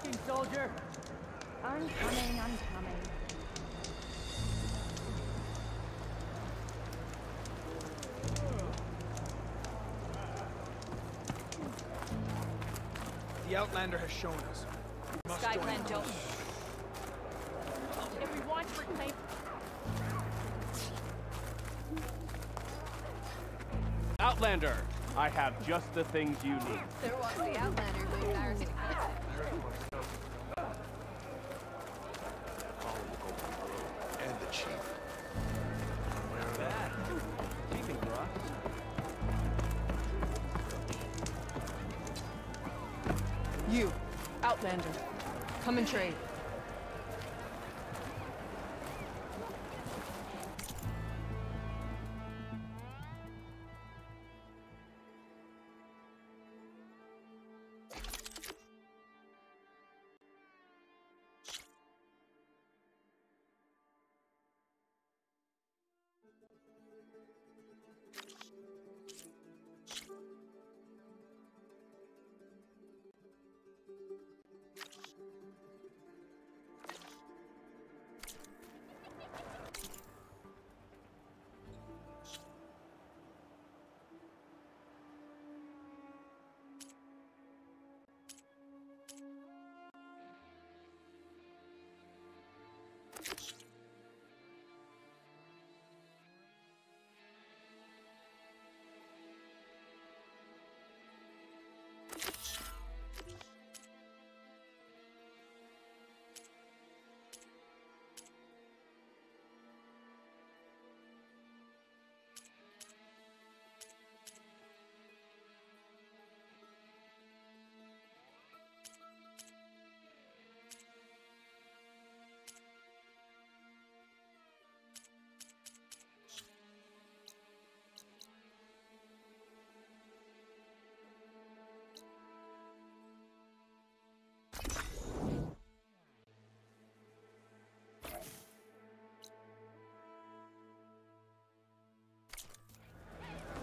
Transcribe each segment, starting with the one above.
Looking, soldier. I'm coming, I'm coming. The Outlander has shown us. We must join Skyplan them. Joe. If we want to reclaim... Outlander, I have just the things you need. There was the Outlander who embarrassed And the chief. Keeping for us. You, Outlander, come and trade.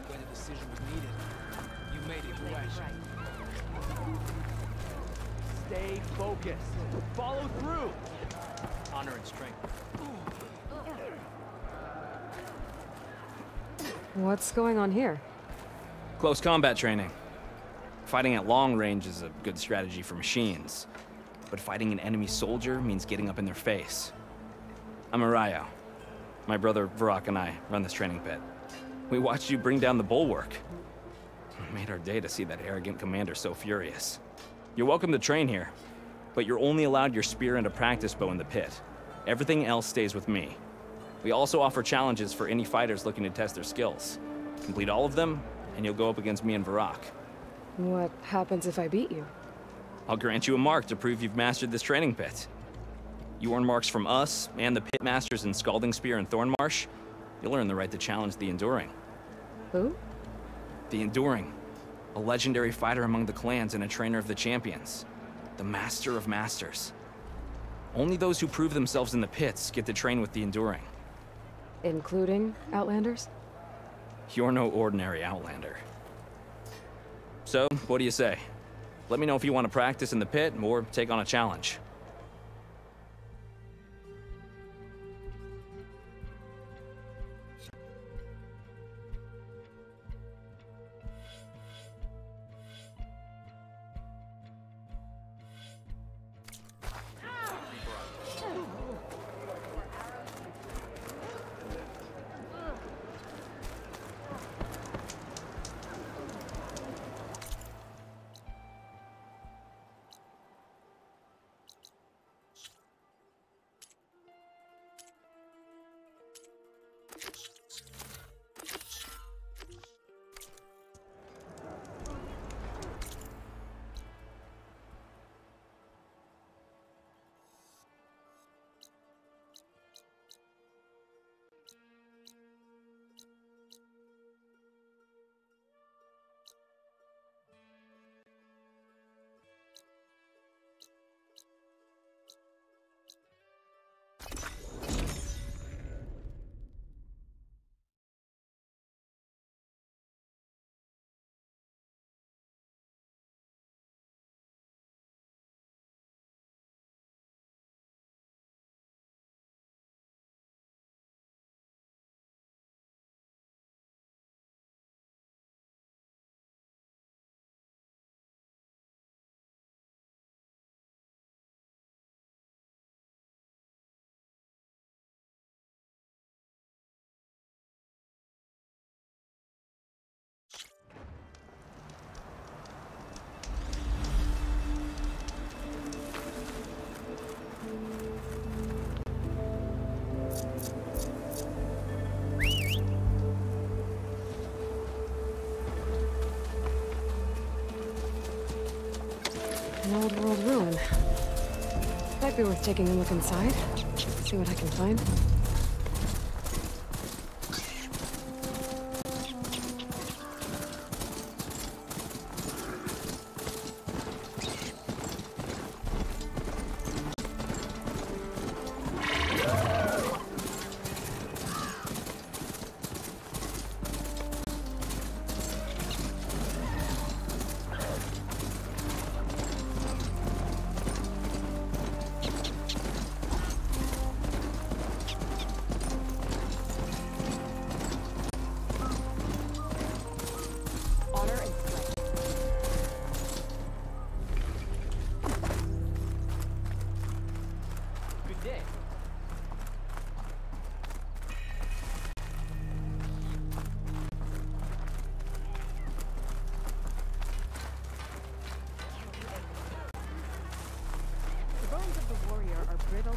When a decision was needed, you made it right. Stay focused. Follow through. Honor and strength. What's going on here? Close combat training. Fighting at long range is a good strategy for machines, but fighting an enemy soldier means getting up in their face. I'm Arayo. My brother Varrock and I run this training pit. We watched you bring down the bulwark. It made our day to see that arrogant commander so furious. You're welcome to train here, but you're only allowed your spear and a practice bow in the pit. Everything else stays with me. We also offer challenges for any fighters looking to test their skills. Complete all of them, and you'll go up against me and Varrock. What happens if I beat you? I'll grant you a mark to prove you've mastered this training pit. You earn marks from us and the pit masters in Scalding Spear and Thornmarsh. You'll earn the right to challenge the Enduring. Who? The Enduring, a legendary fighter among the clans and a trainer of the champions. The Master of Masters. Only those who prove themselves in the pits get to train with the Enduring. Including Outlanders? You're no ordinary Outlander. So, what do you say? Let me know if you want to practice in the pit or take on a challenge. An old world ruin. Might be worth taking a look inside. See what I can find.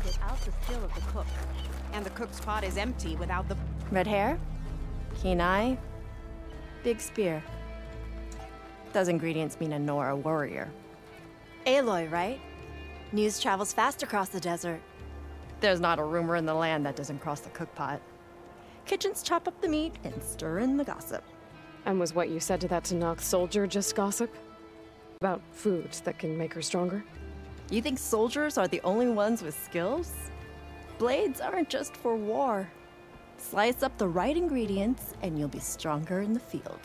Without the skill of the cook. And the cook's pot is empty without the... Red hair? Keen eye? Big spear. Those ingredients mean a Nora warrior. Aloy, right? News travels fast across the desert. There's not a rumor in the land that doesn't cross the cook pot. Kitchens chop up the meat and stir in the gossip. And was what you said to that Tanakh soldier just gossip? About food that can make her stronger? You think soldiers are the only ones with skills? Blades aren't just for war. Slice up the right ingredients and you'll be stronger in the field.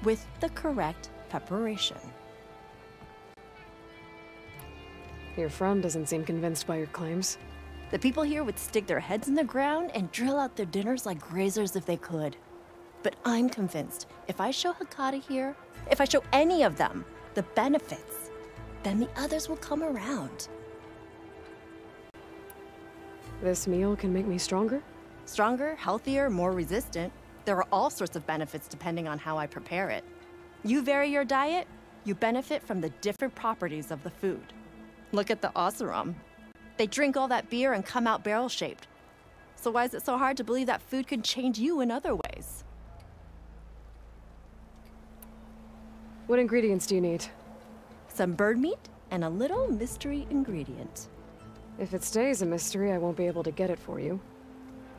With the correct preparation. Your friend doesn't seem convinced by your claims. The people here would stick their heads in the ground and drill out their dinners like grazers if they could. But I'm convinced if I show Hakata here, if I show any of them the benefits, then the others will come around. This meal can make me stronger? Stronger, healthier, more resistant. There are all sorts of benefits depending on how I prepare it. You vary your diet, you benefit from the different properties of the food. Look at the Oseram. They drink all that beer and come out barrel-shaped. So why is it so hard to believe that food can change you in other ways? What ingredients do you need? Some bird meat and a little mystery ingredient. If it stays a mystery, I won't be able to get it for you.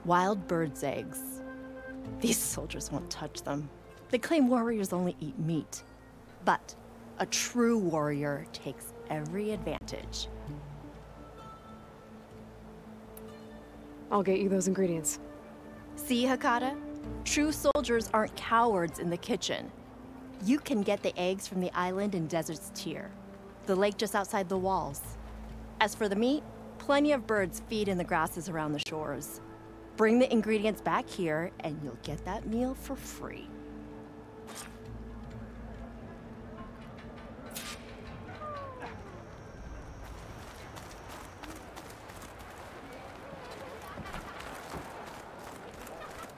Wild bird's eggs. These soldiers won't touch them. They claim warriors only eat meat. But a true warrior takes every advantage. I'll get you those ingredients. See, Hakata? True soldiers aren't cowards in the kitchen. You can get the eggs from the island in Desert's Tier, the lake just outside the walls. As for the meat, plenty of birds feed in the grasses around the shores. Bring the ingredients back here, and you'll get that meal for free.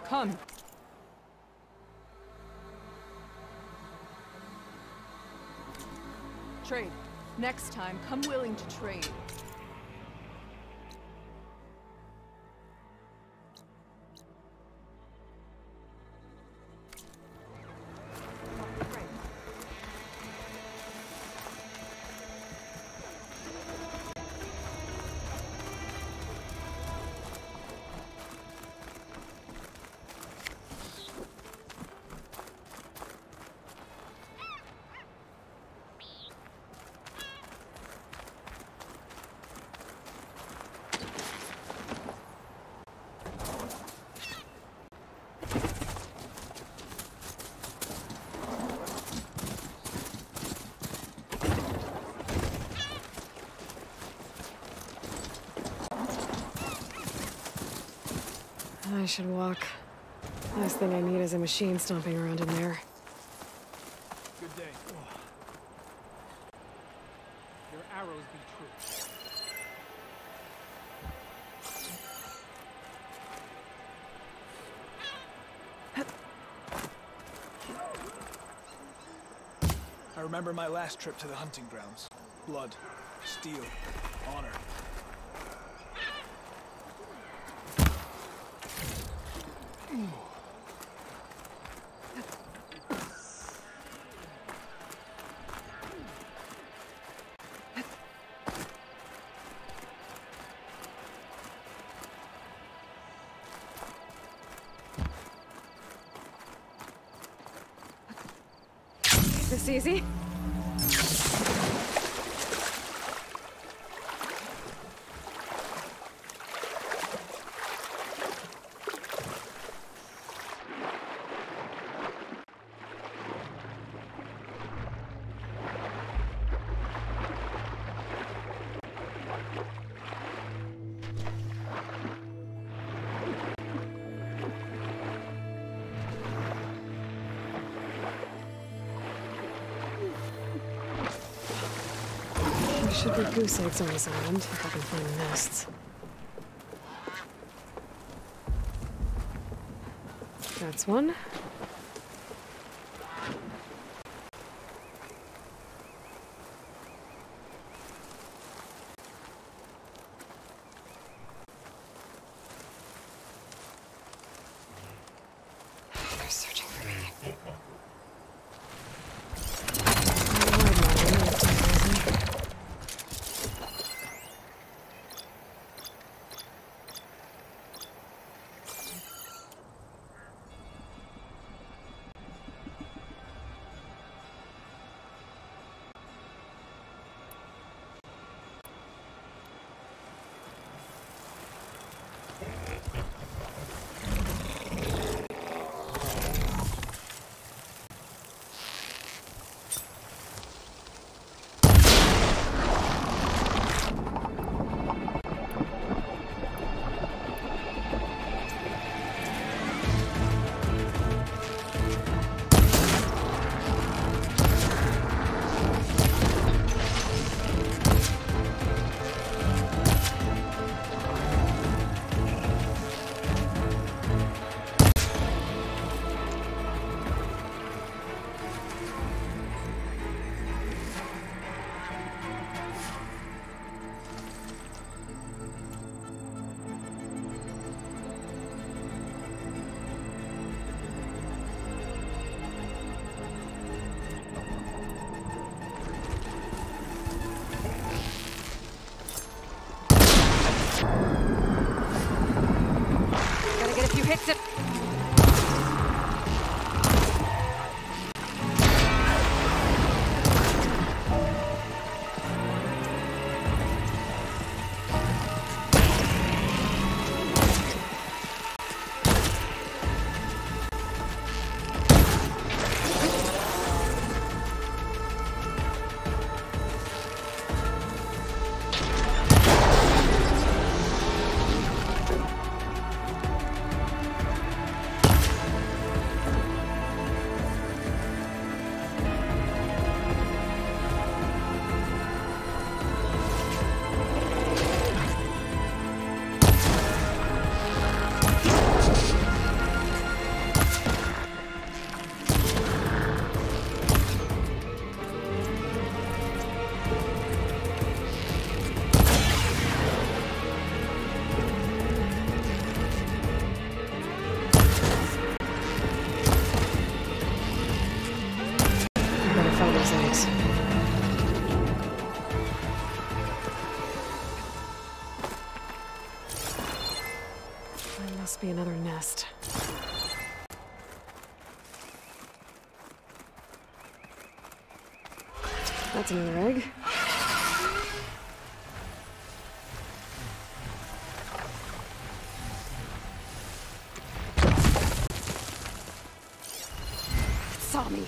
Come. Trade. Next time, come willing to trade. I should walk. Last thing I need is a machine stomping around in there. Good day. Your arrows be true. I remember my last trip to the hunting grounds. Blood, steel, honor. this easy? There should be goose eggs on this island, if I can find nests. That's one. They're searching for me. Must be another nest. That's another egg. It saw me.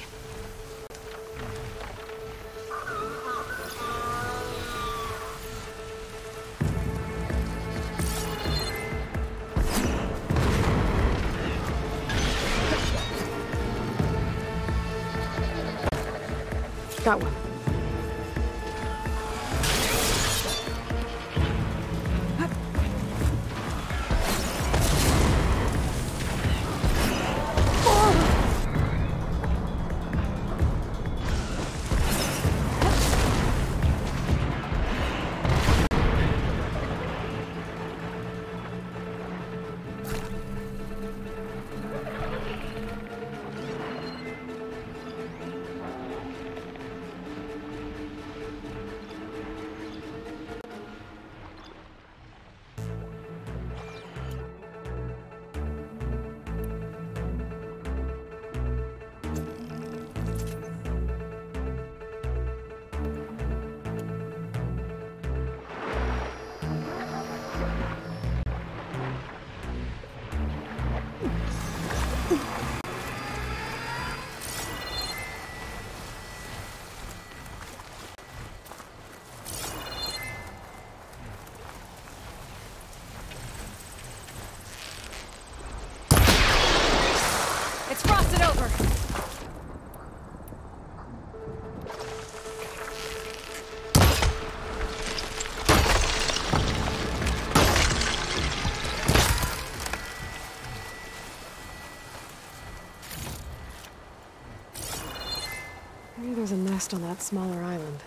Got one. Maybe there's a nest on that smaller island.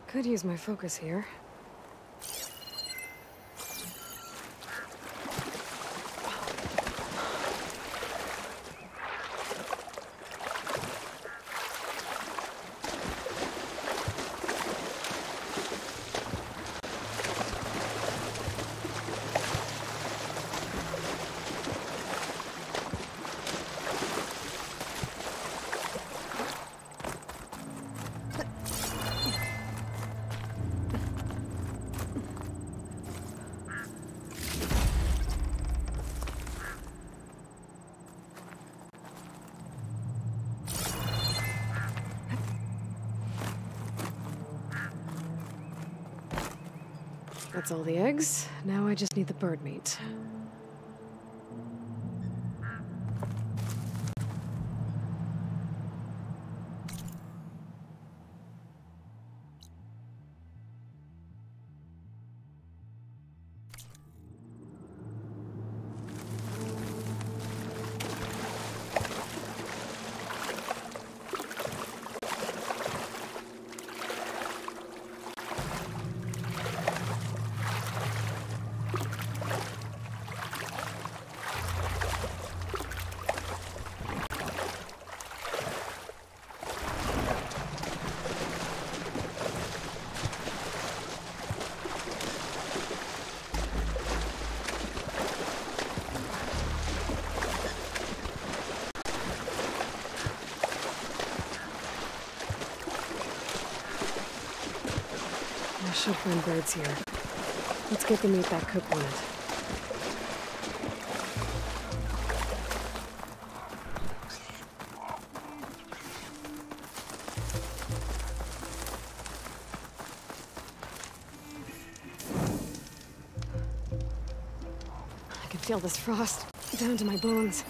Could use my focus here. That's all the eggs. Now I just need the bird meat. I should find birds here. Let's get the meat that cook wanted. I can feel this frost down to my bones.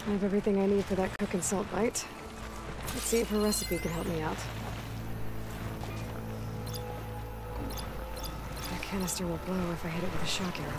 I have everything I need for that cook and salt bite. Let's see if her recipe can help me out. That canister will blow if I hit it with a shock arrow.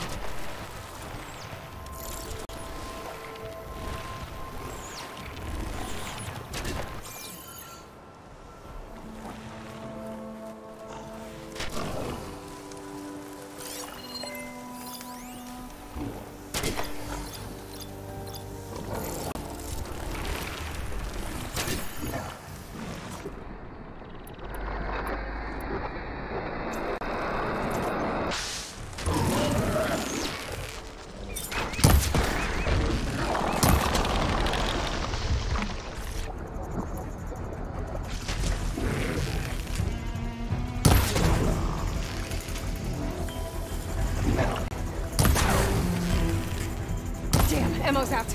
Ammo's out.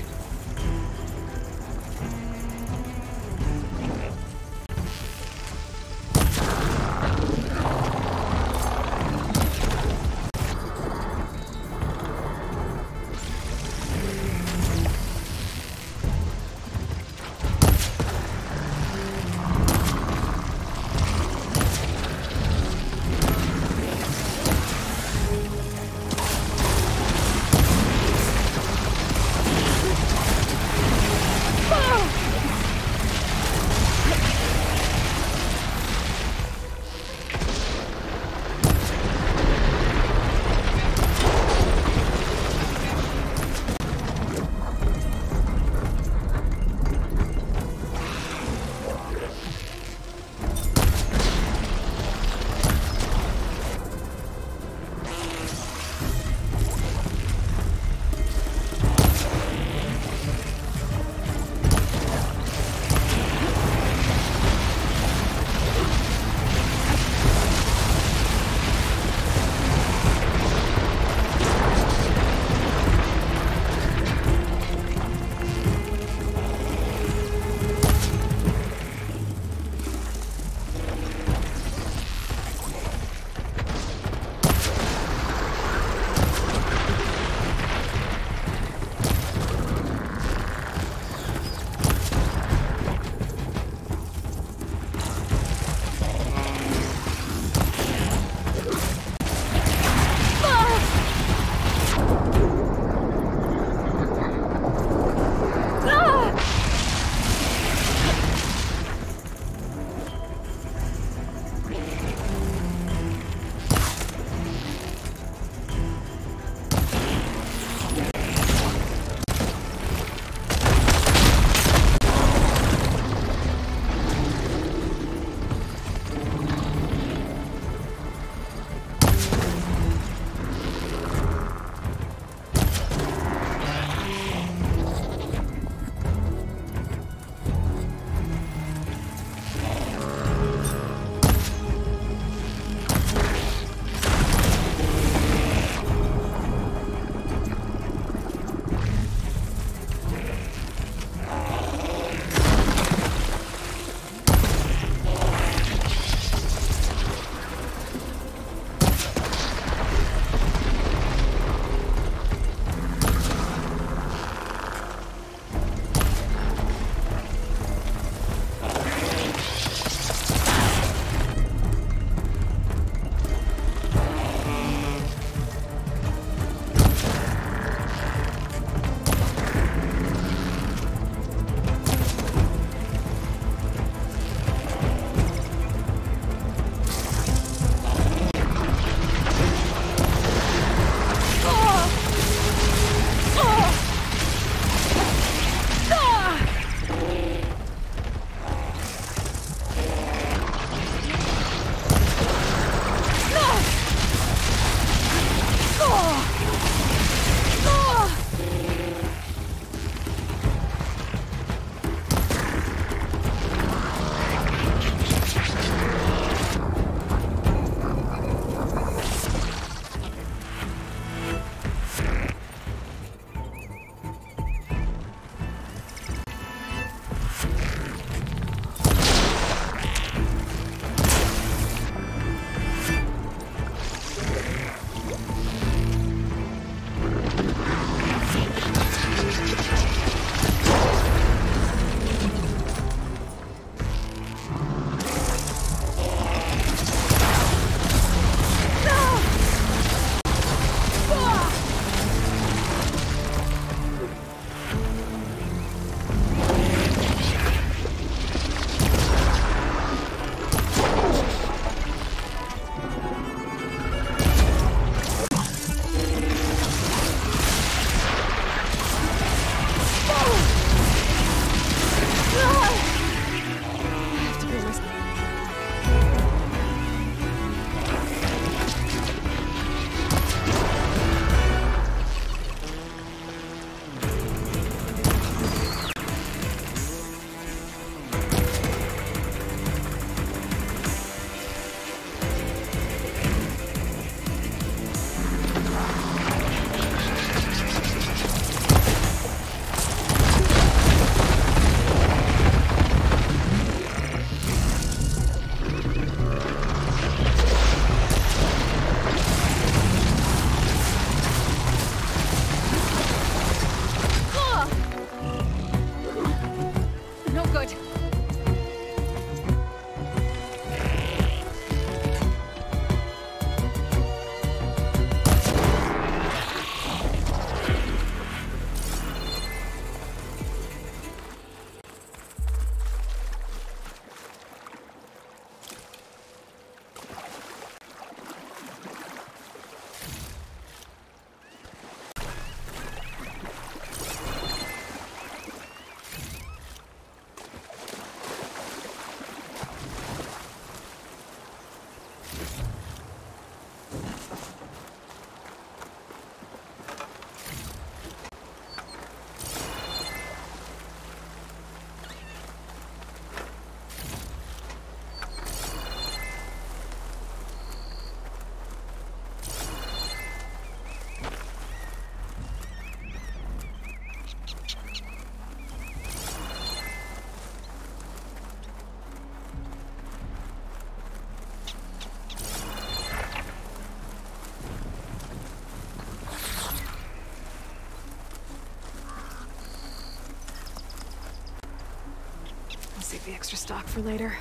Save the extra stock for later.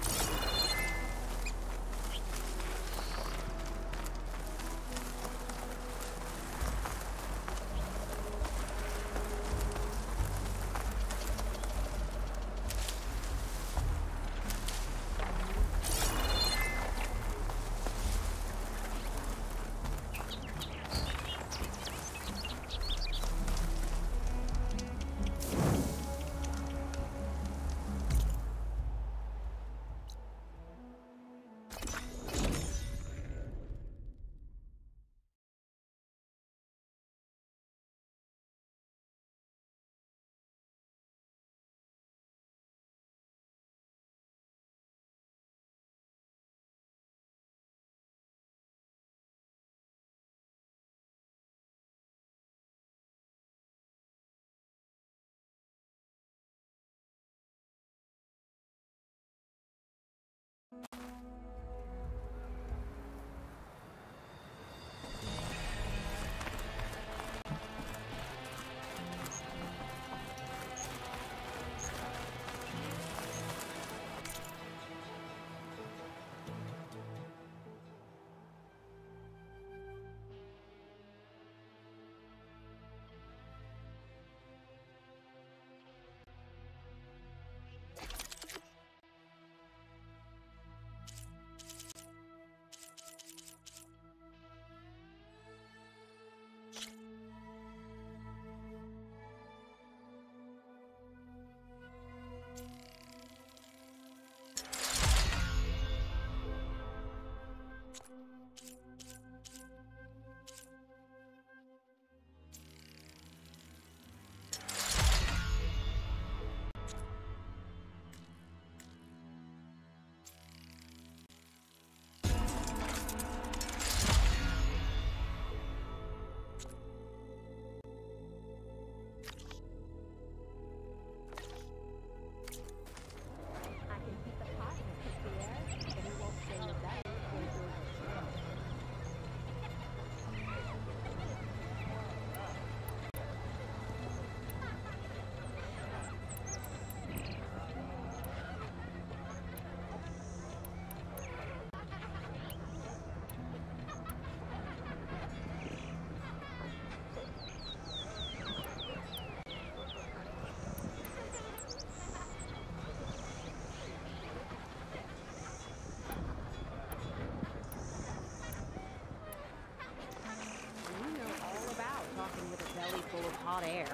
Hot air.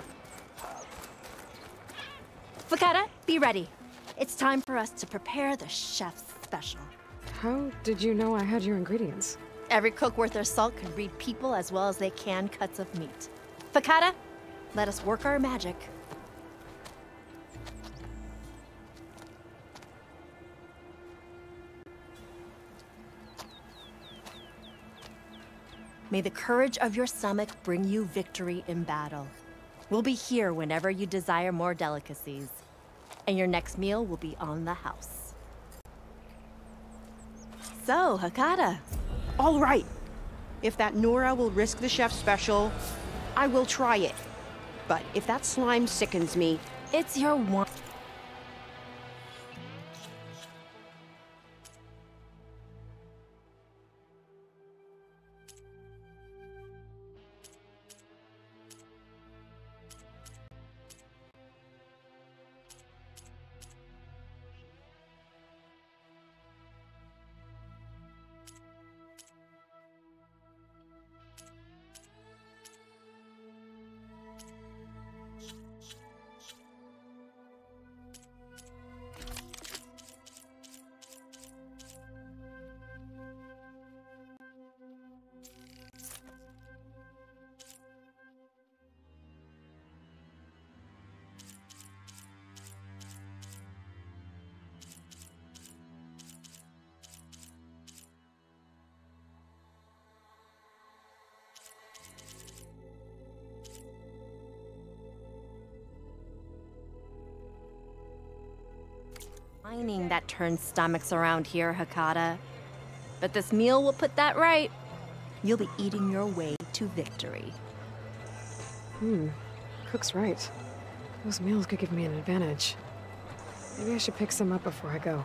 Fakata, be ready. It's time for us to prepare the chef's special. How did you know I had your ingredients? Every cook worth their salt can read people as well as they can cuts of meat. Fakata, let us work our magic. May the courage of your stomach bring you victory in battle. We'll be here whenever you desire more delicacies. And your next meal will be on the house. So, Hakata. All right. If that Nora will risk the chef's special, I will try it. But if that slime sickens me... It's your one... Mining that turns stomachs around here, Hakata. But this meal will put that right. You'll be eating your way to victory. Cook's right. Those meals could give me an advantage. Maybe I should pick some up before I go.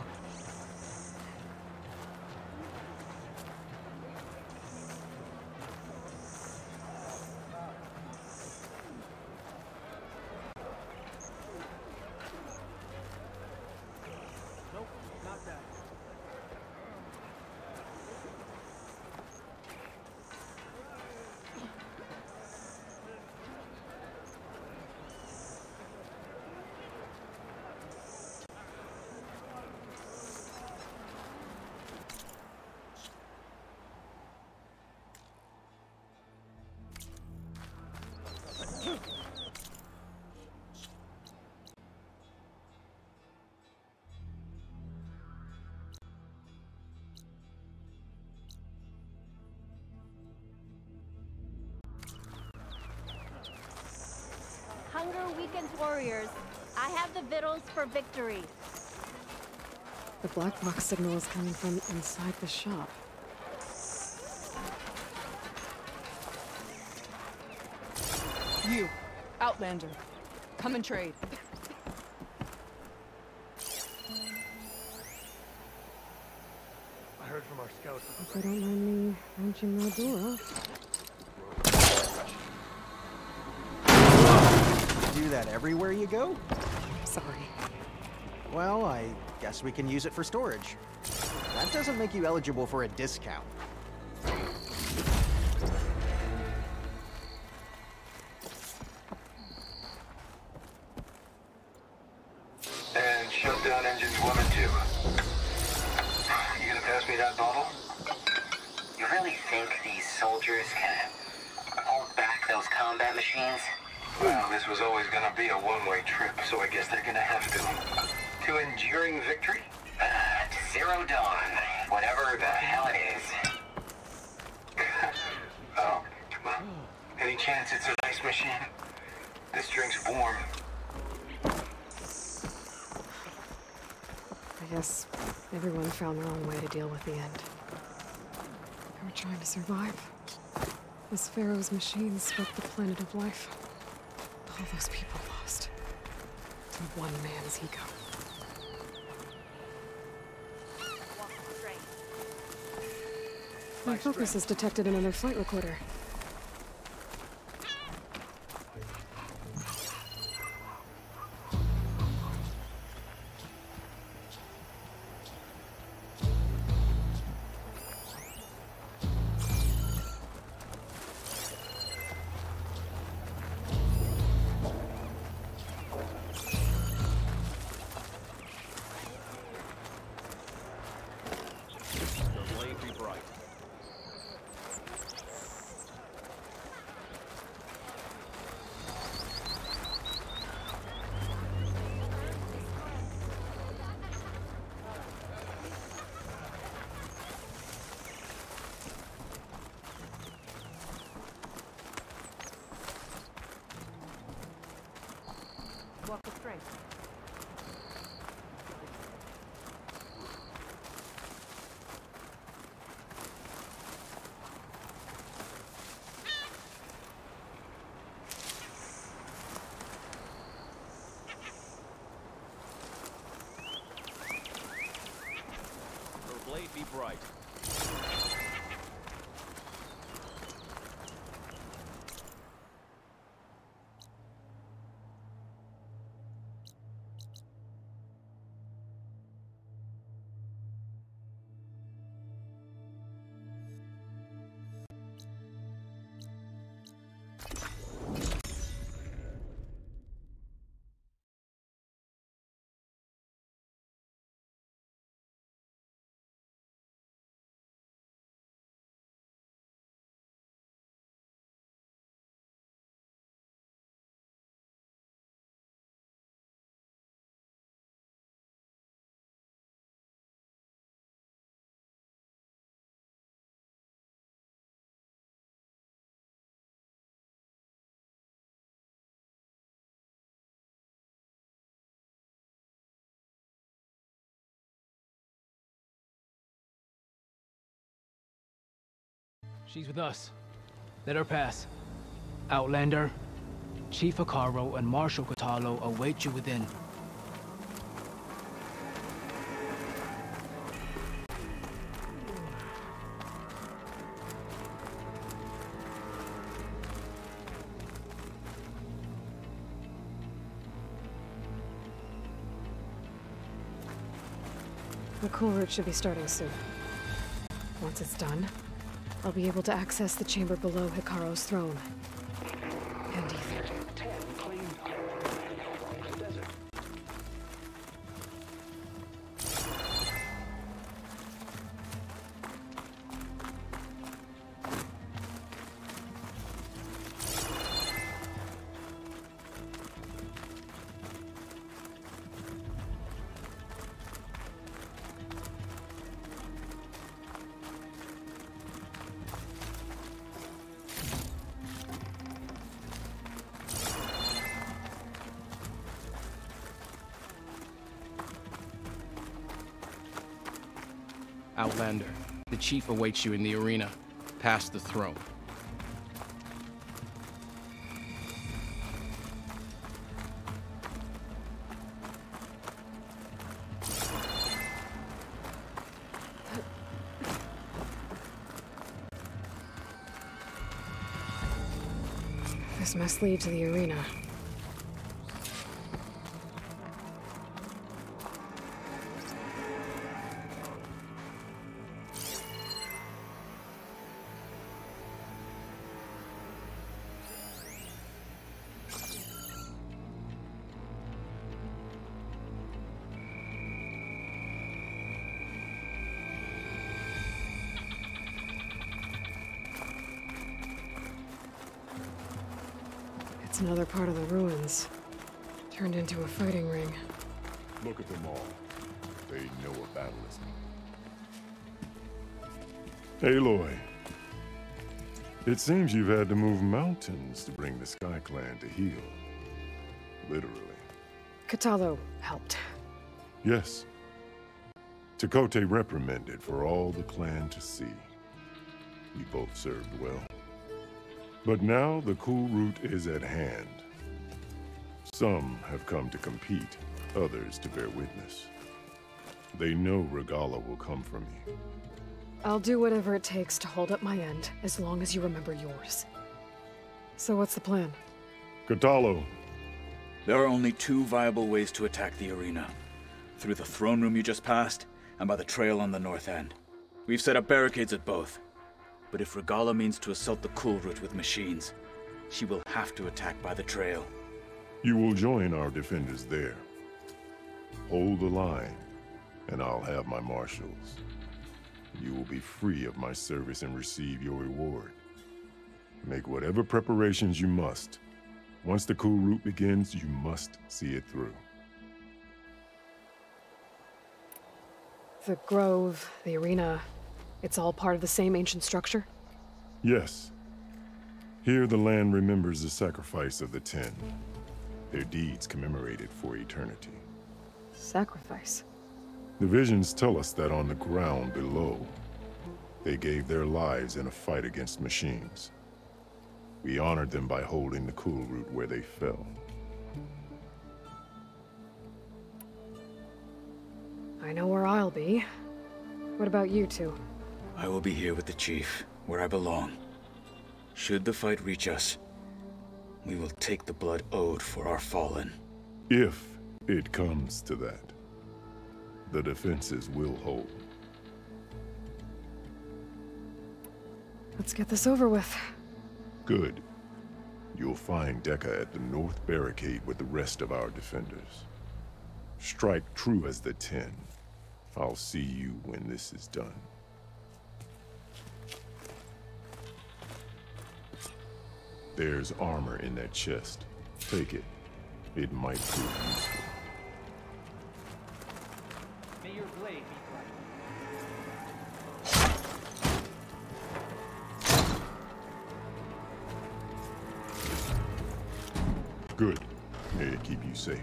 Hunger weakens warriors. I have the victuals for victory. The black box signal is coming from inside the shop. You, Outlander. Come and trade. I heard from our scouts. Hope I don't mind me wrenching my door off. Do that everywhere you go? Sorry. Well, I guess we can use it for storage. That doesn't make you eligible for a discount. And shut down engines 1 and 2. You gonna pass me that bottle? You really think these soldiers can hold back those combat machines? Well, this was always gonna be a one-way trip, so I guess they're gonna have to. To enduring victory? To Zero Dawn, whatever the hell it is. Oh, well, any chance it's an ice machine? This drink's warm. I guess everyone found their own way to deal with the end. They were trying to survive. As Pharaoh's machines swept the planet of life. All those people lost to one man's ego. My focus has detected another flight recorder. Walk with strength. Her blade be bright. She's with us. Let her pass. Outlander, Chief Akaro and Marshal Katalo await you within. The cool route should be starting soon. Once it's done, I'll be able to access the chamber below Hikaru's throne. And Ether. Outlander, the chief awaits you in the arena, past the throne. This must lead to the arena. It's another part of the ruins. Turned into a fighting ring. Look at them all. They know a battle is coming. Aloy. It seems you've had to move mountains to bring the Sky Clan to heel. Literally. Katalo helped. Yes. Takote reprimanded for all the clan to see. We both served well. But now the cool route is at hand. Some have come to compete, others to bear witness. They know Regala will come for me. I'll do whatever it takes to hold up my end, as long as you remember yours. So what's the plan? Katalo. There are only two viable ways to attack the arena. Through the throne room you just passed, and by the trail on the north end. We've set up barricades at both. But if Regala means to assault the cool route with machines, she will have to attack by the trail. You will join our defenders there. Hold the line, and I'll have my marshals. You will be free of my service and receive your reward. Make whatever preparations you must. Once the cool route begins, you must see it through. The grove, the arena, it's all part of the same ancient structure? Yes. Here the land remembers the sacrifice of the 10. Their deeds commemorated for eternity. Sacrifice? The visions tell us that on the ground below, they gave their lives in a fight against machines. We honored them by holding the cool route where they fell. I know where I'll be. What about you two? I will be here with the chief, where I belong. Should the fight reach us, we will take the blood owed for our fallen. If it comes to that, the defenses will hold. Let's get this over with. Good. You'll find Dekka at the north barricade with the rest of our defenders. Strike true as the 10. I'll see you when this is done. There's armor in that chest. Take it. It might prove useful. May your blade be bright. Good. May it keep you safe.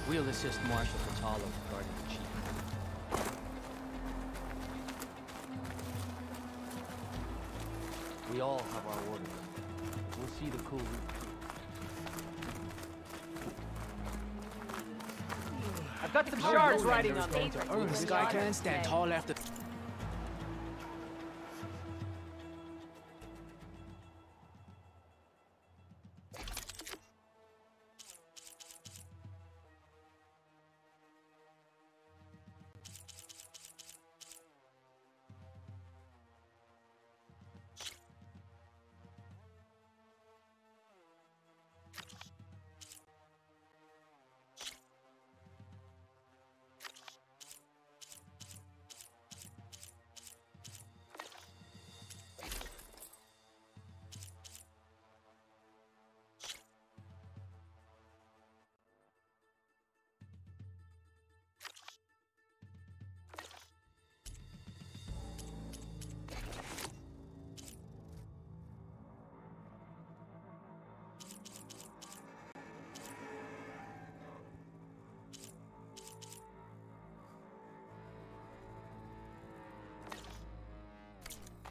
We'll assist Marshal Katalo guarding the chief. We all have our orders. We'll see the cool route. I've got some shards riding on me. The Sky Clan stand tall after...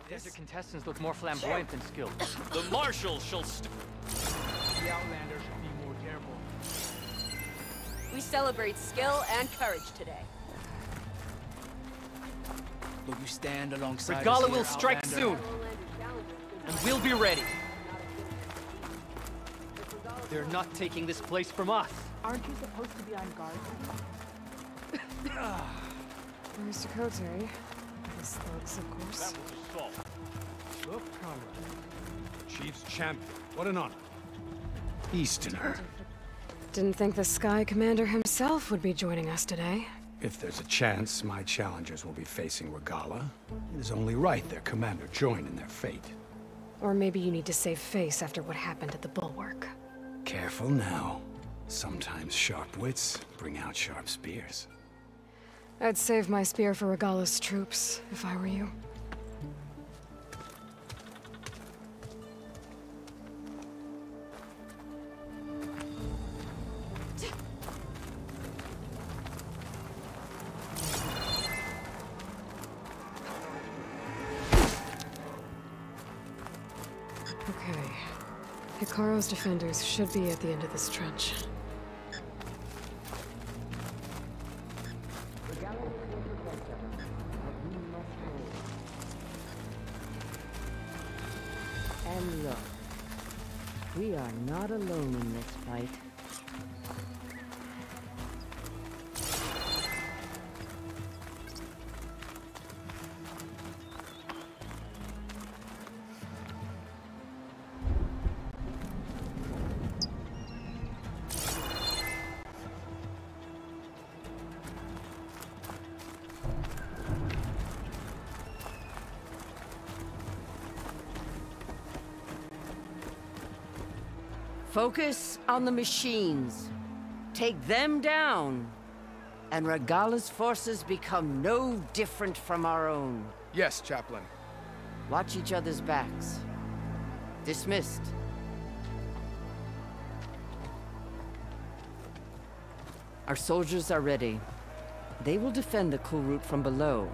Desert contestants look more flamboyant than skilled. The marshals shall The Outlander should be more careful. We celebrate skill and courage today. Will you stand alongside us Regala here, will strike Outlander? soon. And we'll be ready. They're not taking this place from us. Aren't you supposed to be on guard? Where's Dakota? His thugs, of course. That was assault. Look, Conrad. Chief's champion. What an honor. Easterner. Didn't think the Sky Commander himself would be joining us today. If there's a chance my challengers will be facing Regala, it is only right their commander join in their fate. Or maybe you need to save face after what happened at the Bulwark. Careful now. Sometimes sharp wits bring out sharp spears. I'd save my spear for Regala's troops, if I were you. Okay. Hikaru's defenders should be at the end of this trench. And look, we are not alone in this fight. Focus on the machines. Take them down. And Regala's forces become no different from our own. Yes, Chaplain. Watch each other's backs. Dismissed. Our soldiers are ready. They will defend the cool route from below.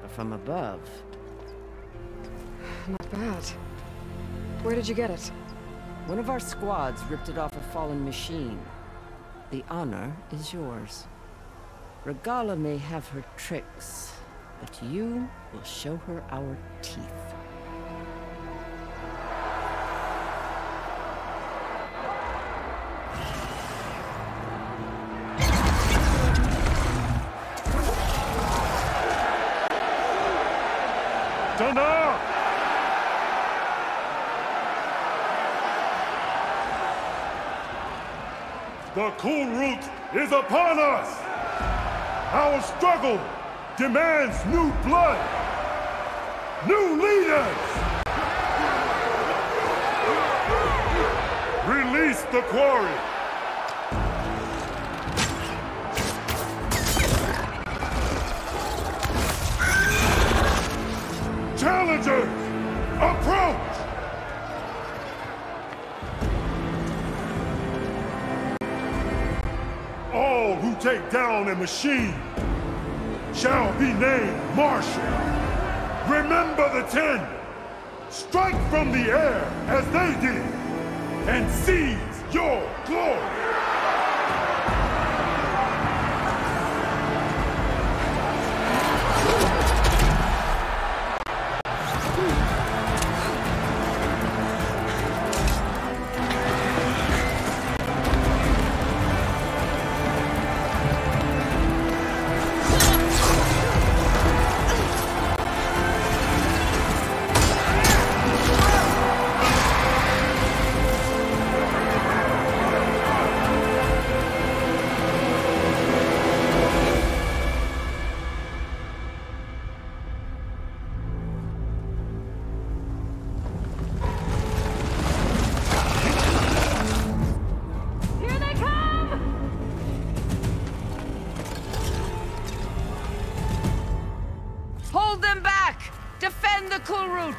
But from above... Not bad. Where did you get it? One of our squads ripped it off a fallen machine. The honor is yours. Regala may have her tricks, but you will show her our teeth. Dana! The cool route is upon us! Our struggle demands new blood! New leaders! Release the quarry! Challengers, approach! All who take down a machine shall be named Marshal. Remember the 10. Strike from the air as they did and seize your glory. Hold them back! Defend the cool route!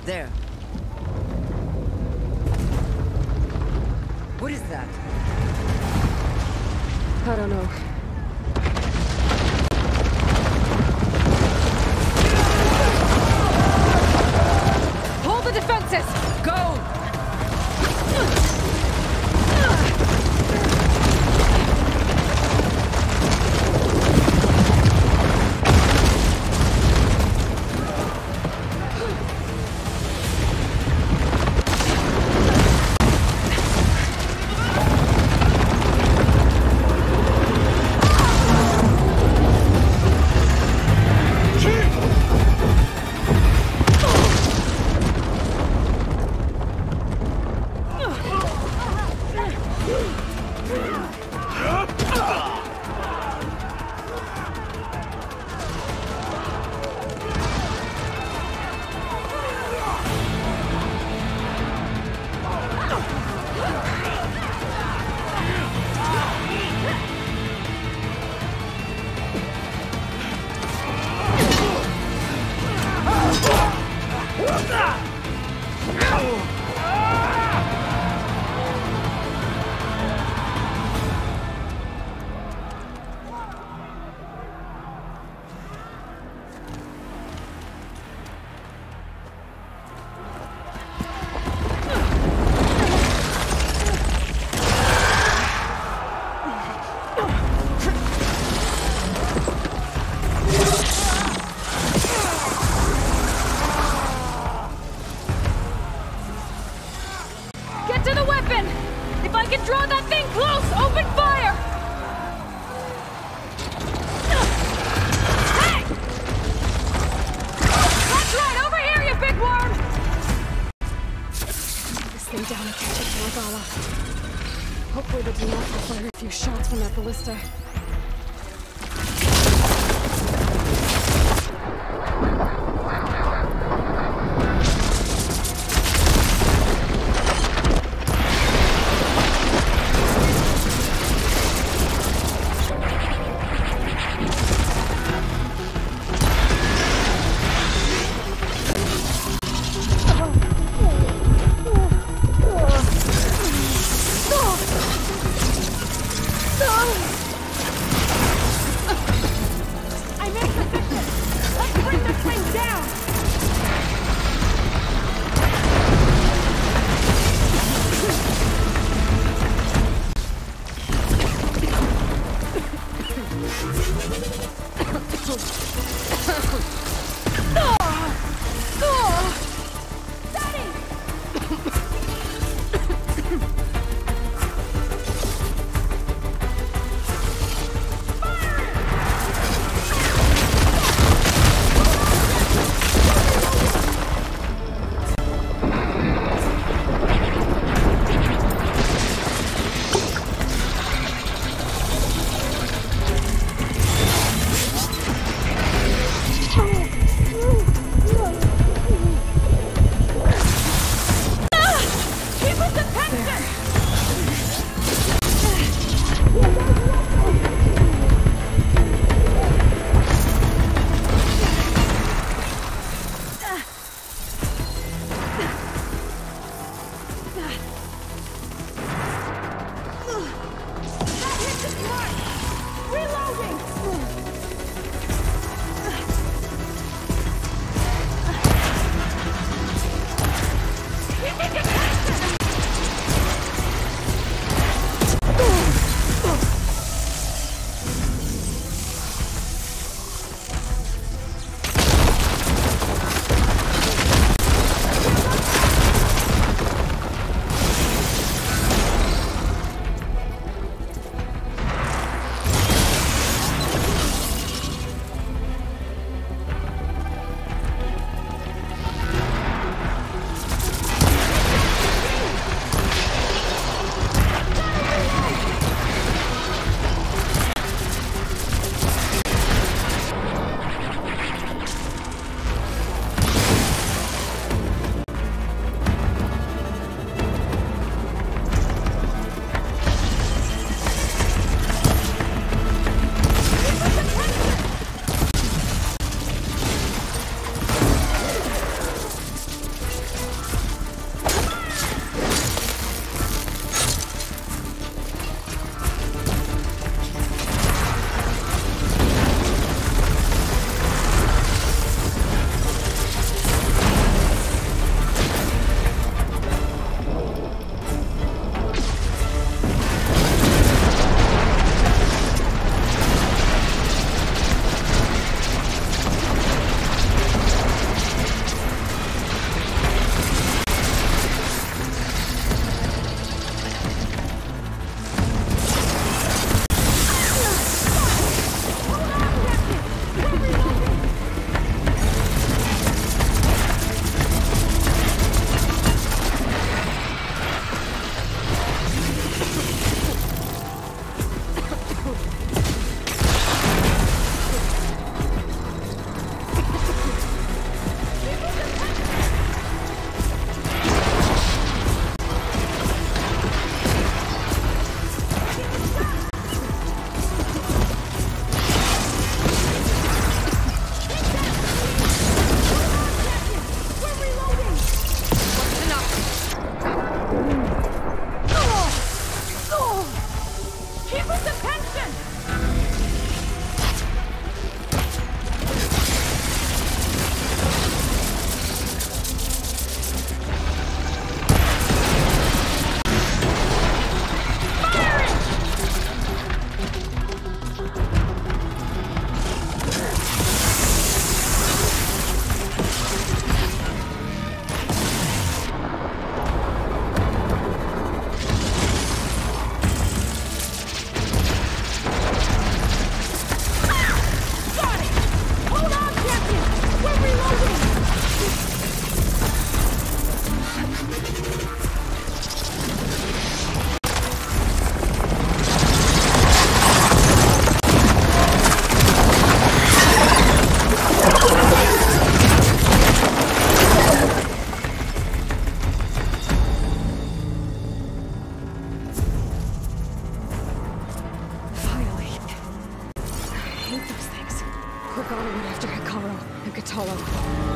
There. What is that? I don't know. Hold the defenses! Go! Hopefully the Demons will fire a few shots from that ballista.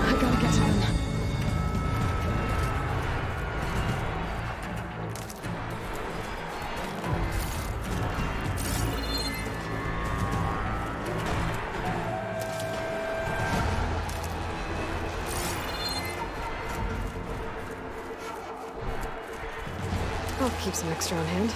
I gotta get to them. I'll keep some extra on hand.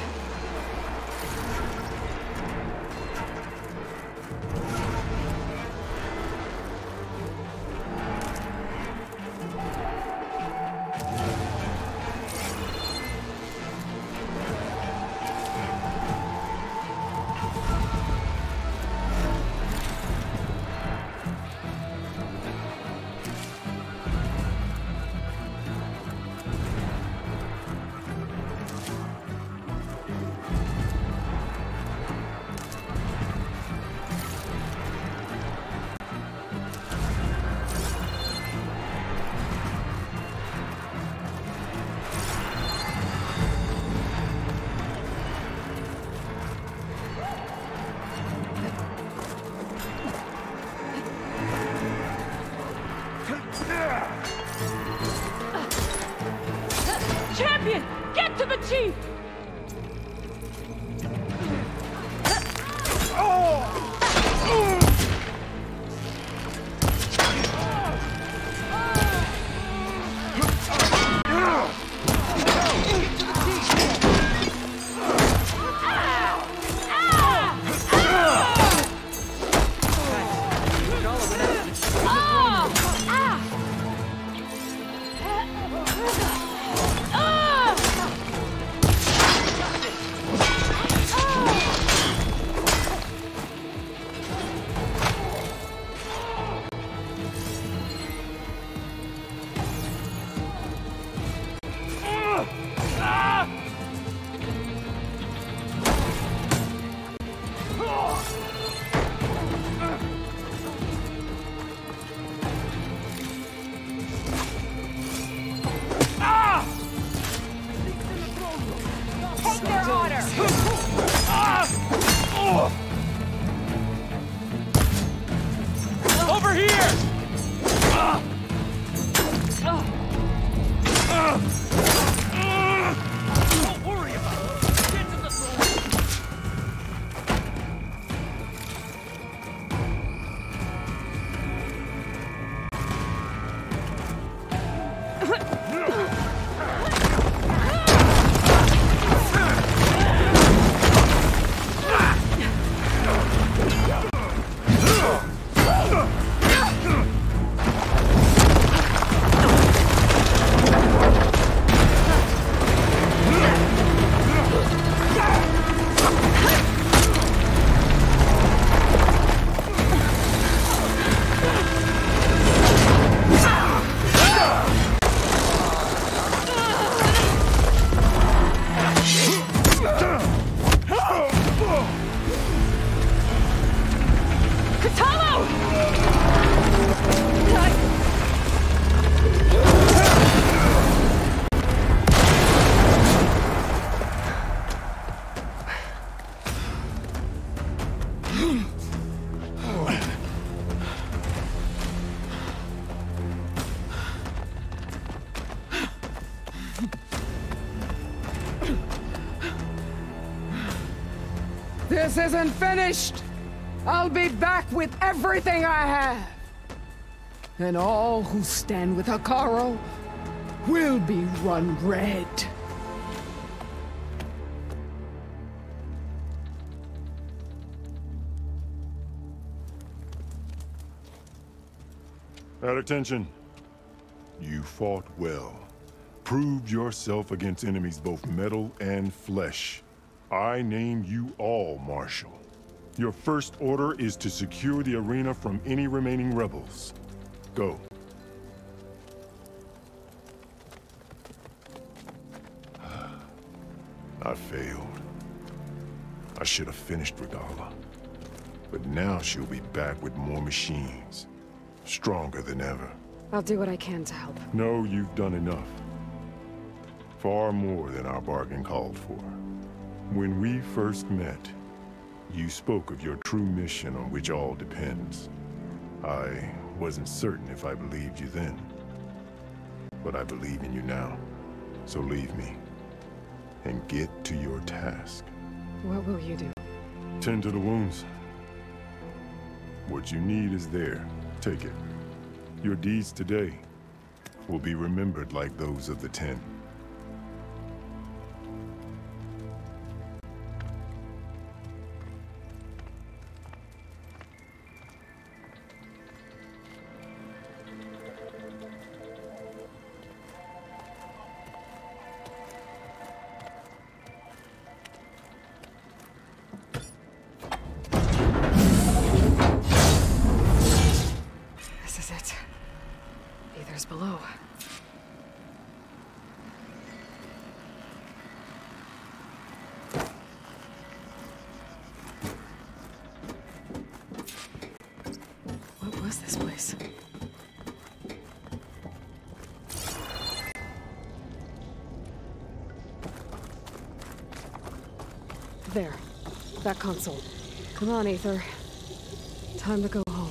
Champion! Get to the chief! Over here! Don't worry about it. Get to the This isn't finished! I'll be back with everything I have! And all who stand with Hikaru will be run red. At attention. You fought well. Proved yourself against enemies both metal and flesh. I name you all Marshal. Your first order is to secure the arena from any remaining rebels. Go. I failed. I should have finished Regala. But now she'll be back with more machines. Stronger than ever. I'll do what I can to help. No, you've done enough. Far more than our bargain called for. When we first met, you spoke of your true mission on which all depends. I wasn't certain if I believed you then. But I believe in you now. So leave me. And get to your task. What will you do? Tend to the wounds. What you need is there. Take it. Your deeds today will be remembered like those of the 10. Below. What was this place? There. That console. Come on, Aether. Time to go home.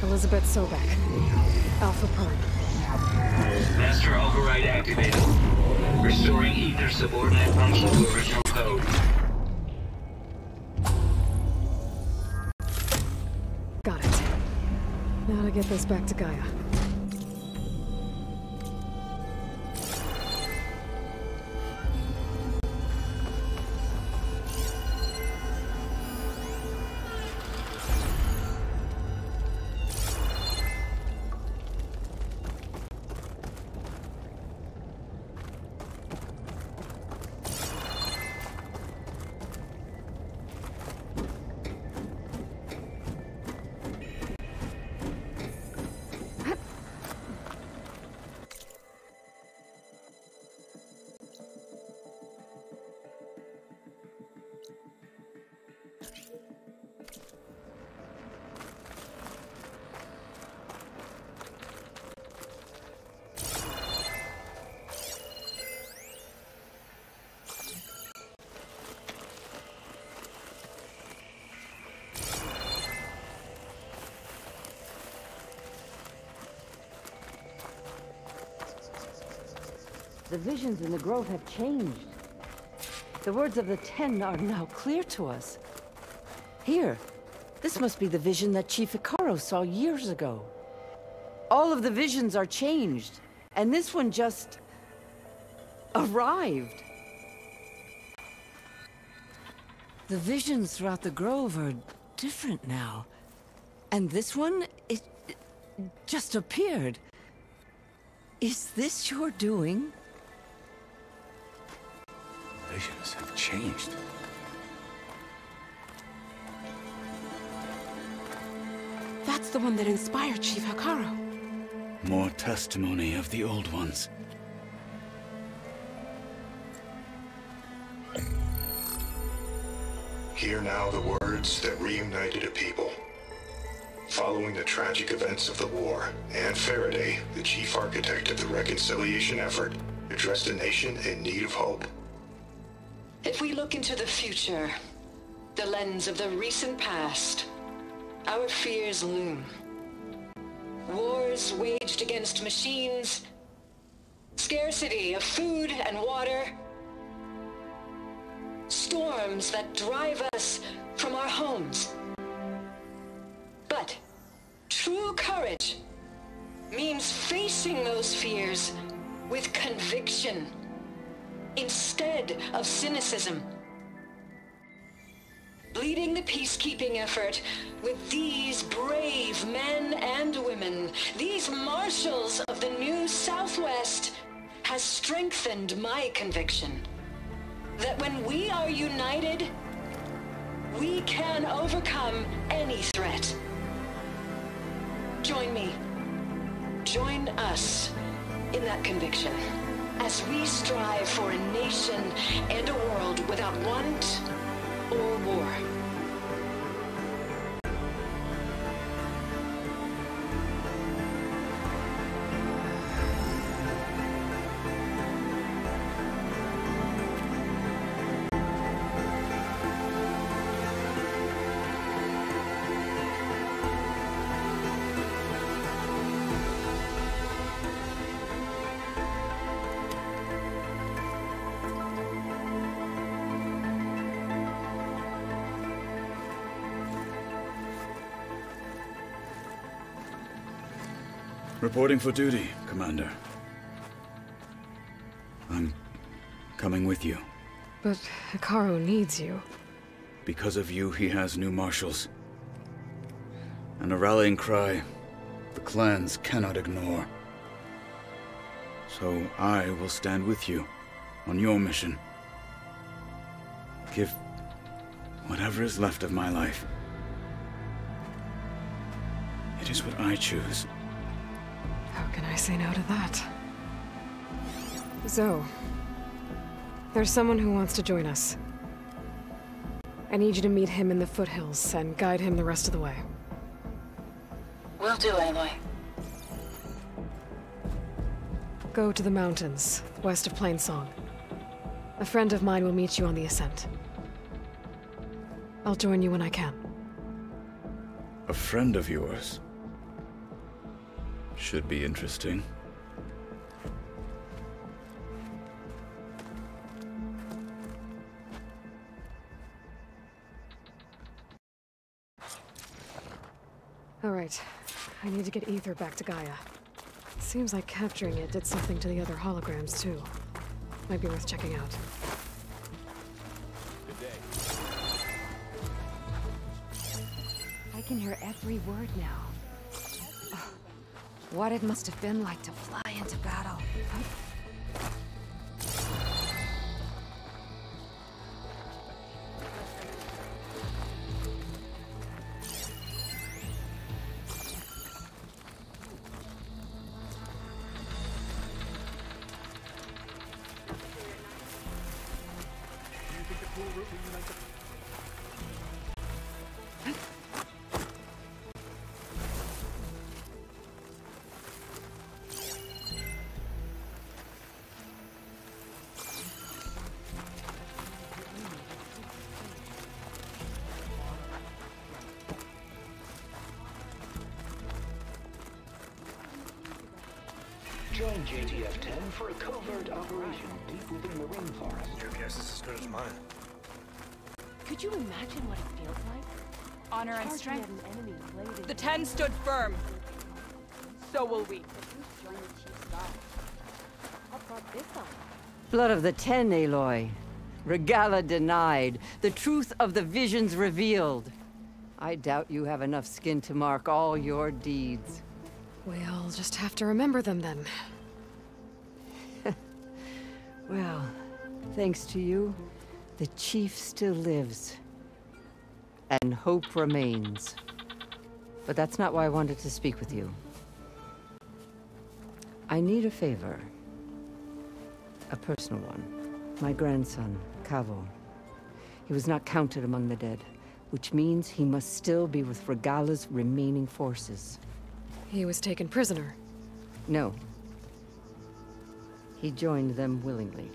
Elizabeth Sobek. Alpha Prime. Master override activated. Restoring Ether subordinate function to original code. Got it. Now to get this back to Gaia. The visions in the grove have changed. The words of the 10 are now clear to us. Here, this must be the vision that Chief Hikaru saw years ago. All of the visions are changed, and this one just arrived. The visions throughout the grove are different now. And this one, it just appeared. Is this your doing? Visions have changed. That's the one that inspired Chief Hikaru. More testimony of the old ones. Hear now the words that reunited a people. Following the tragic events of the war, Anne Faraday, the chief architect of the reconciliation effort, addressed a nation in need of hope. If we look into the future, the lens of the recent past, our fears loom. Wars waged against machines, scarcity of food and water, storms that drive us from our homes. But true courage means facing those fears with conviction instead of cynicism. Leading the peacekeeping effort with these brave men and women, these marshals of the new Southwest, has strengthened my conviction that when we are united, we can overcome any threat. Join me. Join us in that conviction as we strive for a nation and a world without want or war. Reporting for duty, Commander. I'm coming with you. But Hikaru needs you. Because of you, he has new marshals. And a rallying cry the clans cannot ignore. So I will stand with you on your mission. Give whatever is left of my life. It is what I choose. How can I say no to that? Zoe, there's someone who wants to join us. I need you to meet him in the foothills and guide him the rest of the way. Will do, Aloy. Go to the mountains, west of Plainsong. A friend of mine will meet you on the ascent. I'll join you when I can. A friend of yours? Should be interesting. All right. I need to get Ether back to Gaia. Seems like capturing it did something to the other holograms, too. Might be worth checking out. Good day. I can hear every word now. Oh, what it must have been like to fly into battle. Join JTF-10 for a covert operation deep within the rainforest. Your guess is as good as mine. Could you imagine what it feels like? Honor and Charging strength. at an enemy blade. The 10 stood firm. So will we. Join the chief's guard. How about this one? Blood of the 10, Aloy. Regala denied. The truth of the visions revealed. I doubt you have enough skin to mark all your deeds. We'll just have to remember them then. Well, thanks to you, the chief still lives. And hope remains. But that's not why I wanted to speak with you. I need a favor. A personal one. My grandson, Kavo. He was not counted among the dead, which means he must still be with Regala's remaining forces. He was taken prisoner. No. He joined them willingly.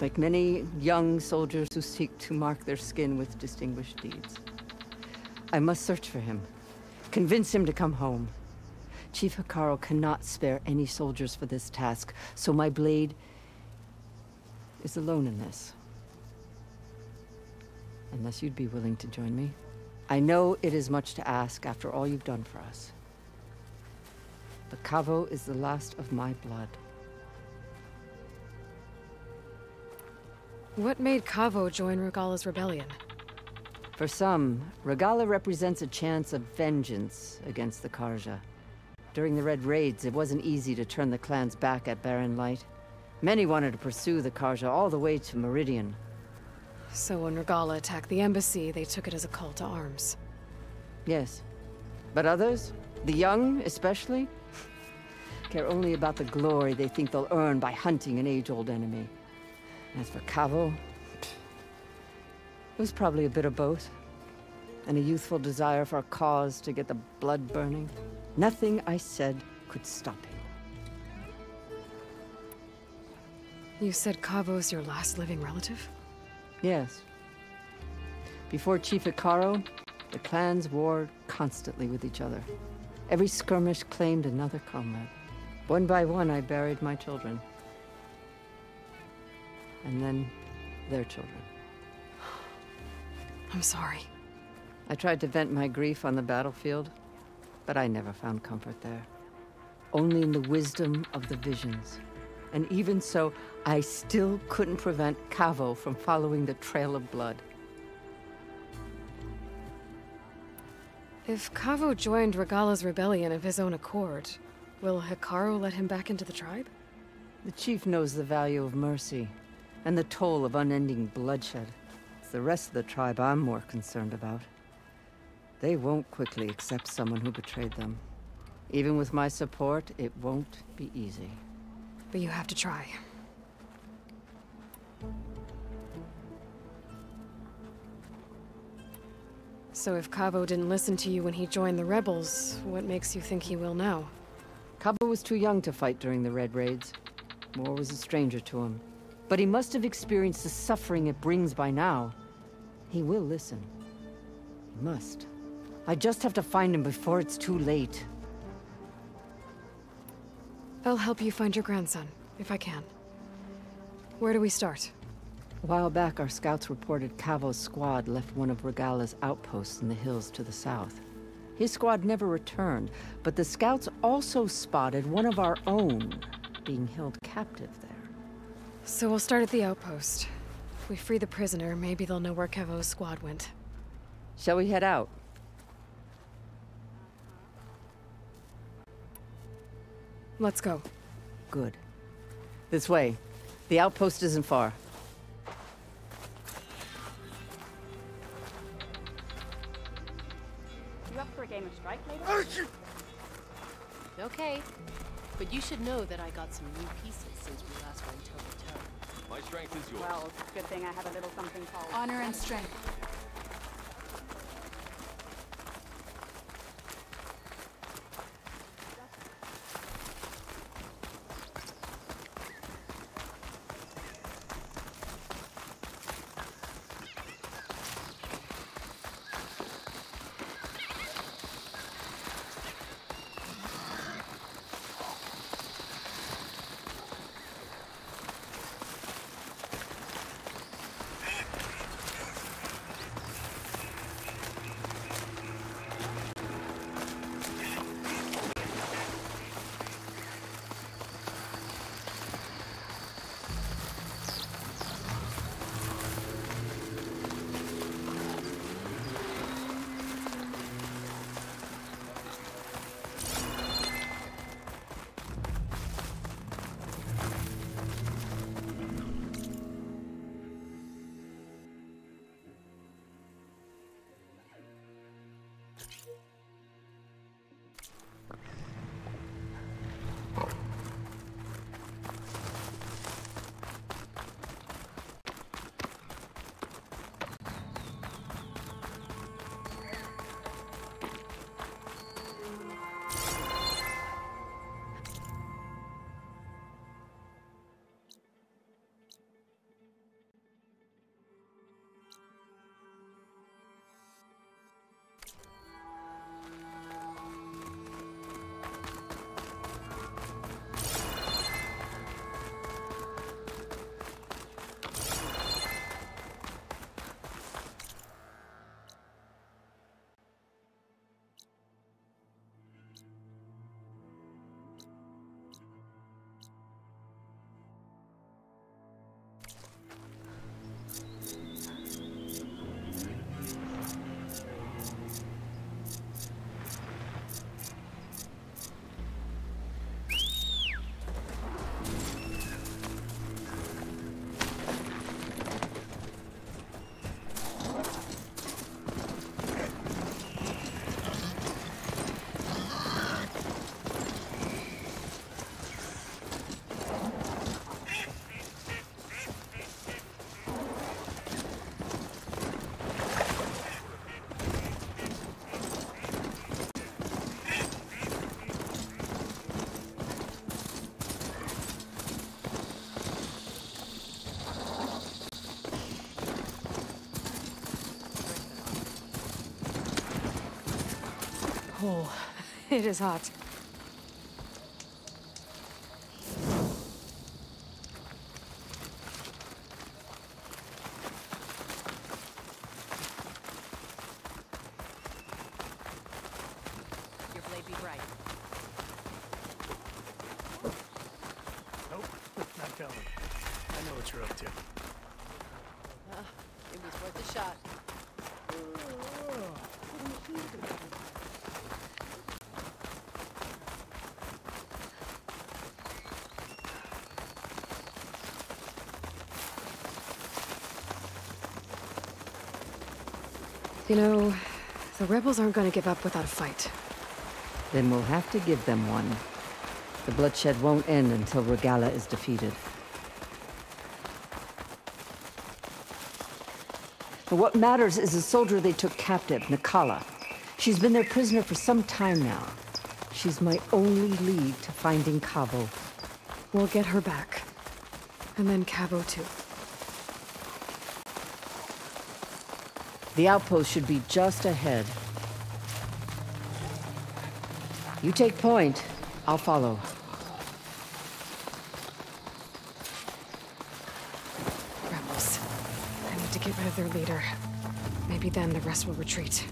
Like many young soldiers who seek to mark their skin with distinguished deeds. I must search for him. Convince him to come home. Chief Hikaru cannot spare any soldiers for this task, so my blade is alone in this. Unless you'd be willing to join me. I know it is much to ask after all you've done for us. But Kavo is the last of my blood. What made Kavo join Regala's rebellion? For some, Regala represents a chance of vengeance against the Karja. During the Red Raids, it wasn't easy to turn the clans back at Barren Light. Many wanted to pursue the Karja all the way to Meridian. So when Regala attacked the embassy, they took it as a call to arms. Yes. But others, the young especially, care only about the glory they think they'll earn by hunting an age-old enemy. As for Kavo, it was probably a bit of both. And a youthful desire for a cause to get the blood burning. Nothing I said could stop him. You said Kavo's your last living relative? Yes. Before Chief Hikaru, the clans warred constantly with each other. Every skirmish claimed another comrade. One by one, I buried my children. And then their children. I'm sorry. I tried to vent my grief on the battlefield, but I never found comfort there. only in the wisdom of the visions. And even so, I still couldn't prevent Cavo from following the trail of blood. If Cavo joined Regala's rebellion of his own accord, will Hikaru let him back into the tribe? The chief knows the value of mercy, and the toll of unending bloodshed. It's the rest of the tribe I'm more concerned about. They won't quickly accept someone who betrayed them. Even with my support, it won't be easy. But you have to try. So if Cavo didn't listen to you when he joined the rebels, what makes you think he will now? Cabo was too young to fight during the Red Raids. War was a stranger to him. But he must have experienced the suffering it brings by now. He will listen. He must. I just have to find him before it's too late. I'll help you find your grandson, if I can. Where do we start? A while back, our scouts reported Cavo's squad left one of Regala's outposts in the hills to the south. His squad never returned, but the scouts also spotted one of our own being held captive there. So we'll start at the outpost. If we free the prisoner, maybe they'll know where Cavo's squad went. Shall we head out? Let's go. Good. This way. The outpost isn't far. You up for a game of strike later? Okay. But you should know that I got some new pieces since we last went toe-to-toe. My strength is yours. Well, good thing I have a little something called honor and strength. Oh, it is hot. Your blade be bright. I know what you're up to. It was worth a shot. You know, the rebels aren't gonna give up without a fight. Then we'll have to give them one. The bloodshed won't end until Regala is defeated. But what matters is the soldier they took captive, Nakala. She's been their prisoner for some time now. She's my only lead to finding Cabo. We'll get her back. And then Cabo too. The outpost should be just ahead. You take point, I'll follow. Rebels. I need to get rid of their leader. Maybe then the rest will retreat.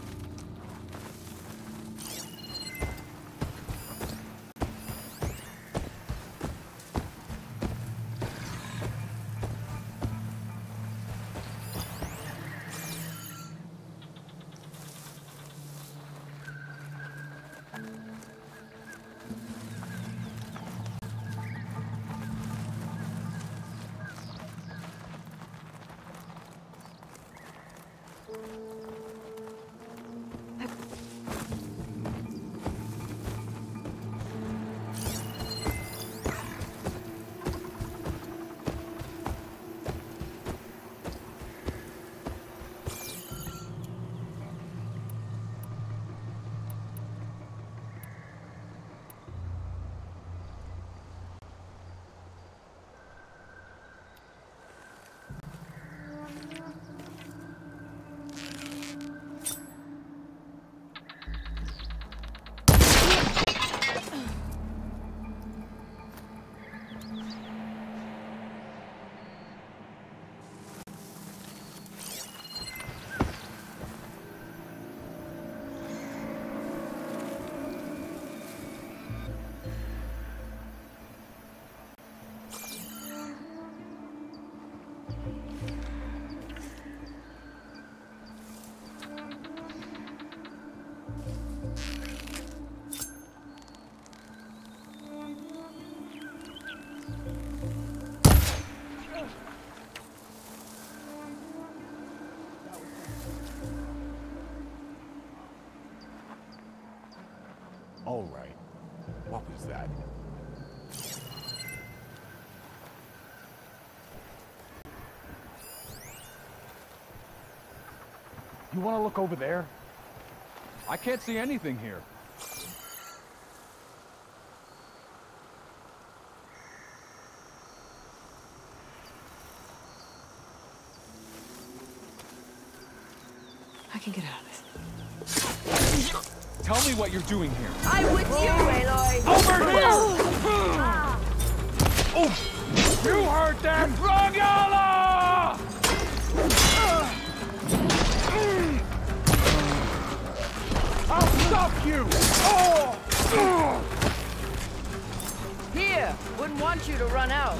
All right. What was that? You want to look over there? I can't see anything here. I can get out of this. Tell me what you're doing here. I'm with you, Aloy. Over here! Oh! You heard that! Regala! I'll stop you! Oh! Here! Wouldn't want you to run out.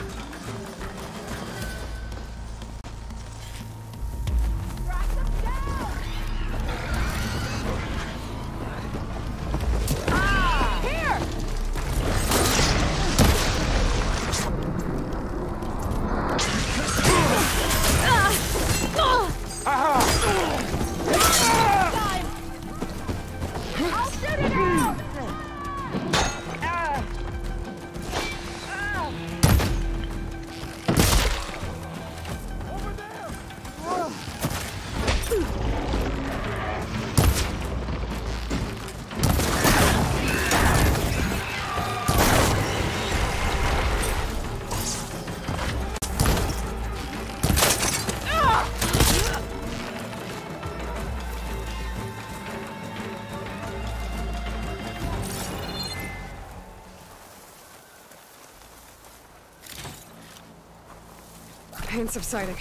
Pain subsiding.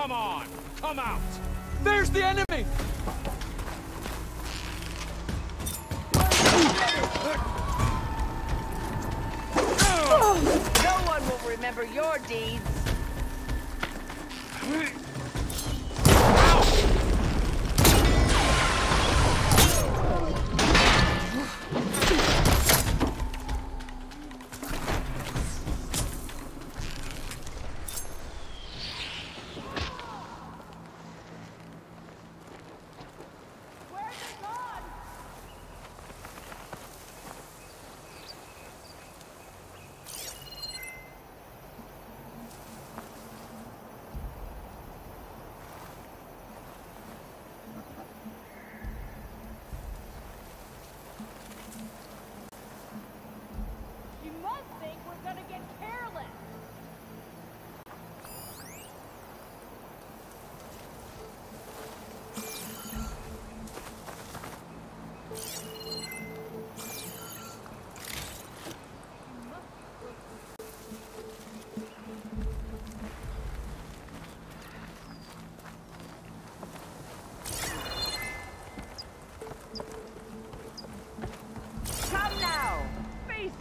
Come on! Come out! There's the enemy! No one will remember your deeds.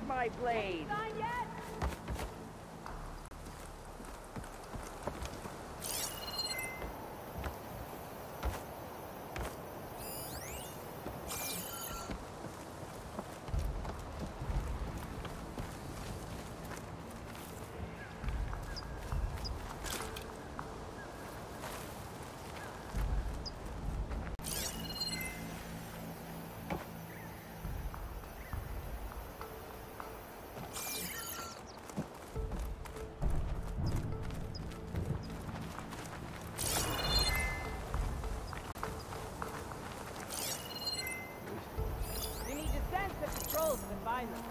My blade. Patrols have been violent.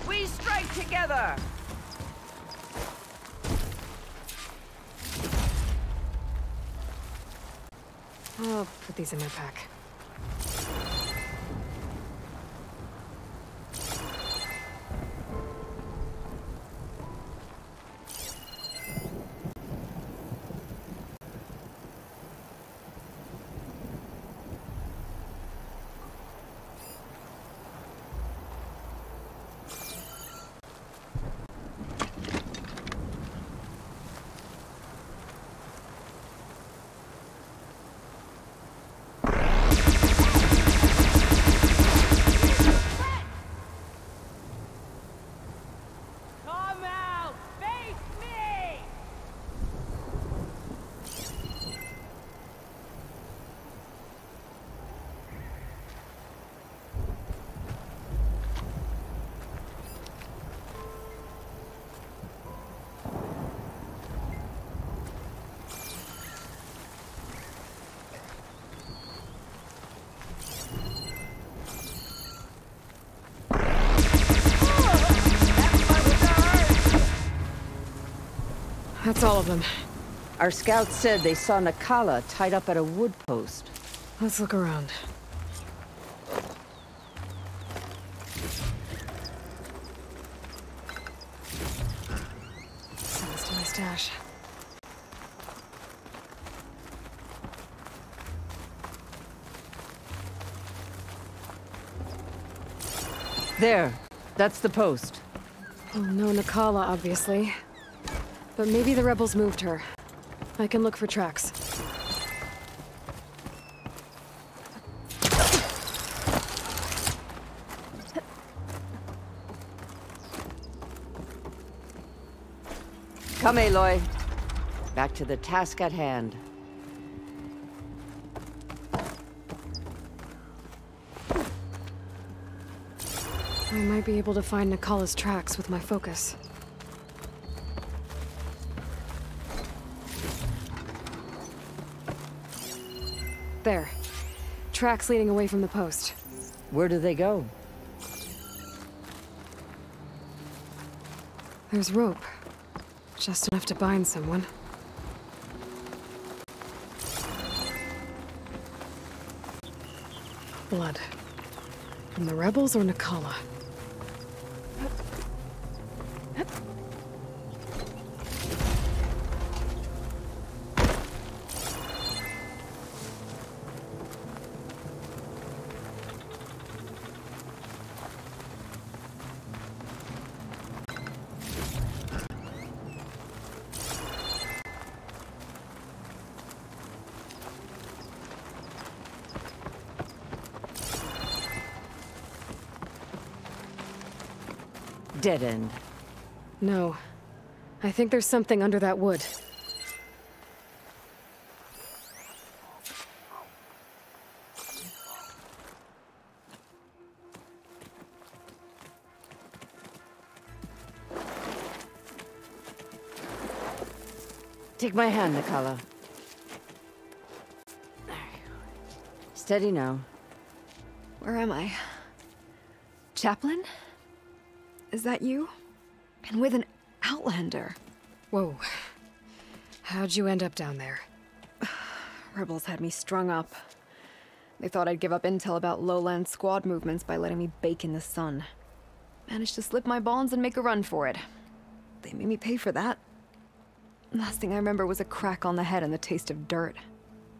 We strike together! I'll put these in my pack. That's all of them. Our scouts said they saw Nakala tied up at a wood post. Let's look around. Send this to my stash. There. That's the post. Oh, no Nakala, obviously. But maybe the rebels moved her. I can look for tracks. Come, Aloy. Back to the task at hand. I might be able to find Nakala's tracks with my focus. There. Tracks leading away from the post. Where do they go? There's rope. Just enough to bind someone. blood. From the rebels or Nakala? Dead end. No. I think there's something under that wood. Take my hand, Nakala. Steady now. Where am I? Chaplain? Is that you? And with an Outlander. Whoa. How'd you end up down there? Rebels had me strung up. They thought I'd give up intel about lowland squad movements by letting me bake in the sun. Managed to slip my bonds and make a run for it. They made me pay for that. Last thing I remember was a crack on the head and the taste of dirt.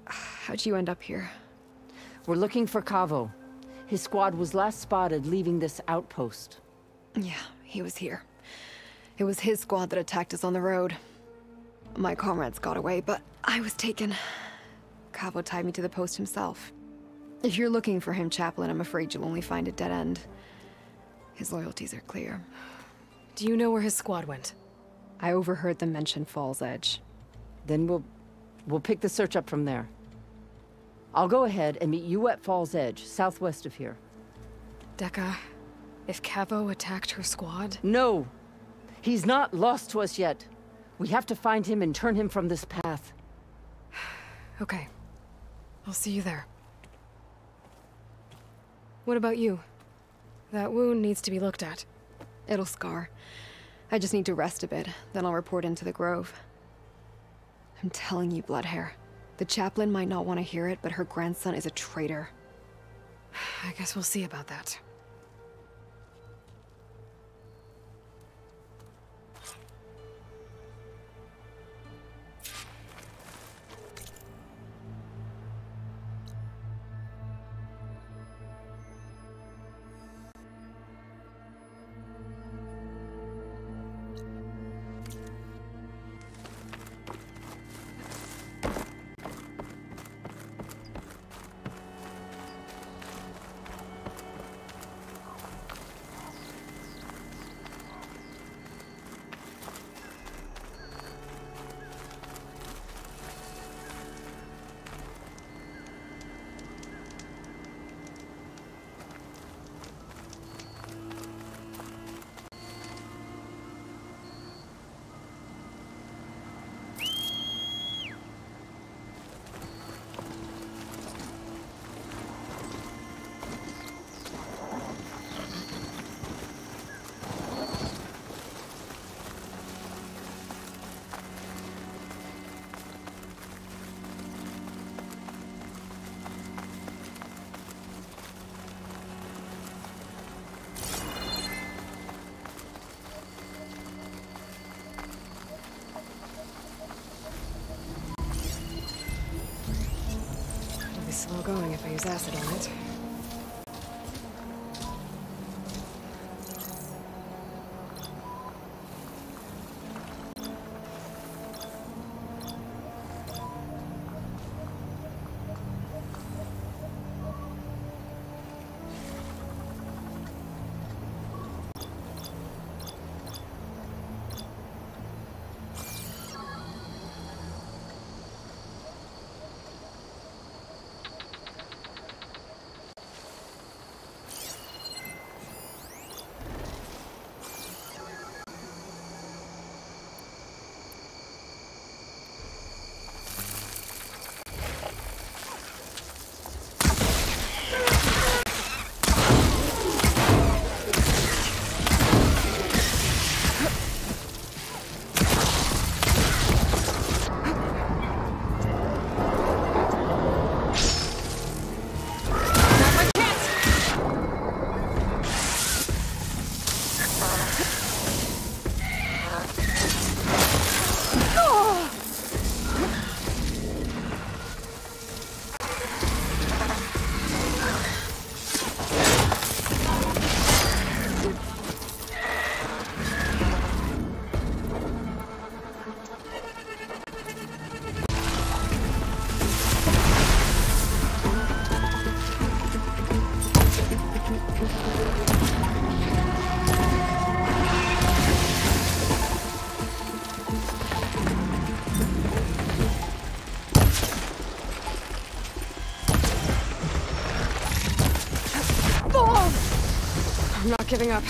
How'd you end up here? We're looking for Cavo. His squad was last spotted leaving this outpost. Yeah, he was here. It was his squad that attacked us on the road. My comrades got away, but I was taken. Cavo tied me to the post himself. If you're looking for him, Chaplain, I'm afraid you'll only find a dead end. His loyalties are clear. Do you know where his squad went? I overheard them mention Fall's Edge. Then we'll pick the search up from there. I'll go ahead and meet you at Fall's Edge, southwest of here. Dekka, if Cavo attacked her squad? No! He's not lost to us yet. We have to find him and turn him from this path. Okay. I'll see you there. What about you? That wound needs to be looked at. It'll scar. I just need to rest a bit, then I'll report into the Grove. I'm telling you, Bloodhair. The chaplain might not want to hear it, but her grandson is a traitor. I guess we'll see about that. Slow going if I use acid on it. I'm not giving up.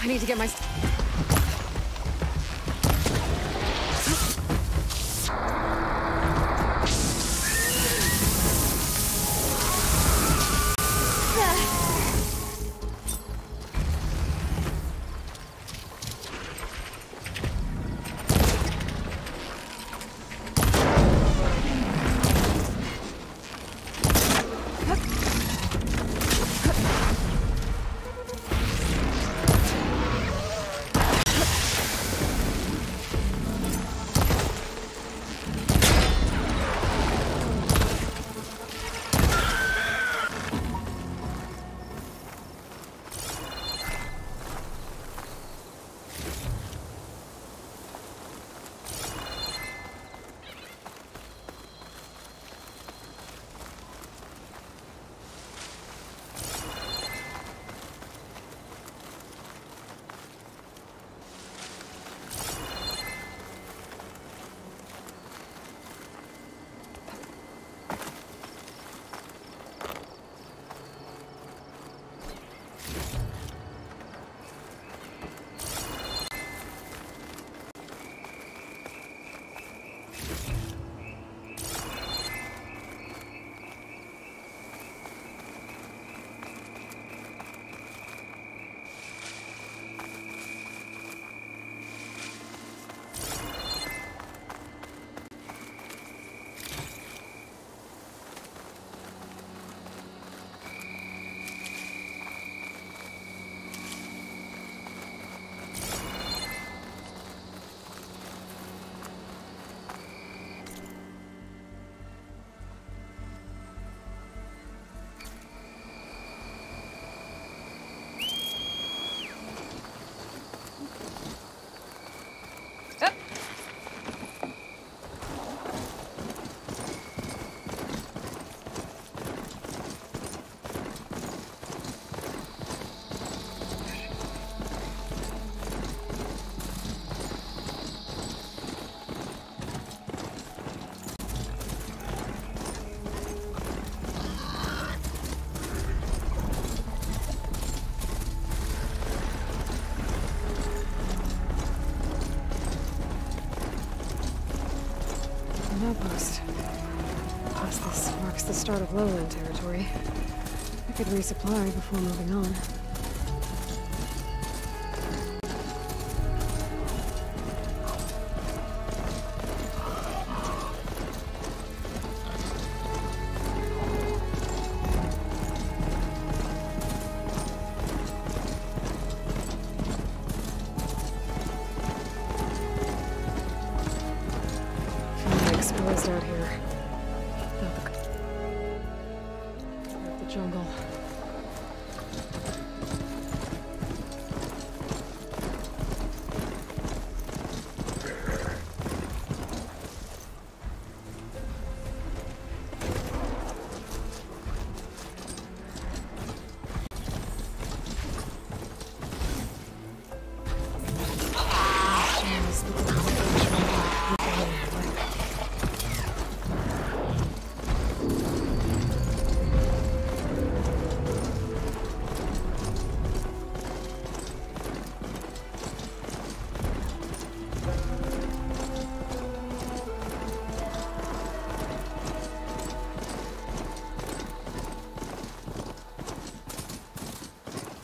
I need to get my... Outpost. Plus, this marks the start of lowland territory. I could resupply before moving on.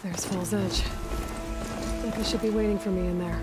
There's Fall's Edge. Becca should be waiting for me in there.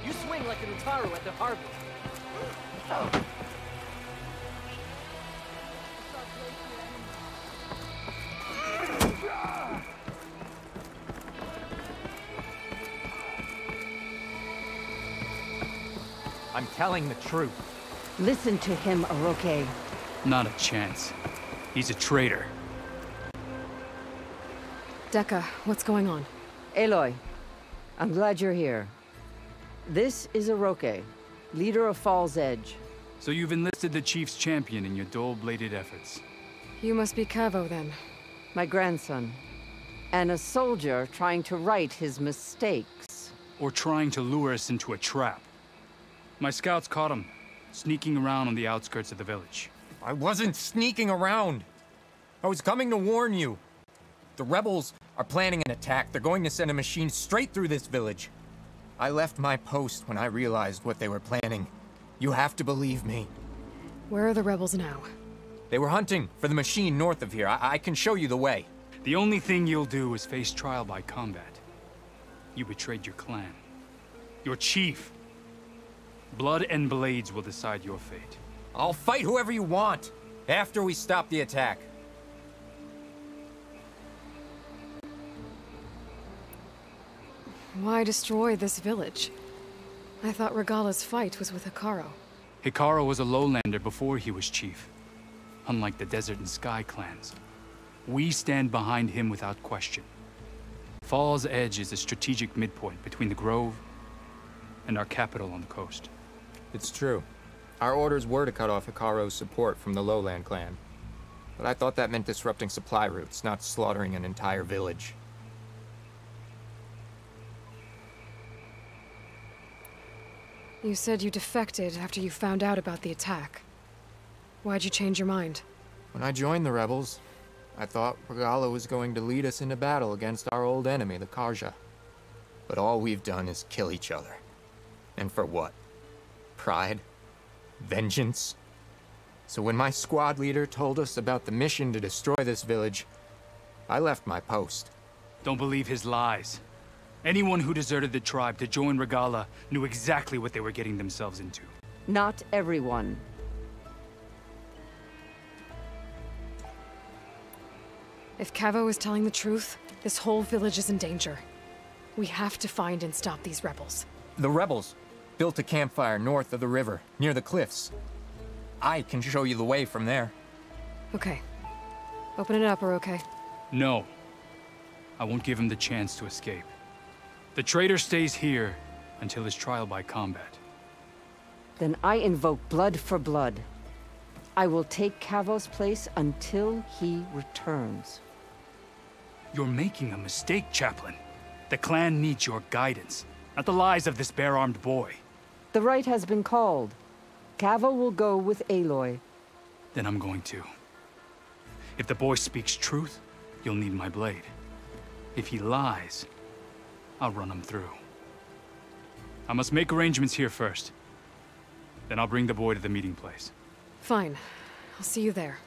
You swing like an Utaru at the harvest. I'm telling the truth. Listen to him, Oroke. Not a chance. He's a traitor. Dekka, what's going on? Aloy, I'm glad you're here. This is Oroke, leader of Fall's Edge. So you've enlisted the Chief's champion in your dull-bladed efforts. You must be Cavo, then. My grandson. And a soldier trying to right his mistakes. Or trying to lure us into a trap. My scouts caught him, sneaking around on the outskirts of the village. I wasn't sneaking around. I was coming to warn you. The rebels are planning an attack. They're going to send a machine straight through this village. I left my post when I realized what they were planning. You have to believe me. Where are the rebels now? They were hunting for the machine north of here. I can show you the way. The only thing you'll do is face trial by combat. You betrayed your clan. Your chief. Blood and blades will decide your fate. I'll fight whoever you want, after we stop the attack. Why destroy this village? I thought Regala's fight was with Hikaru. Hikaru was a lowlander before he was chief. Unlike the Desert and Sky clans. We stand behind him without question. Fall's Edge is a strategic midpoint between the Grove and our capital on the coast. It's true. Our orders were to cut off Hikaru's support from the Lowland clan. But I thought that meant disrupting supply routes, not slaughtering an entire village. You said you defected after you found out about the attack. Why'd you change your mind? When I joined the rebels, I thought Regala was going to lead us into battle against our old enemy, the Karja. But all we've done is kill each other. And for what? Pride? Vengeance? So when my squad leader told us about the mission to destroy this village, I left my post. Don't believe his lies. Anyone who deserted the tribe to join Regala knew exactly what they were getting themselves into. Not everyone. If Cavo is telling the truth, this whole village is in danger. We have to find and stop these rebels. The rebels built a campfire north of the river, near the cliffs. I can show you the way from there. Okay. Open it up, Oroke. No. I won't give him the chance to escape. The traitor stays here until his trial by combat. Then I invoke blood for blood. I will take Cavo's place until he returns. You're making a mistake, Chaplain. The clan needs your guidance, not the lies of this bare-armed boy. The right has been called. Cavo will go with Aloy. Then I'm going to. If the boy speaks truth, you'll need my blade. If he lies, I'll run him through. I must make arrangements here first. Then I'll bring the boy to the meeting place. Fine. I'll see you there.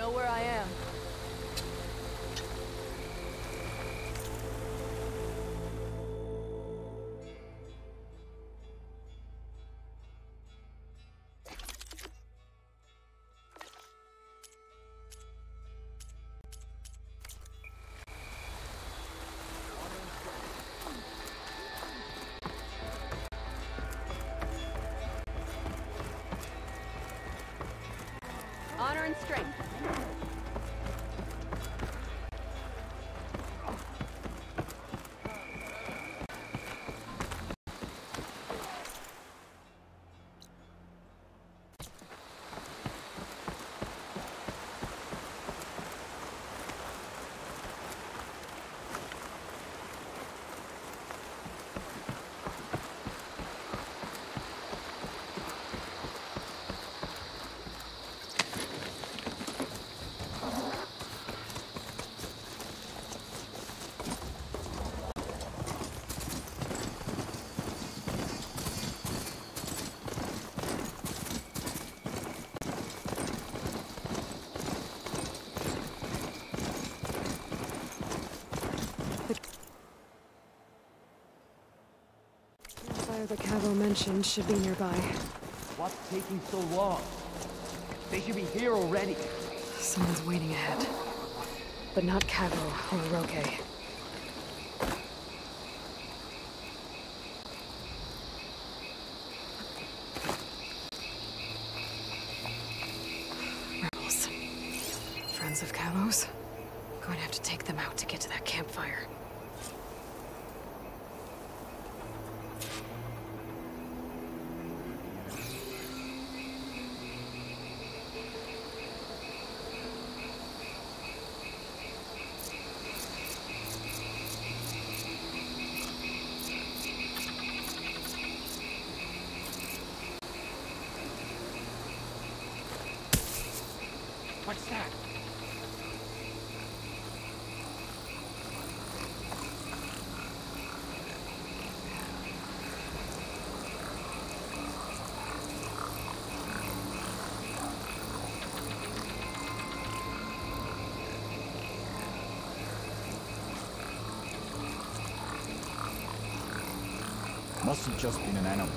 know where I am. Honor and strength. The Cavo mentioned should be nearby. What's taking so long? They should be here already. Someone's waiting ahead. But not Cavo or Roque. Rebels. Friends of Cavo's? Going to have to take them out to get to that campfire. What's that? Must have just been an animal.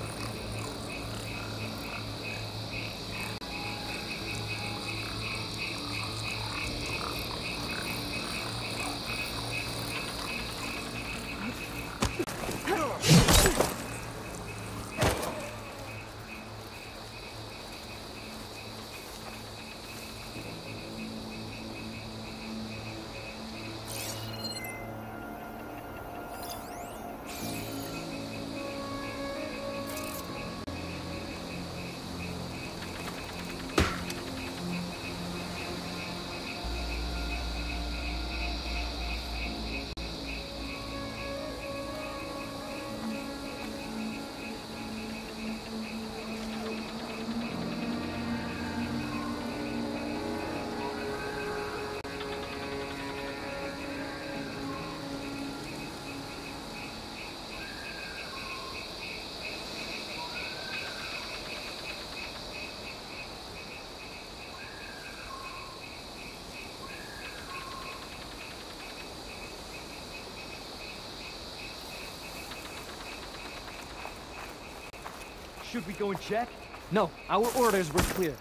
Should we go and check? No, our orders were clear.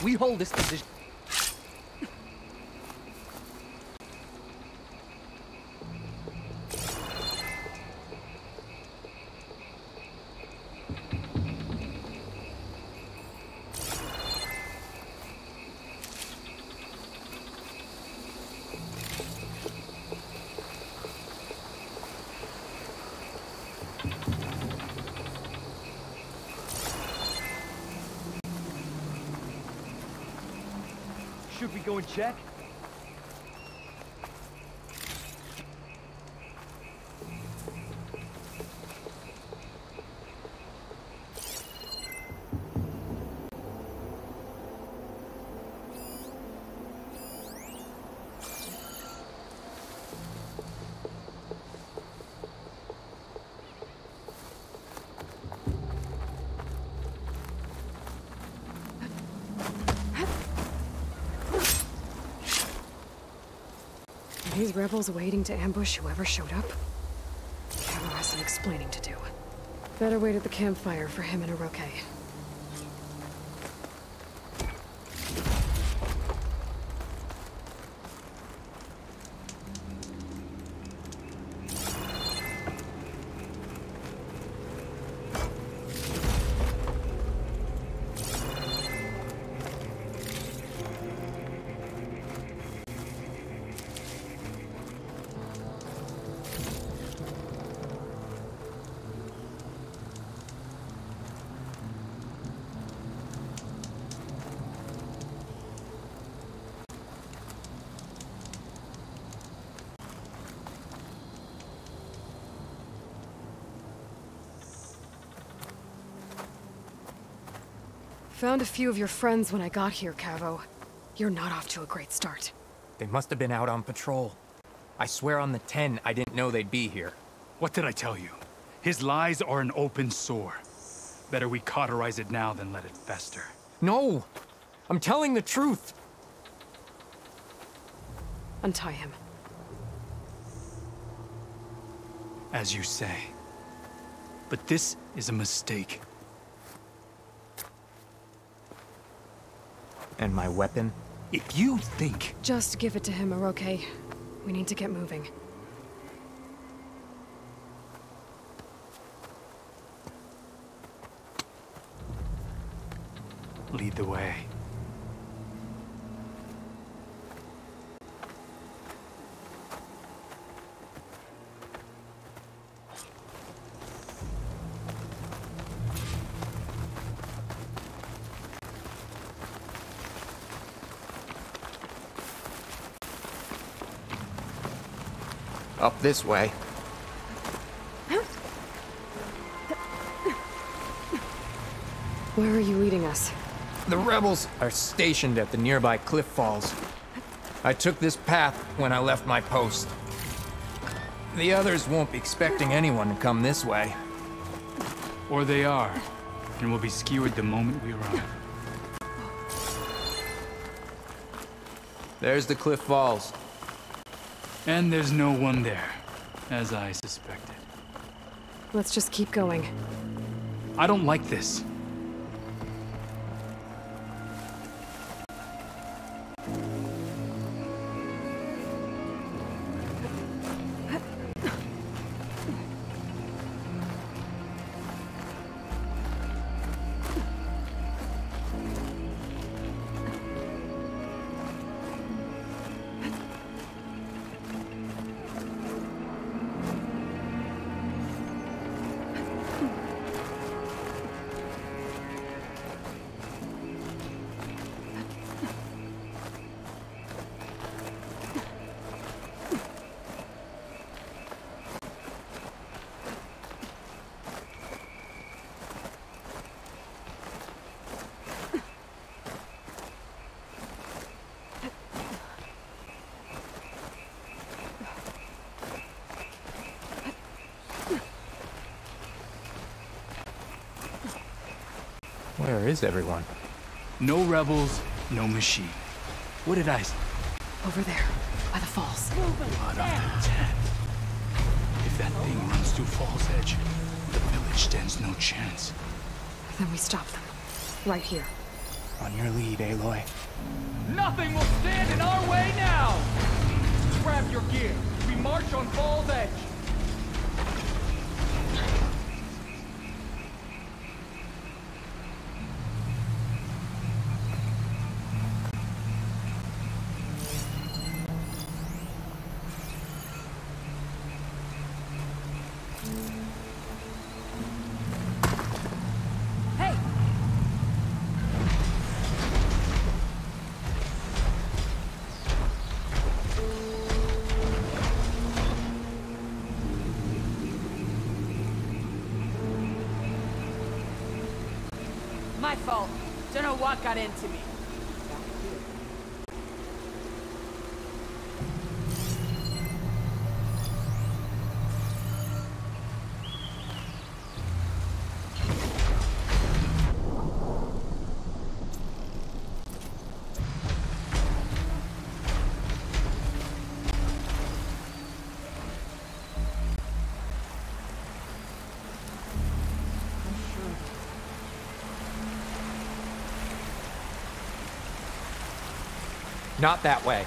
We hold this position. Should we go and check? these rebels waiting to ambush whoever showed up? Cabo has some explaining to do. Better wait at the campfire for him and Oroke. Found a few of your friends when I got here, Cavo. You're not off to a great start. They must have been out on patrol. I swear on the 10, I didn't know they'd be here. What did I tell you? His lies are an open sore. Better we cauterize it now than let it fester. No! I'm telling the truth! Untie him. As you say. But this is a mistake. And my weapon? If you think... Just give it to him, Oroke. We need to get moving. Lead the way. Up this way. Where are you leading us? The rebels are stationed at the nearby cliff falls. I took this path when I left my post. The others won't be expecting anyone to come this way. Or they are, and will be skewered the moment we arrive. There's the cliff falls. And there's no one there, as I suspected. Let's just keep going. I don't like this. Where is everyone? No rebels, no machine. What did I say? Over there, by the falls. Blood on the 10. If that thing runs through Fall's Edge, the village stands no chance. Then we stop them. Right here. On your lead, Aloy. Nothing will stand in our way now! Grab your gear. We march on Fall's Edge. My fault. Don't know what got into me. Not that way.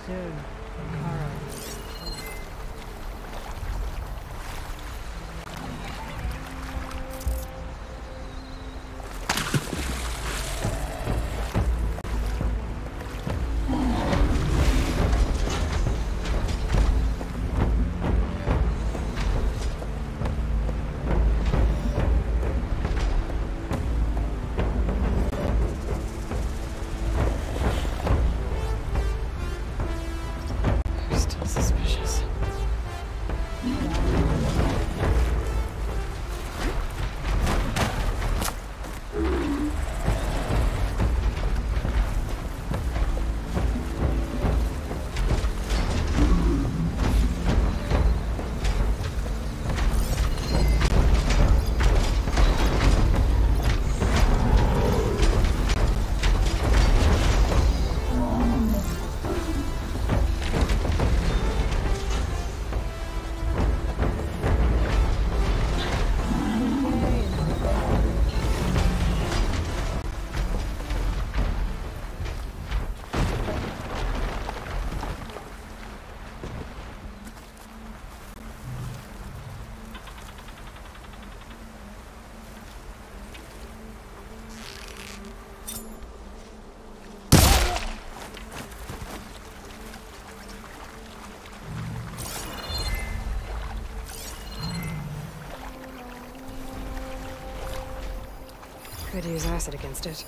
Soon, Kara. Could use acid against it.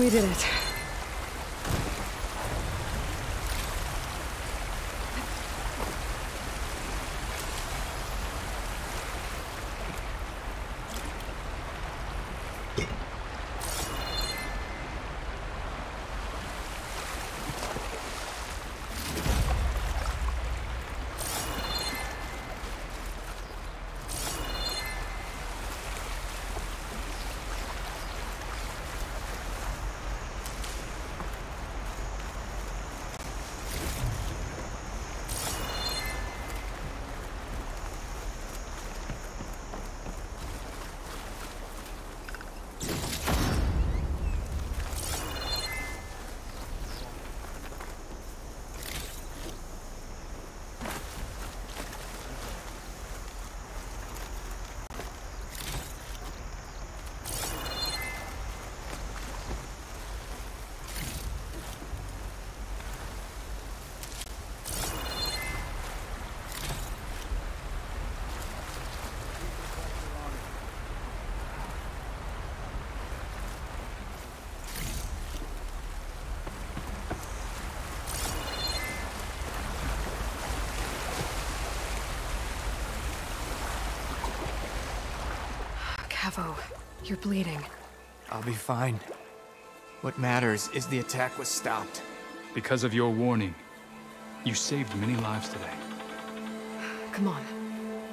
We did it. Cavo, you're bleeding. I'll be fine. What matters is the attack was stopped. Because of your warning, you saved many lives today. Come on.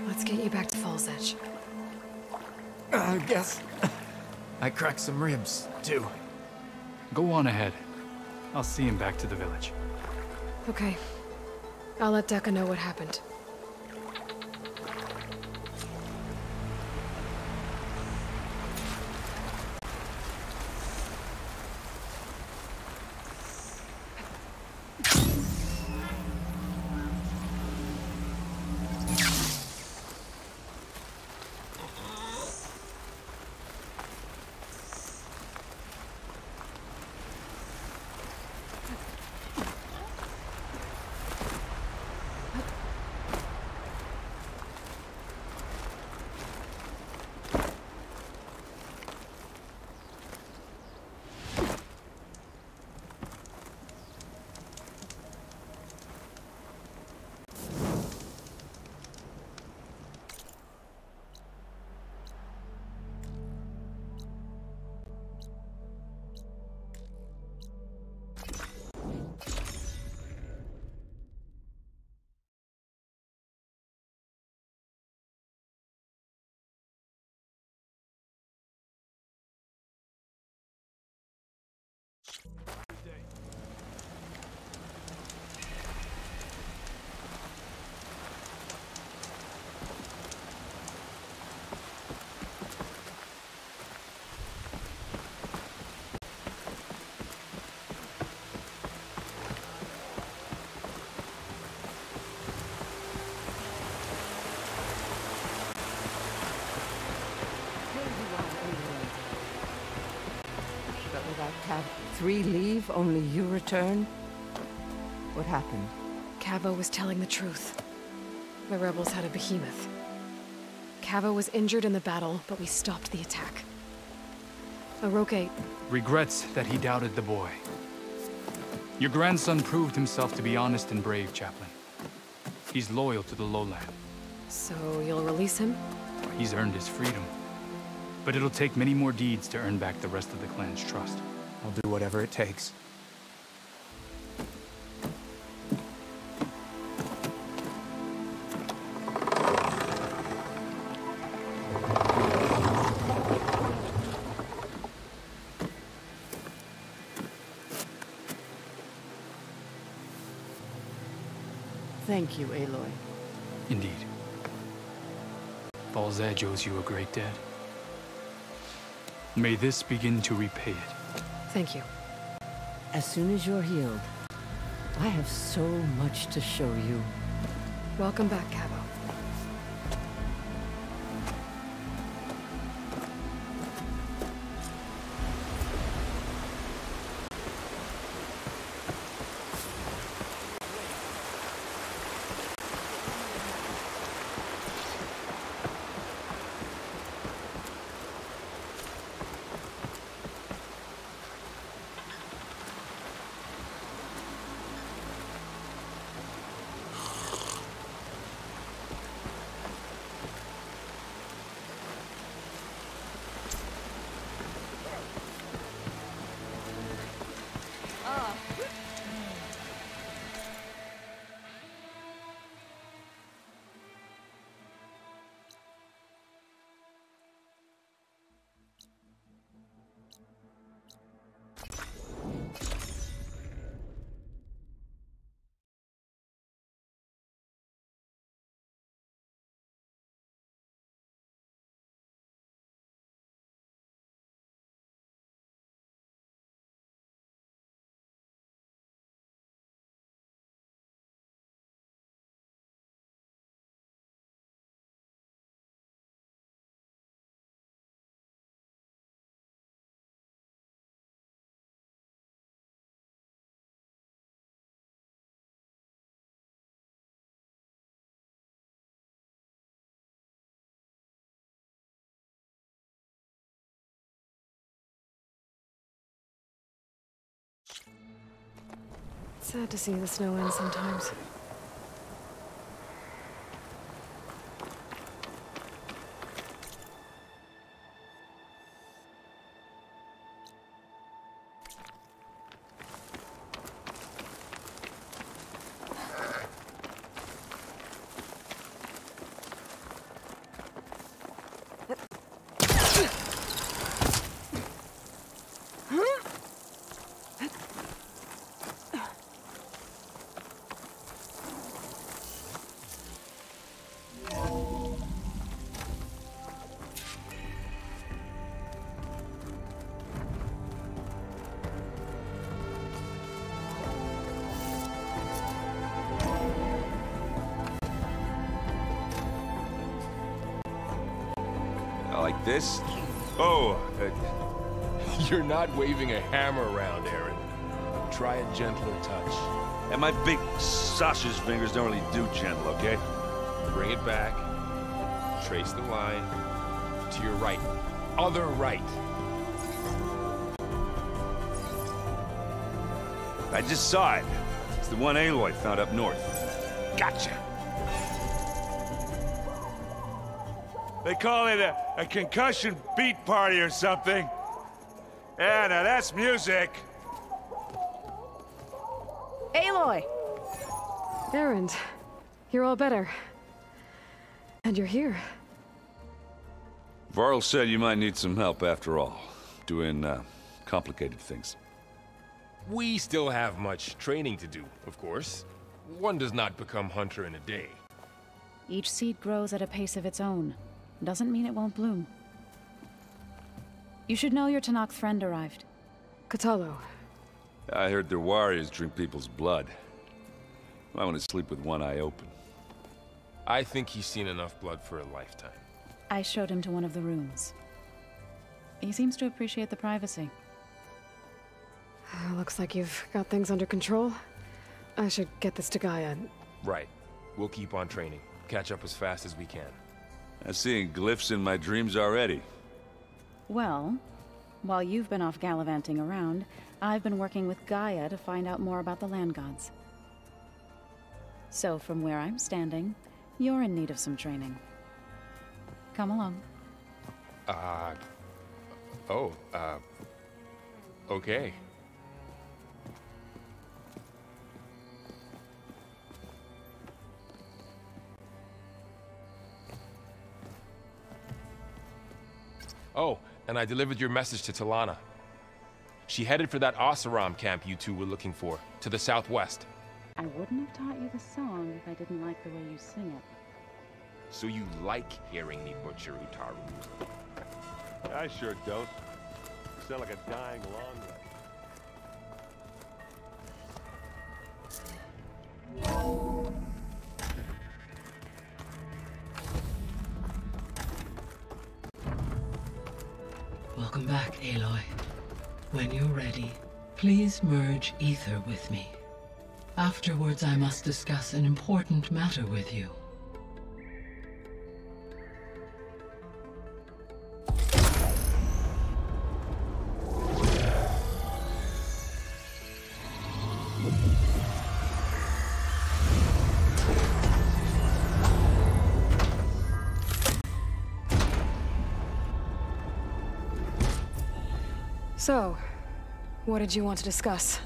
Let's get you back to Falls Edge. I guess I cracked some ribs, too. Go on ahead. I'll see him back to the village. Okay. I'll let Decca know what happened. Cav 3 leave, only you return? What happened? Cavo was telling the truth. The rebels had a behemoth. Cavo was injured in the battle, but we stopped the attack. Oroke regrets that he doubted the boy. Your grandson proved himself to be honest and brave, Chaplain. He's loyal to the lowland. So you'll release him? He's earned his freedom. But it'll take many more deeds to earn back the rest of the clan's trust. I'll do whatever it takes. Thank you, Aloy. Indeed. Falls Edge owes you a great debt. May this begin to repay it. Thank you. As soon as you're healed, I have so much to show you. Welcome back, Cavo. Sad to see the snow end sometimes. Like this? Oh, you're not waving a hammer around, Aaron. Try a gentler touch. And my big sausage fingers don't really do gentle, okay? Bring it back. Trace the line. To your right. Other right. I just saw it. It's the one Aloy found up north. Gotcha! They call it a concussion beat party or something. Yeah, now that's music. Aloy! Aaron, you're all better. And you're here. Varl said you might need some help after all. Doing, complicated things. We still have much training to do, of course. One does not become hunter in a day. Each seed grows at a pace of its own. Doesn't mean it won't bloom. You should know your Tanakh friend arrived. Katalo. I heard their warriors drink people's blood. I want to sleep with one eye open. I think he's seen enough blood for a lifetime. I showed him to one of the rooms. He seems to appreciate the privacy. Looks like you've got things under control. I should get this to Gaia. Right. We'll keep on training. Catch up as fast as we can. I'm seeing glyphs in my dreams already. Well, while you've been off gallivanting around, I've been working with Gaia to find out more about the land gods. So from where I'm standing, you're in need of some training. Come along. Okay. Oh, and I delivered your message to Talana. She headed for that Oseram camp you two were looking for, to the southwest. I wouldn't have taught you the song if I didn't like the way you sing it. So you like hearing me butcher Utaru? I sure don't. You sound like a dying long Welcome back, Aloy. When you're ready, please merge ether with me. Afterwards, I must discuss an important matter with you. So, what did you want to discuss?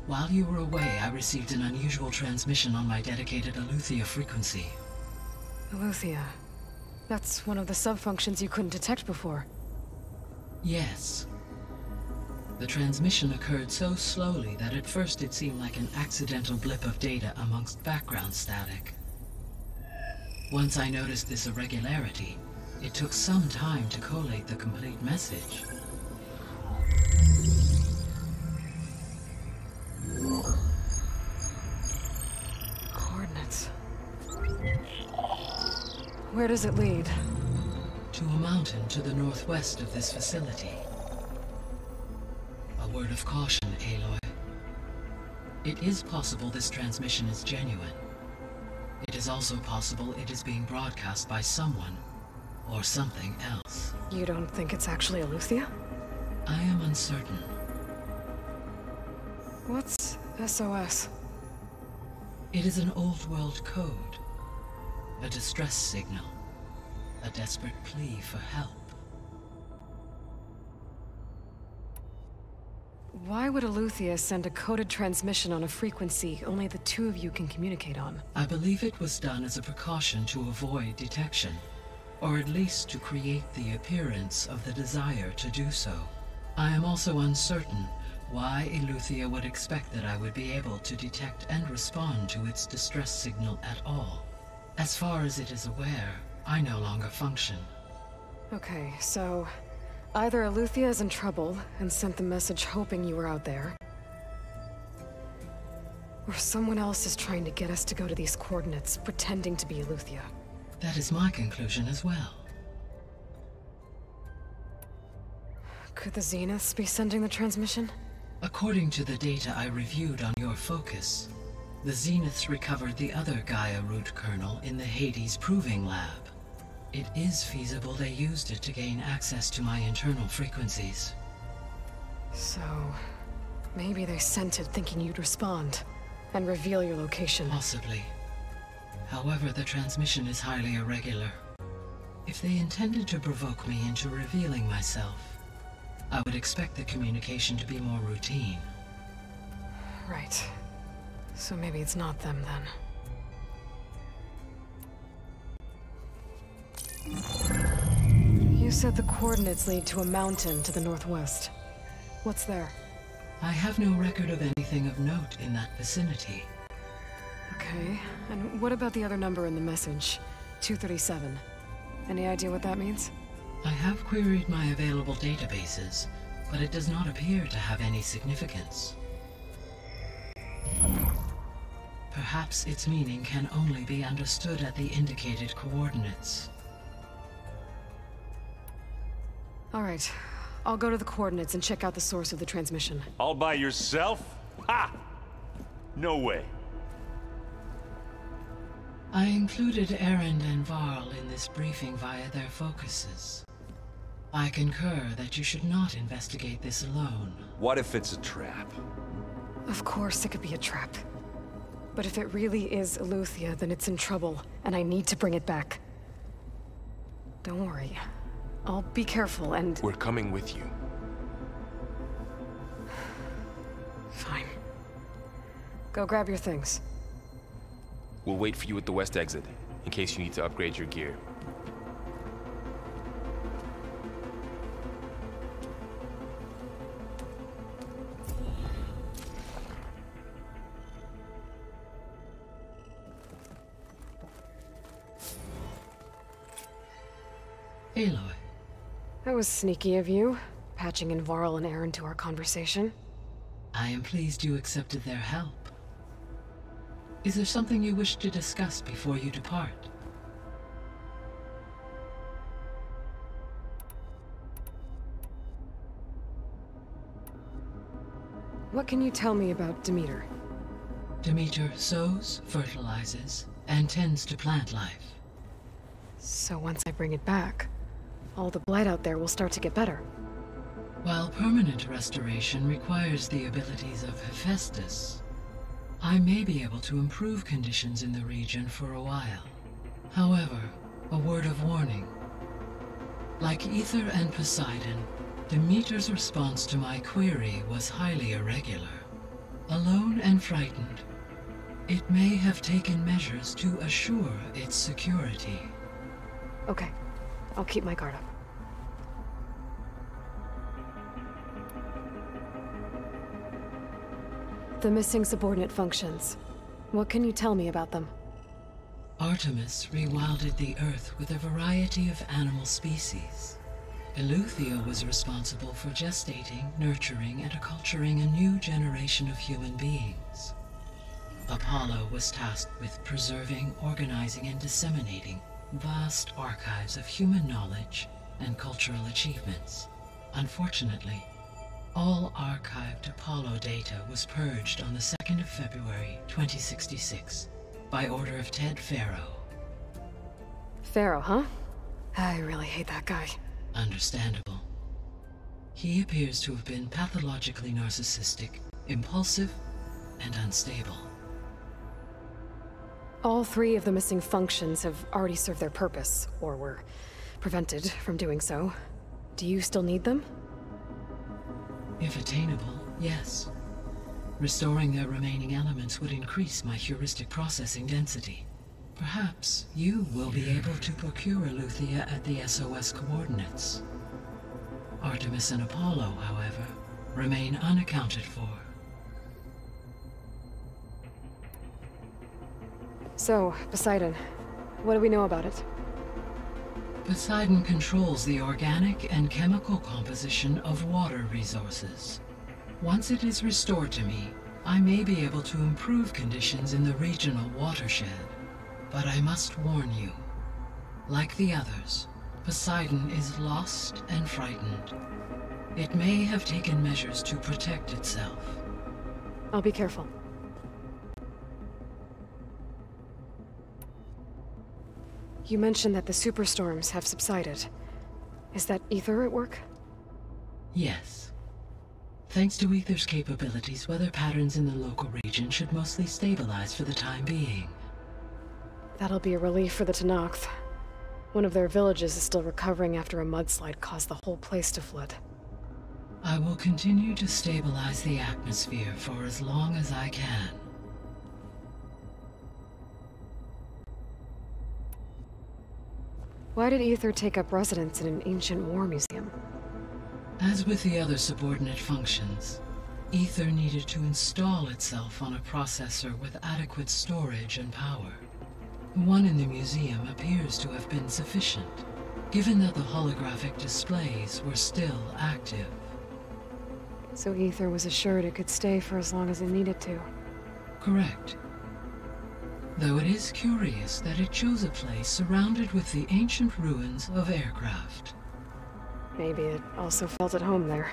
While you were away, I received an unusual transmission on my dedicated Aletheia frequency. Aletheia? That's one of the sub-functions you couldn't detect before. Yes. The transmission occurred so slowly that at first it seemed like an accidental blip of data amongst background static. Once I noticed this irregularity, it took some time to collate the complete message. Coordinates. Where does it lead? To a mountain to the northwest of this facility. A word of caution, Aloy. It is possible this transmission is genuine. It is also possible it is being broadcast by someone or something else. You don't think it's actually Aletheia? I am uncertain. What's SOS? It is an old-world code. A distress signal. A desperate plea for help. Why would Eleuthia send a coded transmission on a frequency only the two of you can communicate on? I believe it was done as a precaution to avoid detection, or at least to create the appearance of the desire to do so. I am also uncertain why Eleuthia would expect that I would be able to detect and respond to its distress signal at all. As far as it is aware, I no longer function. Okay, so either Eleuthia is in trouble and sent the message hoping you were out there, or someone else is trying to get us to go to these coordinates, pretending to be Eleuthia. That is my conclusion as well. Could the Zeniths be sending the transmission? According to the data I reviewed on your focus, the Zeniths recovered the other Gaia root kernel in the Hades Proving Lab. It is feasible they used it to gain access to my internal frequencies. So, maybe they sent it thinking you'd respond and reveal your location. Possibly. However, the transmission is highly irregular. If they intended to provoke me into revealing myself, I would expect the communication to be more routine. Right. So maybe it's not them then. You said the coordinates lead to a mountain to the northwest. What's there? I have no record of anything of note in that vicinity. Okay, and what about the other number in the message? 237. Any idea what that means? I have queried my available databases, but it does not appear to have any significance. Perhaps its meaning can only be understood at the indicated coordinates. All right. I'll go to the coordinates and check out the source of the transmission. All by yourself? Ha! No way. I included Erend and Varl in this briefing via their focuses. I concur that you should not investigate this alone. What if it's a trap? Of course it could be a trap. But if it really is Eleuthia, then it's in trouble, and I need to bring it back. Don't worry. I'll be careful and... We're coming with you. Fine. Go grab your things. We'll wait for you at the west exit, in case you need to upgrade your gear. Aloy. That was sneaky of you, patching in Varl and Erend to our conversation. I am pleased you accepted their help. Is there something you wish to discuss before you depart? What can you tell me about Demeter? Demeter sows, fertilizes, and tends to plant life. So once I bring it back, all the blight out there will start to get better. While permanent restoration requires the abilities of Hephaestus, I may be able to improve conditions in the region for a while. However, a word of warning. Like Ether and Poseidon, Demeter's response to my query was highly irregular. Alone and frightened, it may have taken measures to assure its security. Okay, I'll keep my guard up. The missing subordinate functions. What can you tell me about them? Artemis rewilded the Earth with a variety of animal species. Eleuthia was responsible for gestating, nurturing, and acculturating a new generation of human beings. Apollo was tasked with preserving, organizing, and disseminating vast archives of human knowledge and cultural achievements. Unfortunately, all archived Apollo data was purged on the 2nd of February, 2066, by order of Ted Faro. Faro, huh? I really hate that guy. Understandable. He appears to have been pathologically narcissistic, impulsive, and unstable. All 3 of the missing functions have already served their purpose, or were prevented from doing so. Do you still need them? If attainable, yes. Restoring their remaining elements would increase my heuristic processing density. Perhaps you will be able to procure Eleuthia at the SOS coordinates. Artemis and Apollo, however, remain unaccounted for. So, Poseidon, what do we know about it? Poseidon controls the organic and chemical composition of water resources. Once it is restored to me, I may be able to improve conditions in the regional watershed. But I must warn you, like the others, Poseidon is lost and frightened. It may have taken measures to protect itself. I'll be careful. You mentioned that the superstorms have subsided. Is that Ether at work? Yes. Thanks to Ether's capabilities, weather patterns in the local region should mostly stabilize for the time being. That'll be a relief for the Tenakth. One of their villages is still recovering after a mudslide caused the whole place to flood. I will continue to stabilize the atmosphere for as long as I can. Why did Ether take up residence in an ancient war museum? As with the other subordinate functions, Ether needed to install itself on a processor with adequate storage and power. The one in the museum appears to have been sufficient, given that the holographic displays were still active. So Ether was assured it could stay for as long as it needed to. Correct. Though it is curious that it chose a place surrounded with the ancient ruins of aircraft. Maybe it also felt at home there.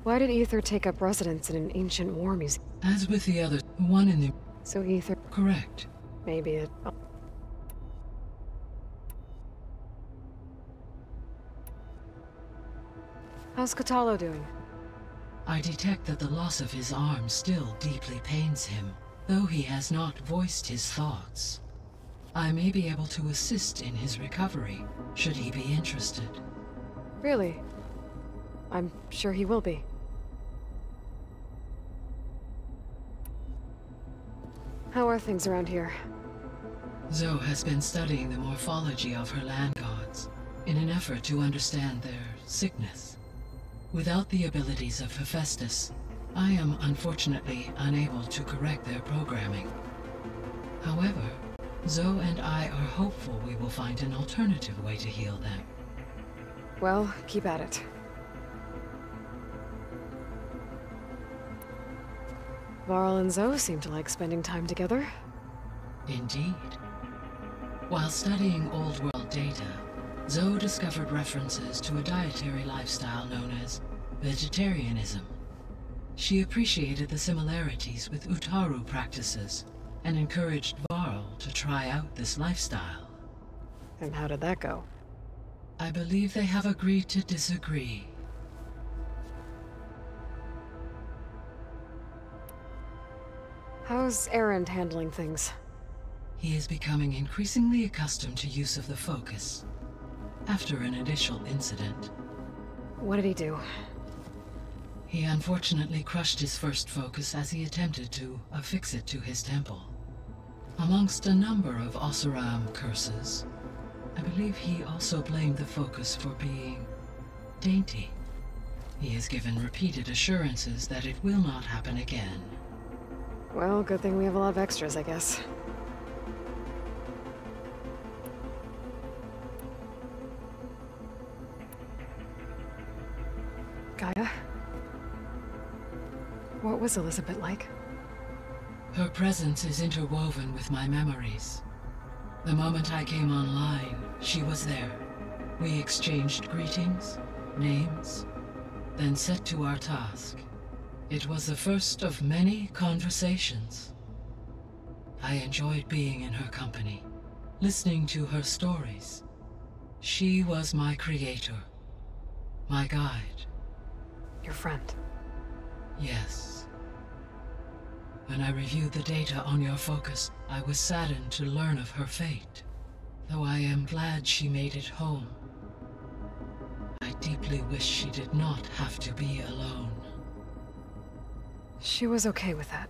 Why did Ether take up residence in an ancient war museum? As with the others, the one in the... So Ether... Correct. Maybe it... How's Kotallo doing? I detect that the loss of his arm still deeply pains him, though he has not voiced his thoughts. I may be able to assist in his recovery, should he be interested. Really? I'm sure he will be. How are things around here? Zoe has been studying the morphology of her land gods, in an effort to understand their sickness. Without the abilities of Hephaestus, I am unfortunately unable to correct their programming. However, Zoe and I are hopeful we will find an alternative way to heal them. Well, keep at it. Varl and Zoe seem to like spending time together. Indeed. While studying old world data, Zoe discovered references to a dietary lifestyle known as vegetarianism. She appreciated the similarities with Utaru practices and encouraged Varl to try out this lifestyle. And how did that go? I believe they have agreed to disagree. How's Erend handling things? He is becoming increasingly accustomed to use of the focus, after an initial incident. What did he do? He unfortunately crushed his first focus as he attempted to affix it to his temple. Amongst a number of Oseram curses, I believe he also blamed the focus for being dainty. He has given repeated assurances that it will not happen again. Well, good thing we have a lot of extras, I guess. Gaia? What was Elizabeth like? Her presence is interwoven with my memories. The moment I came online, she was there. We exchanged greetings, names, then set to our task. It was the first of many conversations. I enjoyed being in her company, listening to her stories. She was my creator, my guide. your friend. Yes. When I reviewed the data on your focus, I was saddened to learn of her fate. Though I am glad she made it home. I deeply wish she did not have to be alone. She was okay with that.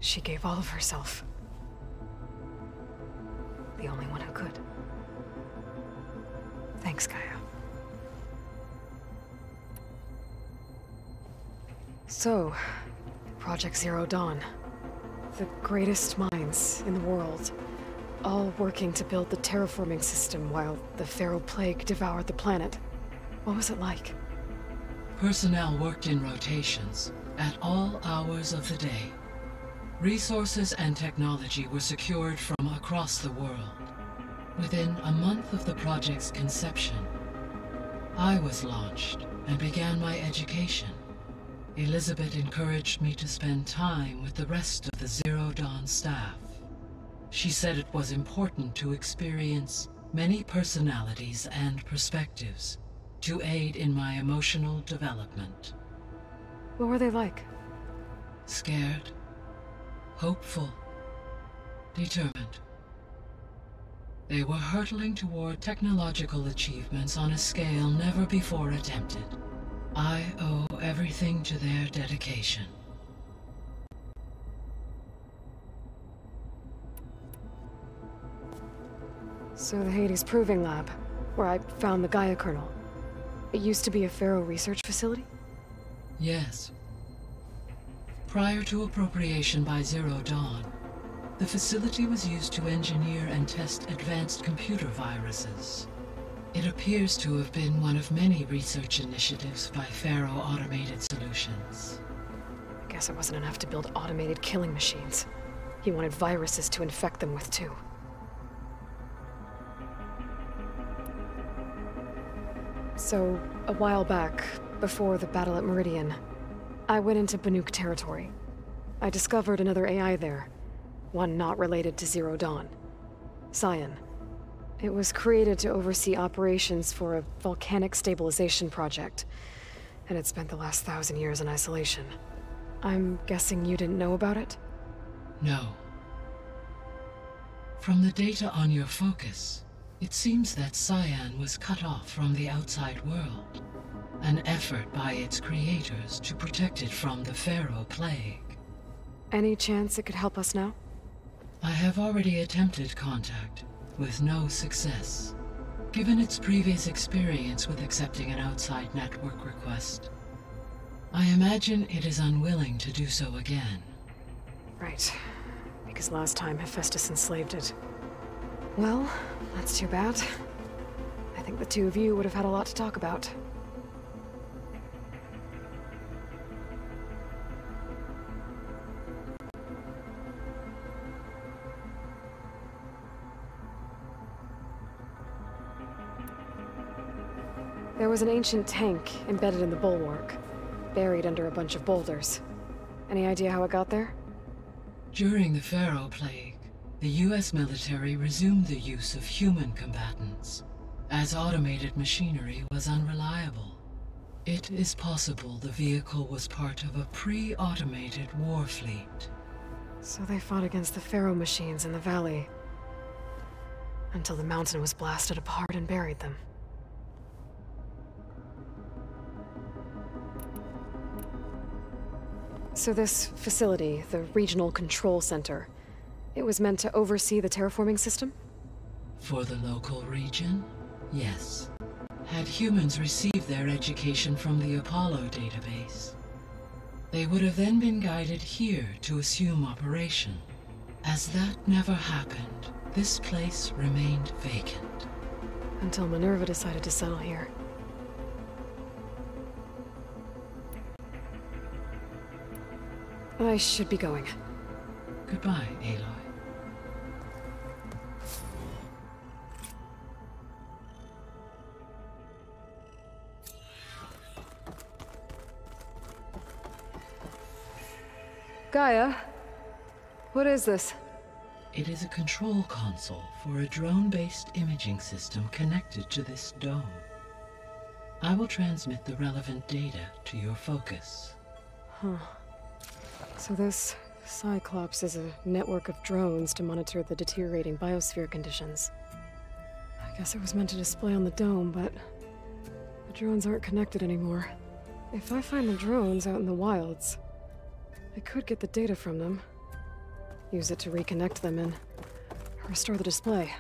She gave all of herself. The only one who could. Thanks, Gaia. So, Project Zero Dawn. The greatest minds in the world, all working to build the terraforming system while the Pharaoh Plague devoured the planet. What was it like? Personnel worked in rotations, at all hours of the day. Resources and technology were secured from across the world. Within a month of the project's conception, I was launched and began my education. Elizabeth encouraged me to spend time with the rest of the Zero Dawn staff. She said it was important to experience many personalities and perspectives to aid in my emotional development. What were they like? Scared, hopeful, determined. They were hurtling toward technological achievements on a scale never before attempted. I owe everything to their dedication. So the Hades Proving Lab, where I found the Gaia kernel. It used to be a Pharaoh research facility? Yes. Prior to appropriation by Zero Dawn, the facility was used to engineer and test advanced computer viruses. It appears to have been one of many research initiatives by Pharaoh Automated Solutions. I guess it wasn't enough to build automated killing machines. He wanted viruses to infect them with too. So, a while back, before the battle at Meridian, I went into Banuk territory. I discovered another AI there, one not related to Zero Dawn. Cyan. It was created to oversee operations for a volcanic stabilization project, and it spent the last 1,000 years in isolation. I'm guessing you didn't know about it? No. From the data on your focus, it seems that Cyan was cut off from the outside world, an effort by its creators to protect it from the Pharaoh Plague. Any chance it could help us now? I have already attempted contact, with no success. Given its previous experience with accepting an outside network request, I imagine it is unwilling to do so again. Right. Because last time Hephaestus enslaved it. Well, that's too bad. I think the two of you would have had a lot to talk about. There was an ancient tank embedded in the bulwark, buried under a bunch of boulders. Any idea how it got there? During the Pharaoh Plague, the US military resumed the use of human combatants, as automated machinery was unreliable. It is possible the vehicle was part of a pre-automated war fleet. So they fought against the Pharaoh machines in the valley, until the mountain was blasted apart and buried them. So this facility, the Regional Control Center, it was meant to oversee the terraforming system? For the local region, yes. Had humans received their education from the Apollo database, they would have then been guided here to assume operation. As that never happened, this place remained vacant. Until Minerva decided to settle here. I should be going. Goodbye, Aloy. Gaia, what is this? It is a control console for a drone-based imaging system connected to this dome. I will transmit the relevant data to your focus. Huh. So this Cyclops is a network of drones to monitor the deteriorating biosphere conditions. I guess it was meant to display on the dome, but the drones aren't connected anymore. If I find the drones out in the wilds, I could get the data from them, use it to reconnect them and restore the display.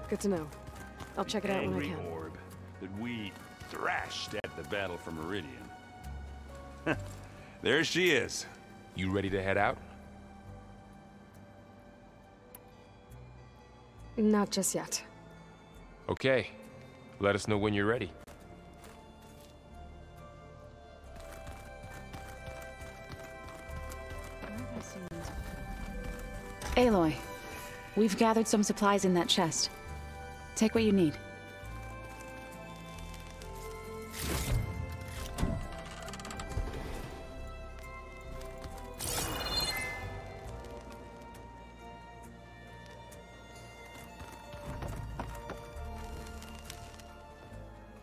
Good to know. I'll check it out when I can. Angry orb that we thrashed at the battle for Meridian. There she is. You ready to head out? Not just yet. Okay. Let us know when you're ready. Aloy, we've gathered some supplies in that chest. Take what you need.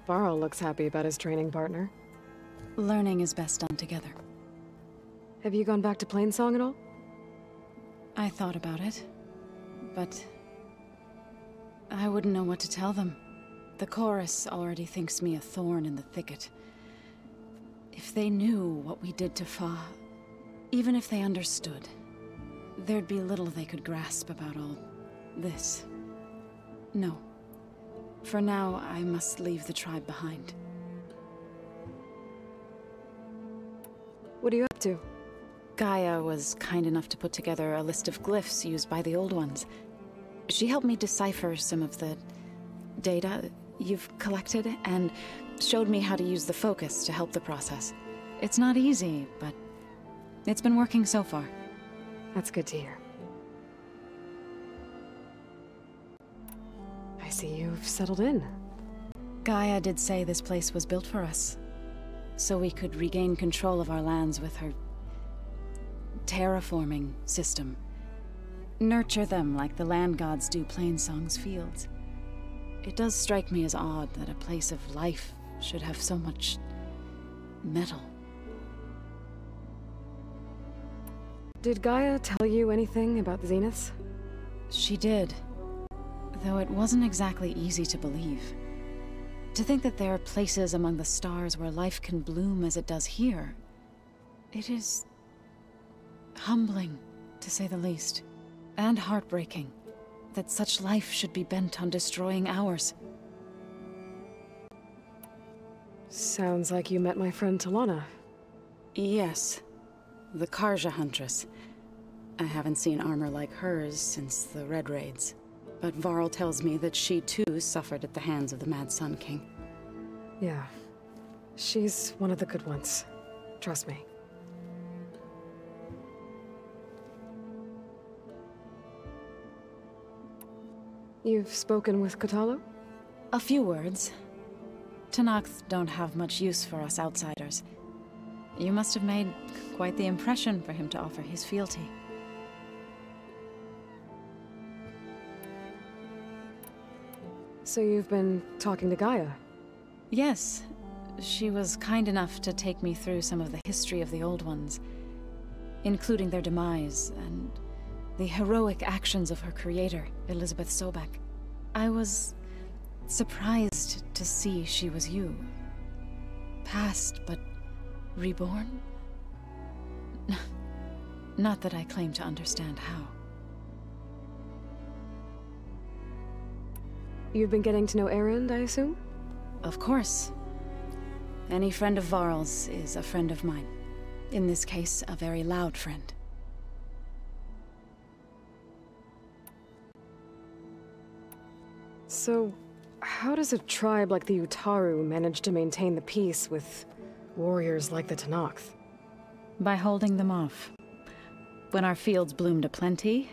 Varl looks happy about his training partner. Learning is best done together. Have you gone back to Plainsong at all? I thought about it, but I wouldn't know what to tell them. The chorus already thinks me a thorn in the thicket. If they knew what we did to Fa, even if they understood, there'd be little they could grasp about all this. No. For now, I must leave the tribe behind. What are you up to? Gaia was kind enough to put together a list of glyphs used by the Old Ones. She helped me decipher some of the data you've collected, and showed me how to use the focus to help the process. It's not easy, but it's been working so far. That's good to hear. I see you've settled in. Gaia did say this place was built for us, so we could regain control of our lands with her terraforming system. Nurture them like the land gods do Plainsong's fields. It does strike me as odd that a place of life should have so much metal. Did Gaia tell you anything about the Zeniths? She did, though it wasn't exactly easy to believe. To think that there are places among the stars where life can bloom as it does here, it is humbling, to say the least, and heartbreaking that such life should be bent on destroying ours. Sounds like you met my friend Talana. Yes, the Karja Huntress. I haven't seen armor like hers since the Red Raids, but Varl tells me that she too suffered at the hands of the Mad Sun King. Yeah, she's one of the good ones. Trust me. You've spoken with Kotallo? A few words. Tenakth don't have much use for us outsiders. You must have made quite the impression for him to offer his fealty. So you've been talking to Gaia? Yes. She was kind enough to take me through some of the history of the Old Ones, including their demise and the heroic actions of her creator, Elizabeth Sobek. I was surprised to see she was you. Past, but reborn? Not that I claim to understand how. You've been getting to know Erend, I assume? Of course. Any friend of Varl's is a friend of mine. In this case, a very loud friend. So, how does a tribe like the Utaru manage to maintain the peace with warriors like the Tenakth? By holding them off. When our fields bloomed aplenty,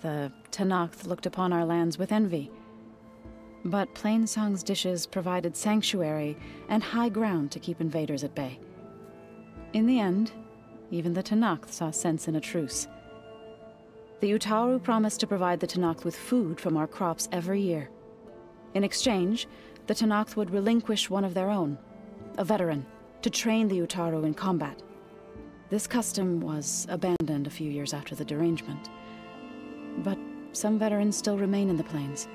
the Tenakth looked upon our lands with envy. But Plainsong's dishes provided sanctuary and high ground to keep invaders at bay. In the end, even the Tenakth saw sense in a truce. The Utaru promised to provide the Tenakth with food from our crops every year. In exchange, the Tenakth would relinquish one of their own, a veteran, to train the Utaru in combat. This custom was abandoned a few years after the derangement. But some veterans still remain in the plains.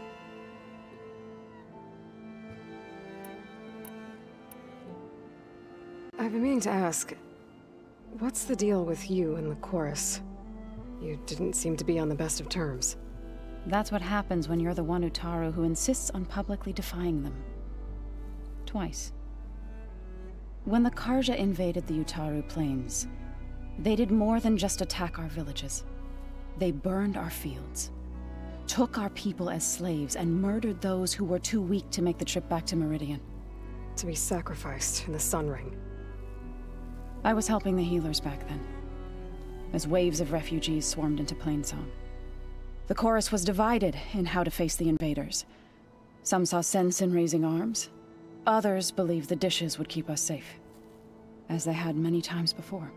I've been meaning to ask, what's the deal with you and the chorus? You didn't seem to be on the best of terms. That's what happens when you're the one Utaru who insists on publicly defying them. Twice. When the Karja invaded the Utaru plains, they did more than just attack our villages. They burned our fields, took our people as slaves, and murdered those who were too weak to make the trip back to Meridian. To be sacrificed in the Sun Ring. I was helping the healers back then, as waves of refugees swarmed into Plainsong. The chorus was divided in how to face the invaders. Some saw sense in raising arms. Others believed the dishes would keep us safe, as they had many times before.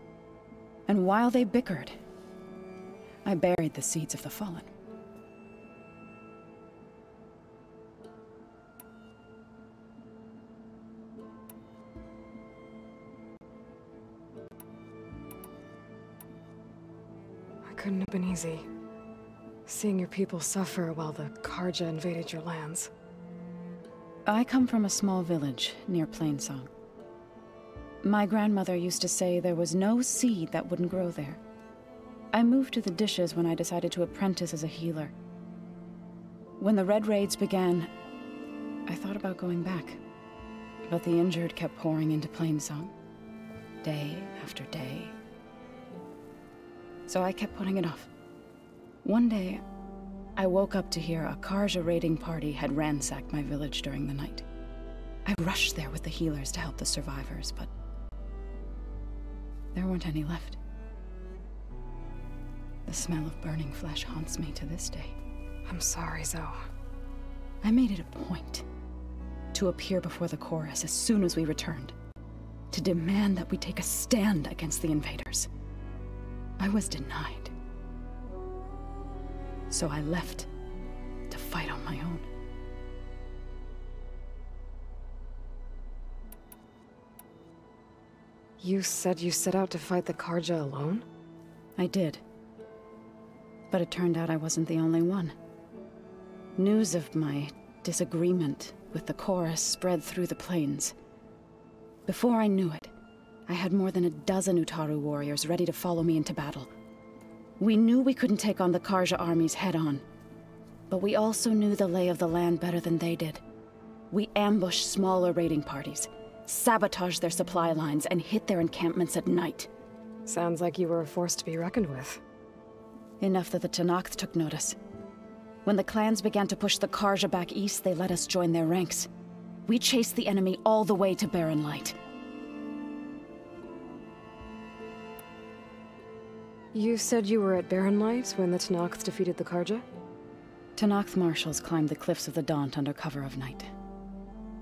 And while they bickered, I buried the seeds of the fallen. It couldn't have been easy. Seeing your people suffer while the Karja invaded your lands. I come from a small village near Plainsong. My grandmother used to say there was no seed that wouldn't grow there. I moved to the dishes when I decided to apprentice as a healer. When the Red Raids began, I thought about going back. But the injured kept pouring into Plainsong, day after day. So I kept putting it off. One day, I woke up to hear a Karja raiding party had ransacked my village during the night. I rushed there with the healers to help the survivors, but there weren't any left. The smell of burning flesh haunts me to this day. I'm sorry, Zoe. I made it a point to appear before the chorus as soon as we returned, to demand that we take a stand against the invaders. I was denied. So I left to fight on my own. You said you set out to fight the Karja alone? I did. But it turned out I wasn't the only one. News of my disagreement with the chorus spread through the plains. Before I knew it, I had more than a dozen Utaru warriors ready to follow me into battle. We knew we couldn't take on the Karja armies head-on, but we also knew the lay of the land better than they did. We ambushed smaller raiding parties, sabotaged their supply lines, and hit their encampments at night. Sounds like you were a force to be reckoned with. Enough that the Tenakth took notice. When the clans began to push the Karja back east, they let us join their ranks. We chased the enemy all the way to Barren Light. You said you were at Barren Light when the Tenakth defeated the Karja? Tenakth marshals climbed the cliffs of the Daunt under cover of night,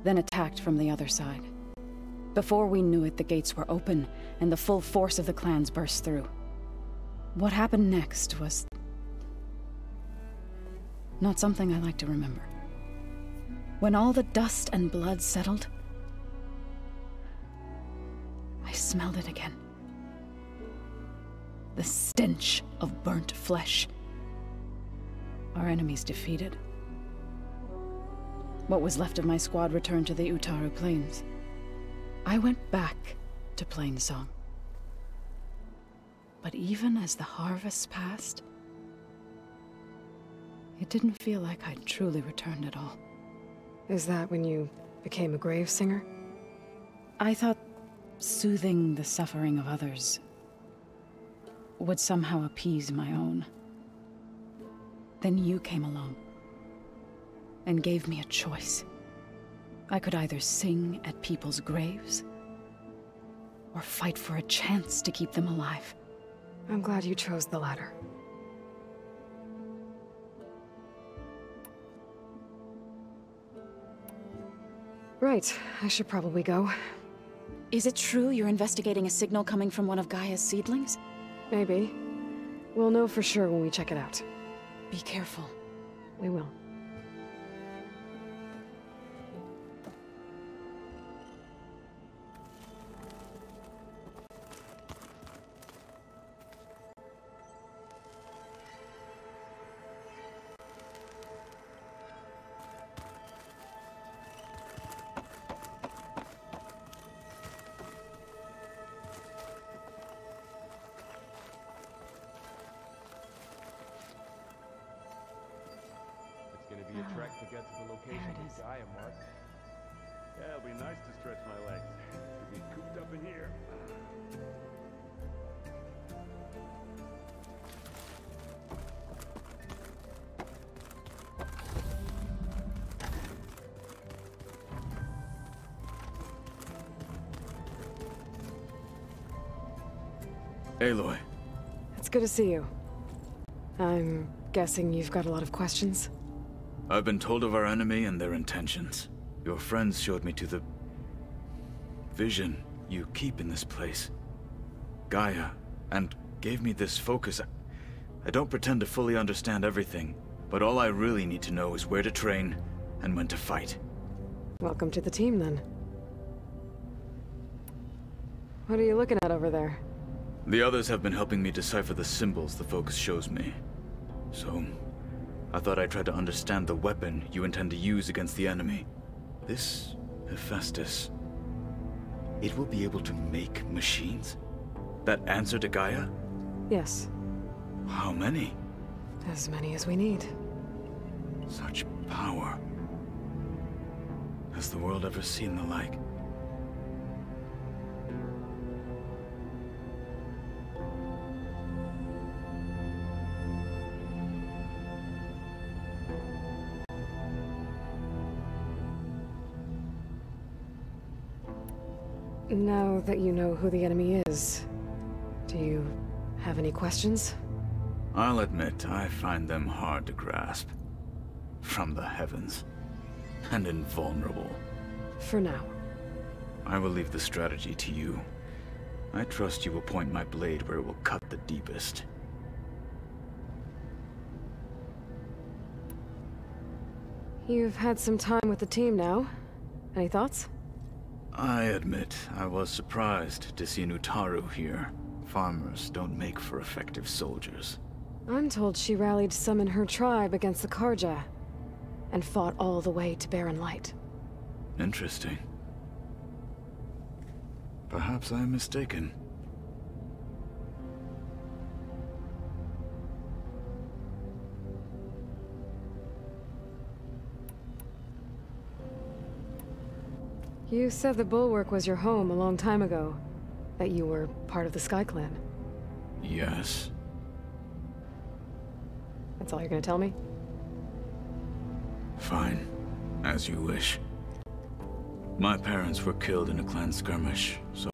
then attacked from the other side. Before we knew it, the gates were open, and the full force of the clans burst through. What happened next was not something I like to remember. When all the dust and blood settled, I smelled it again. The stench of burnt flesh. Our enemies defeated. What was left of my squad returned to the Utaru Plains. I went back to Plainsong. But even as the harvest passed, it didn't feel like I'd truly returned at all. Is that when you became a grave singer? I thought soothing the suffering of others would somehow appease my own. Then you came along and gave me a choice. I could either sing at people's graves or fight for a chance to keep them alive. I'm glad you chose the latter. Right, I should probably go. Is it true you're investigating a signal coming from one of Gaia's seedlings? Maybe. We'll know for sure when we check it out. Be careful. We will. A trek to get to the location of Gaia marked. Yeah, it'll be nice to stretch my legs. To be cooped up in here. Aloy. It's good to see you. I'm guessing you've got a lot of questions? I've been told of our enemy and their intentions. Your friends showed me to the vision you keep in this place. Gaia, and gave me this focus. I don't pretend to fully understand everything, but all I really need to know is where to train and when to fight. Welcome to the team, then. What are you looking at over there? The others have been helping me decipher the symbols the focus shows me. So, I thought I'd try to understand the weapon you intend to use against the enemy. This Hephaestus, it will be able to make machines? That answer to Gaia? Yes. How many? As many as we need. Such power. Has the world ever seen the like? Now that you know who the enemy is, do you have any questions? I'll admit, I find them hard to grasp. From the heavens. And invulnerable. For now. I will leave the strategy to you. I trust you will point my blade where it will cut the deepest. You've had some time with the team now. Any thoughts? I admit, I was surprised to see Nutaru here. Farmers don't make for effective soldiers. I'm told she rallied some in her tribe against the Karja, and fought all the way to Barren Light. Interesting. Perhaps I am mistaken. You said the Bulwark was your home a long time ago. That you were part of the Sky Clan. Yes. That's all you're gonna tell me? Fine. As you wish. My parents were killed in a clan skirmish, so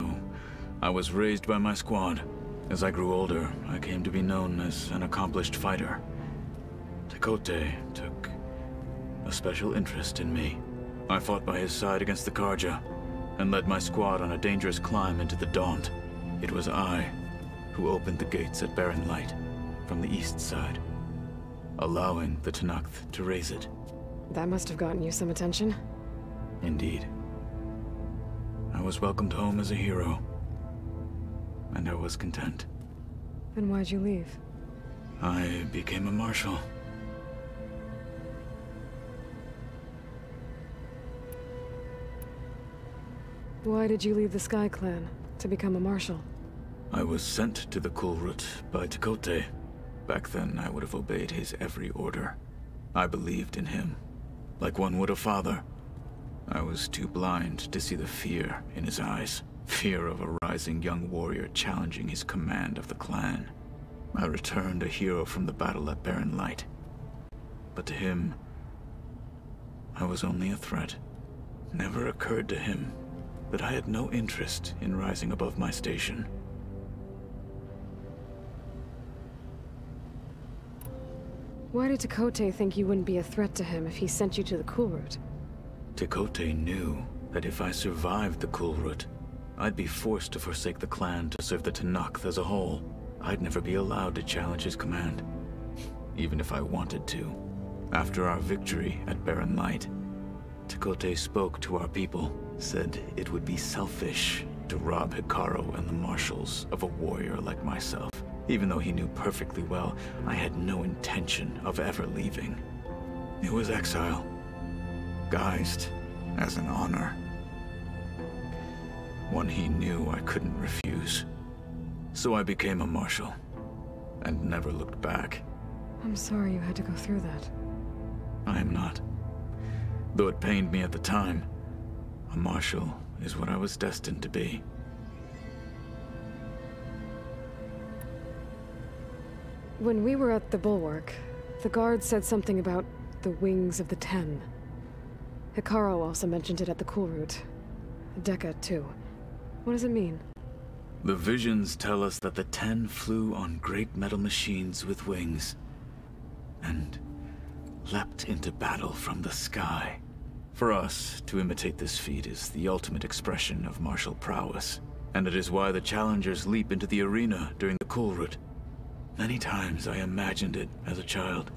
I was raised by my squad. As I grew older, I came to be known as an accomplished fighter. Tekote took a special interest in me. I fought by his side against the Karja, and led my squad on a dangerous climb into the Daunt. It was I who opened the gates at Barren Light, from the east side, allowing the Tenakth to raise it. That must have gotten you some attention. Indeed. I was welcomed home as a hero, and I was content. Then why'd you leave? I became a marshal. Why did you leave the Sky Clan to become a marshal? I was sent to the Kulrut by Tekote. Back then, I would have obeyed his every order. I believed in him, like one would a father. I was too blind to see the fear in his eyes. Fear of a rising young warrior challenging his command of the clan. I returned a hero from the battle at Barren Light. But to him, I was only a threat. Never occurred to him that I had no interest in rising above my station. Why did Tekote think you wouldn't be a threat to him if he sent you to the Kulrut? Tekote knew that if I survived the Kulrut, I'd be forced to forsake the clan to serve the Tanakh as a whole. I'd never be allowed to challenge his command, even if I wanted to. After our victory at Barren Light, Tekote spoke to our people, said it would be selfish to rob Hikaru and the marshals of a warrior like myself, even though he knew perfectly well I had no intention of ever leaving. It was exile, guised as an honor. One he knew I couldn't refuse. So I became a marshal, and never looked back. I'm sorry you had to go through that. I am not. Though it pained me at the time, a marshal is what I was destined to be. When we were at the Bulwark, the guard said something about the Wings of the Ten. Hikaru also mentioned it at the Kulrut. Dekka, too. What does it mean? The visions tell us that the Ten flew on great metal machines with wings, and leapt into battle from the sky. For us, to imitate this feat is the ultimate expression of martial prowess, and it is why the challengers leap into the arena during the Kulrut. Many times I imagined it as a child.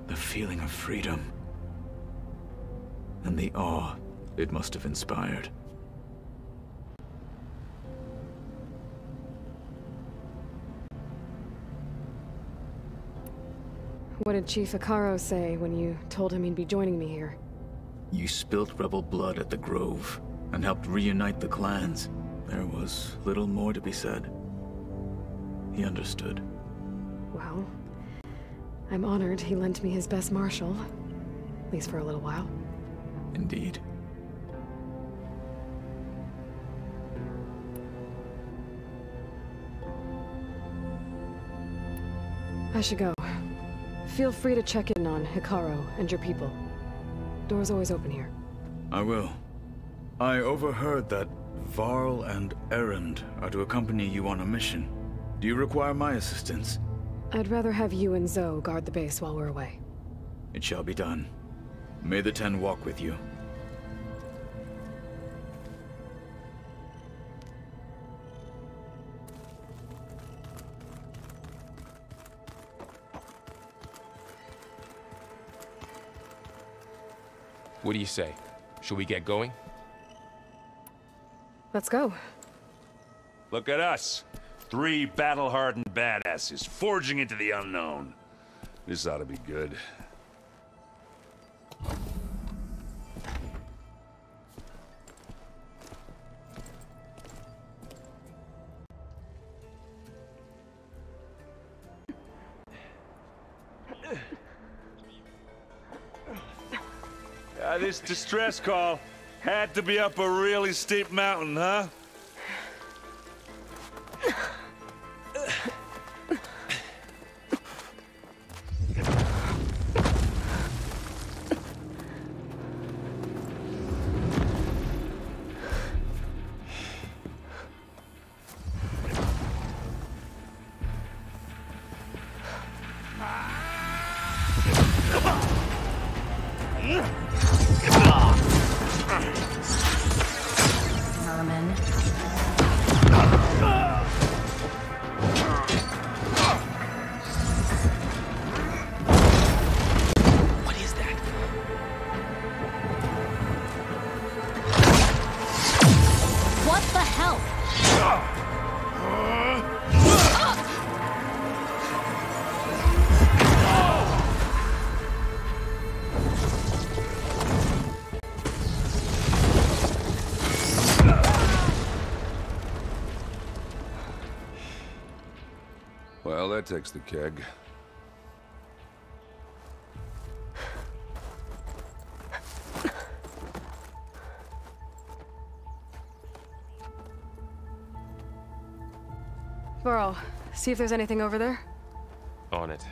The feeling of freedom, and the awe it must have inspired. What did Chief Hikaru say when you told him he'd be joining me here? You spilt rebel blood at the Grove, and helped reunite the clans. There was little more to be said. He understood. Well, I'm honored he lent me his best marshal, at least for a little while. Indeed. I should go. Feel free to check in on Hikaru and your people. Door's always open here. I will. I overheard that Varl and Erend are to accompany you on a mission. Do you require my assistance? I'd rather have you and Zoe guard the base while we're away. It shall be done. May the Ten walk with you. What do you say? Should we get going? Let's go. Look at us. 3 battle-hardened badasses forging into the unknown. This ought to be good. This distress call had to be up a really steep mountain, huh? Well, that takes the keg. Burrow, see if there's anything over there. On it.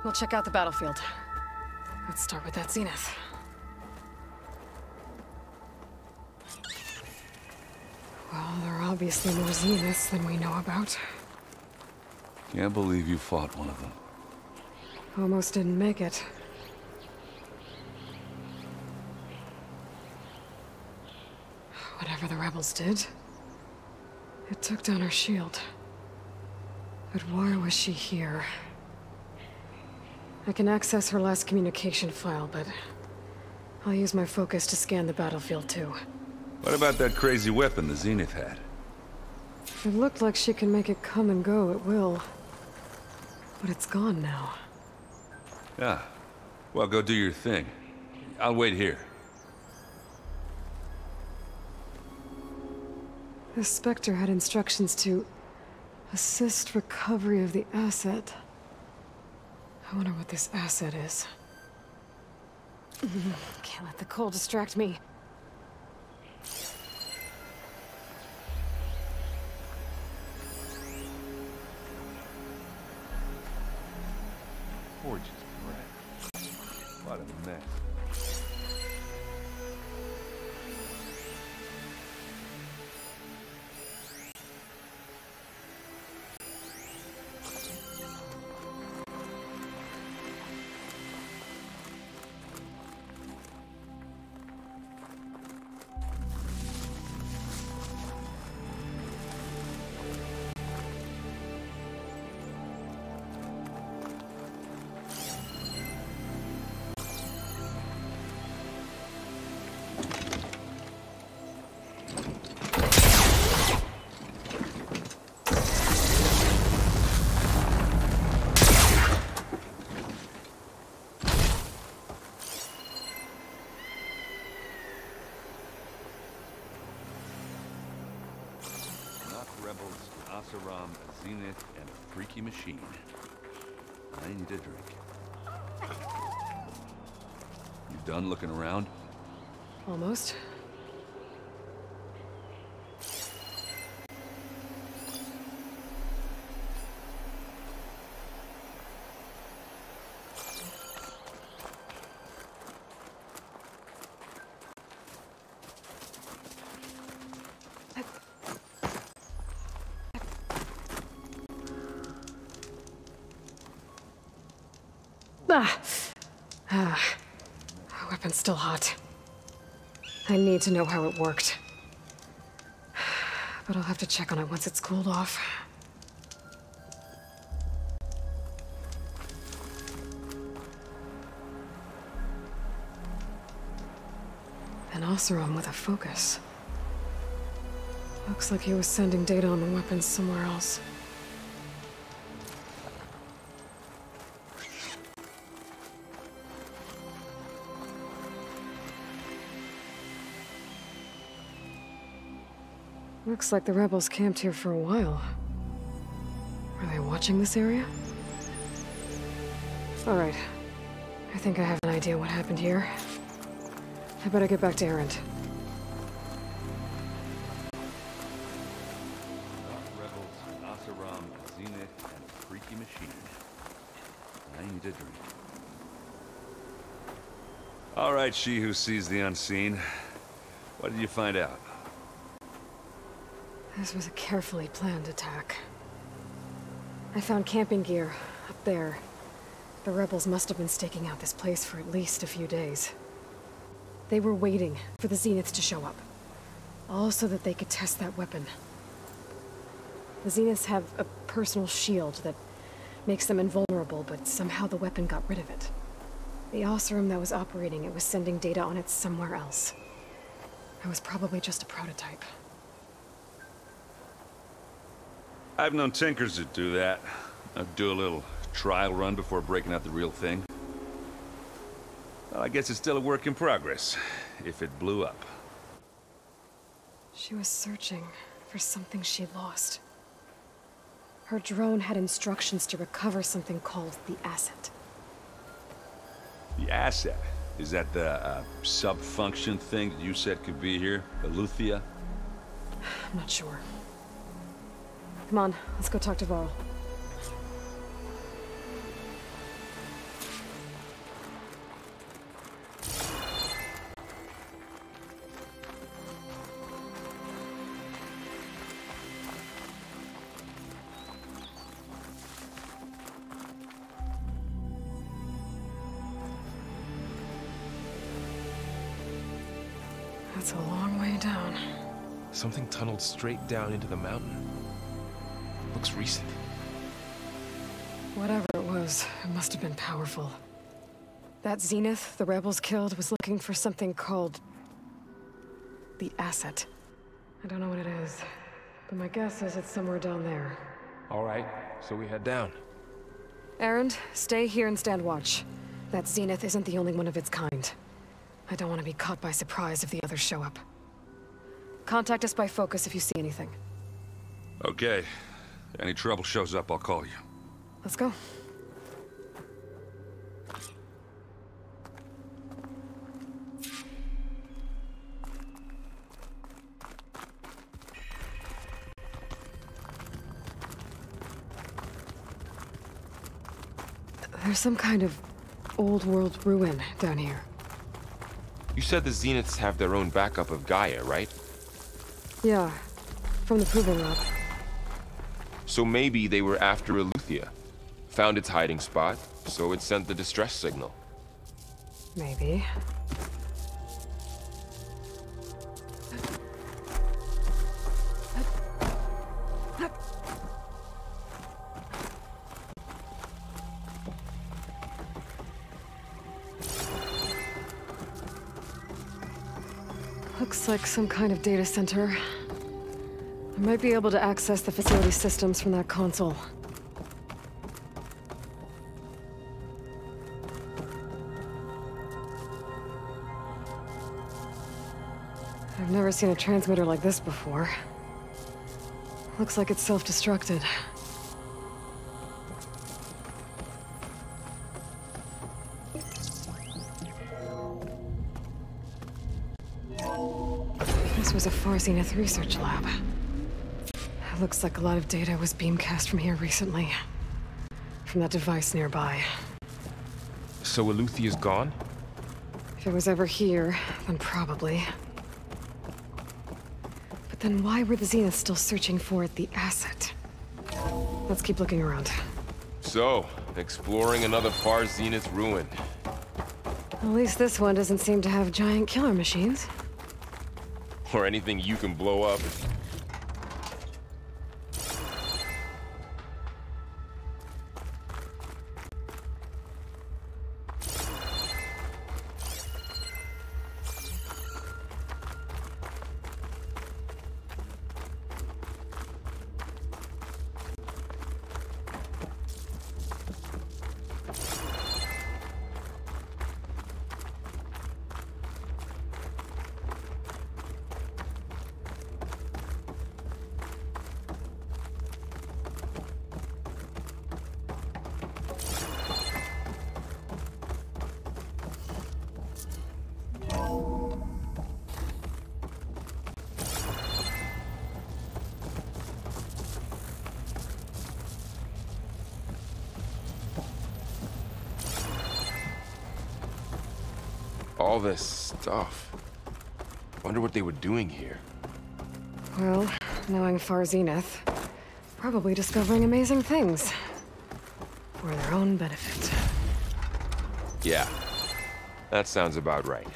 We'll check out the battlefield. Let's start with that zenith. Well, there are obviously more zeniths than we know about. Can't believe you fought one of them. Almost didn't make it. Whatever the rebels did, it took down her shield. But why was she here? I can access her last communication file, but I'll use my focus to scan the battlefield too. What about that crazy weapon the Zenith had? It looked like she can make it come and go at will. But it's gone now. Yeah. Well, go do your thing. I'll wait here. The Spectre had instructions to assist recovery of the asset. I wonder what this asset is. Can't let the cold distract me. Gorgeous bread. What a mess. Asaram, a Zenith, and a freaky machine. I need a drink. You done looking around? Almost. Weapon's still hot. I need to know how it worked. But I'll have to check on it once it's cooled off. An Oseram with a focus. Looks like he was sending data on the weapons somewhere else. Looks like the rebels camped here for a while. Are they watching this area? Alright. I think I have an idea what happened here. I better get back to Errant. Rebels, Asaram, Zenith, and a freaky machine. I need a drink. Alright, she who sees the unseen. What did you find out? This was a carefully planned attack. I found camping gear up there. The rebels must have been staking out this place for at least a few days. They were waiting for the Zeniths to show up. All so that they could test that weapon. The Zeniths have a personal shield that makes them invulnerable, but somehow the weapon got rid of it. The Oseram that was operating it was sending data on it somewhere else. It was probably just a prototype. I've known tinkers that do that. I'd do a little trial run before breaking out the real thing. Well, I guess it's still a work in progress, if it blew up. She was searching for something she lost. Her drone had instructions to recover something called the asset. The asset? Is that the sub-function thing that you said could be here? The Luthia? I'm not sure. Come on, let's go talk to Varl. That's a long way down. Something tunneled straight down into the mountain. Looks recent. Whatever it was, it must have been powerful. That Zenith the rebels killed was looking for something called the asset. I don't know what it is, but my guess is it's somewhere down there. All right, so we head down. Erend, stay here and stand watch. That Zenith isn't the only one of its kind. I don't want to be caught by surprise if the others show up. Contact us by focus if you see anything. Okay. Any trouble shows up, I'll call you. Let's go. There's some kind of old world ruin down here. You said the Zeniths have their own backup of Gaia, right? Yeah, from the Proving Lab. So maybe they were after Eleuthia. Found its hiding spot, so it sent the distress signal. Maybe. Looks like some kind of data center. I might be able to access the facility systems from that console. I've never seen a transmitter like this before. Looks like it's self-destructed. This was a Far Zenith research lab. It looks like a lot of data was beamcast from here recently. From that device nearby. So Eleuthia's gone? If it was ever here, then probably. But then why were the Zeniths still searching for the asset? Let's keep looking around. So, exploring another Far Zenith ruin. At least this one doesn't seem to have giant killer machines. Or anything you can blow up. All this stuff. Wonder what they were doing here. Well, knowing Far Zenith, probably discovering amazing things. For their own benefit. Yeah, that sounds about right.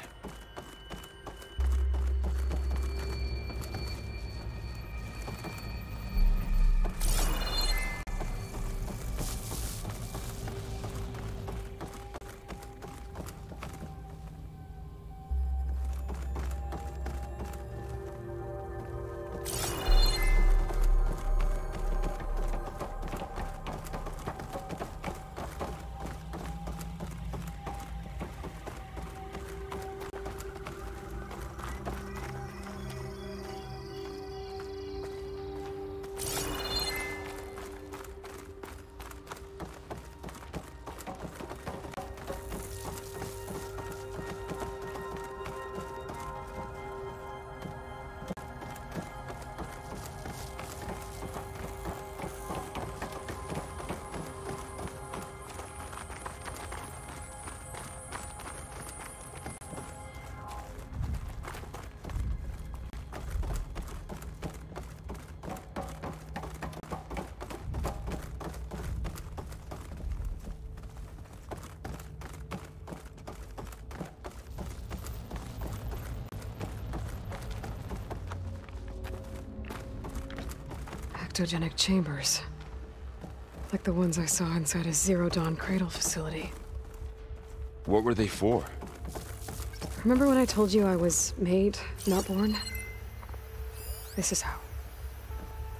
ectogenic chambers. Like the ones I saw inside a Zero Dawn cradle facility. What were they for? Remember when I told you I was made, not born? This is how.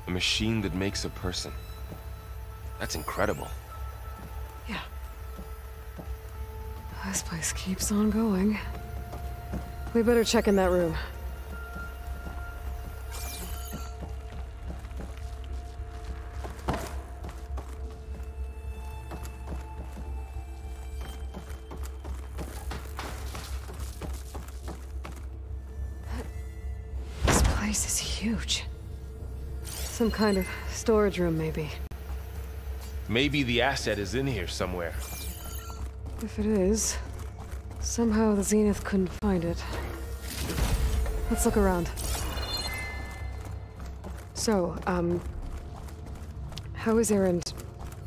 A machine that makes a person. That's incredible. Yeah. This place keeps on going. We better check in that room. This place is huge. Some kind of storage room, maybe. Maybe the asset is in here somewhere. If it is, somehow the Zenith couldn't find it. Let's look around. So, how is Erend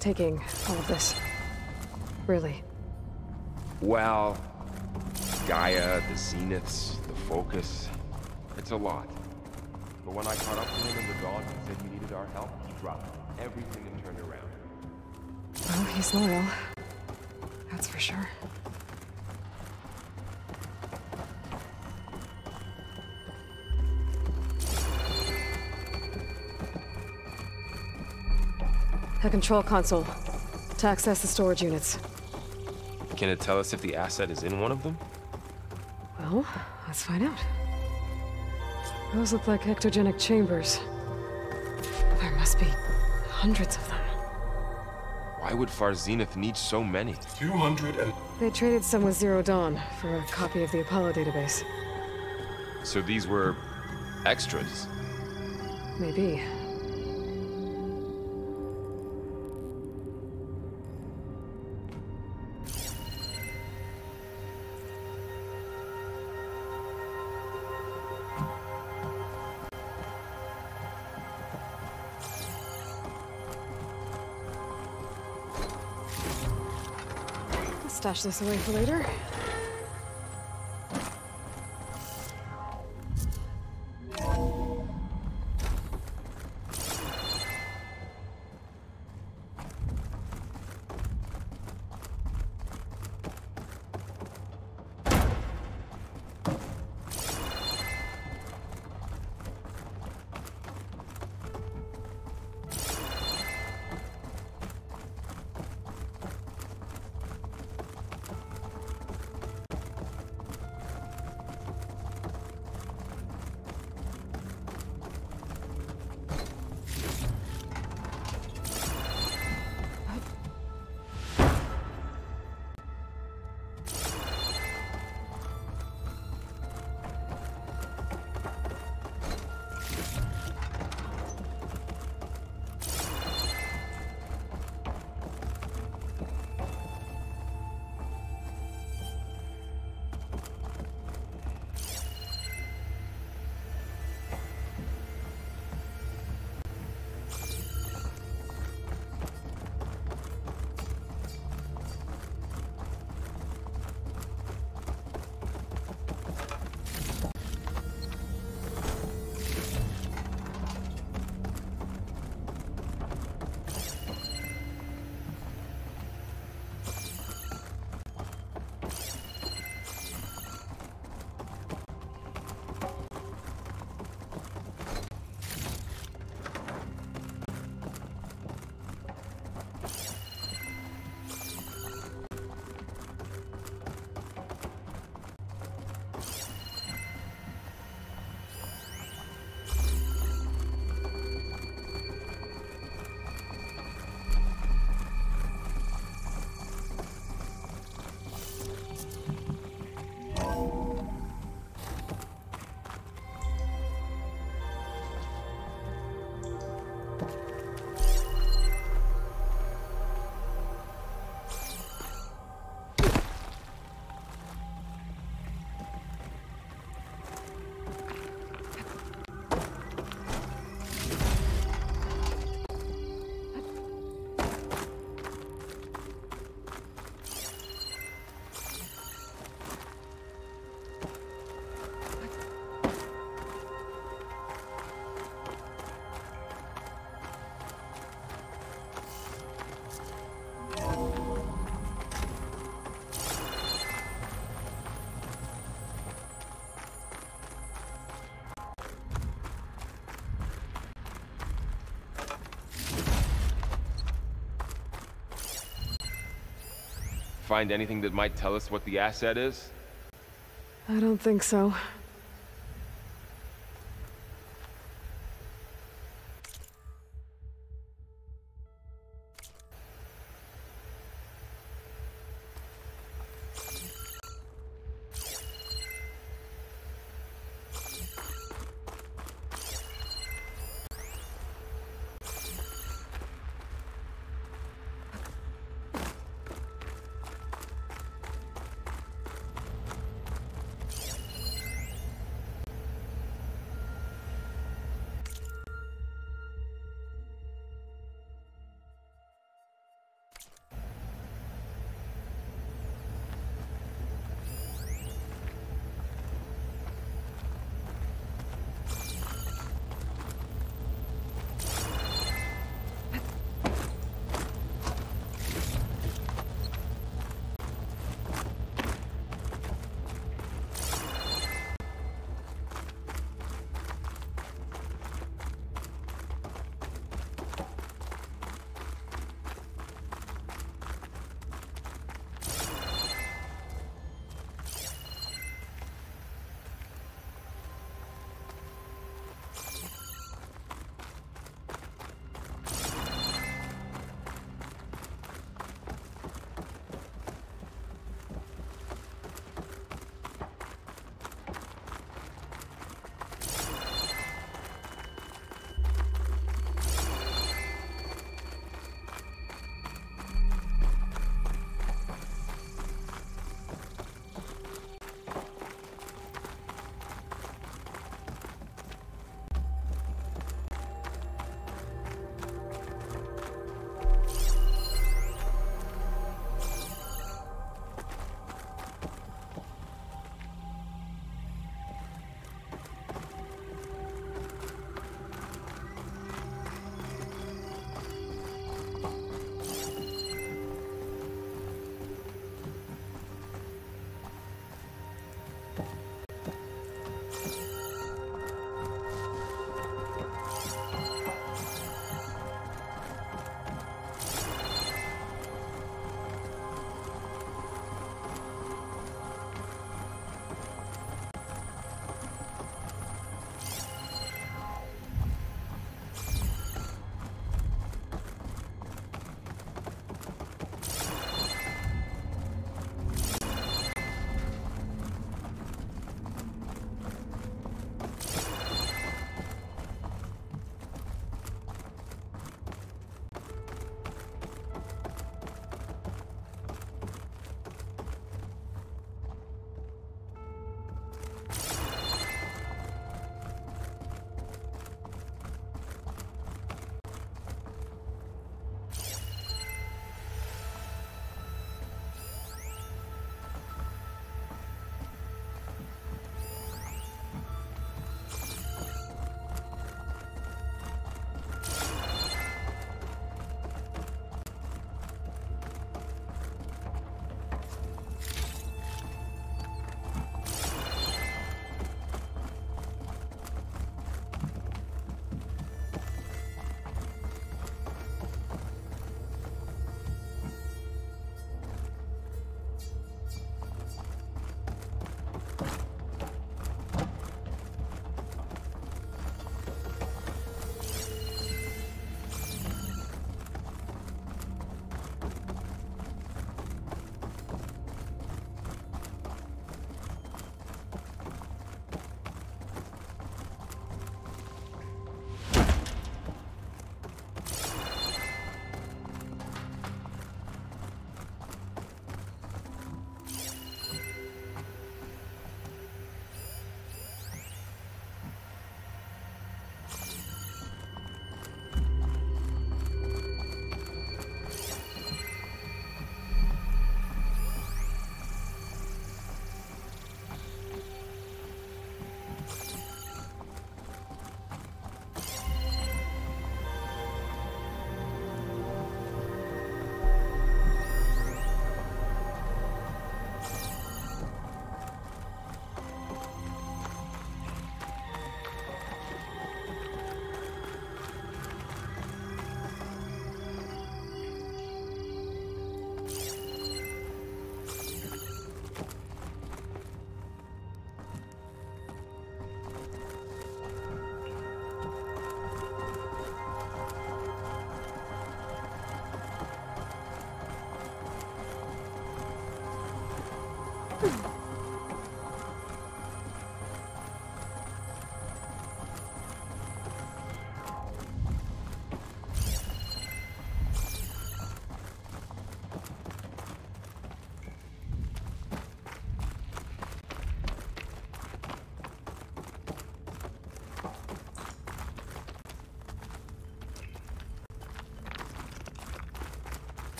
taking all of this? Really? Well, Gaia, the Zeniths, the Focus. It's a lot. But when I caught up with him in the dawn, he said he needed our help. He dropped everything and turned around. Well, he's loyal. That's for sure. A control console to access the storage units. Can it tell us if the asset is in one of them? Well, let's find out. Those look like ectogenic chambers. There must be hundreds of them. Why would Far Zenith need so many? 200 and... They traded some with Zero Dawn for a copy of the Apollo database. So these were extras? Maybe. Stash this away for later. Find anything that might tell us what the asset is? I don't think so.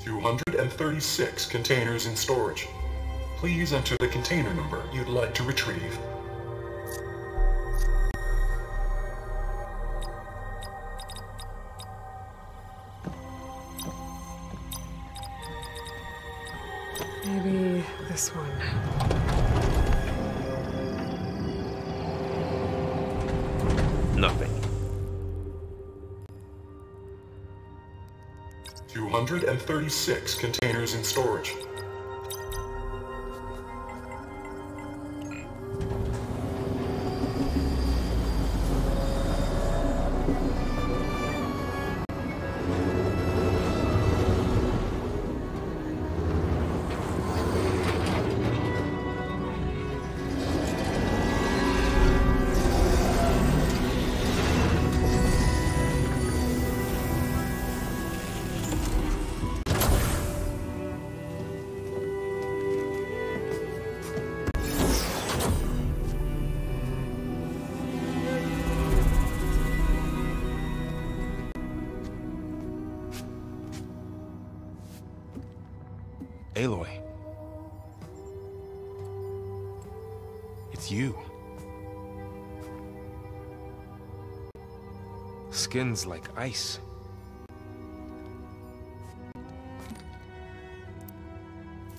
236 containers in storage. Please enter the container number you'd like to retrieve. Maybe this one. Nothing. 236 containers in storage. Aloy. It's you. Skin's like ice.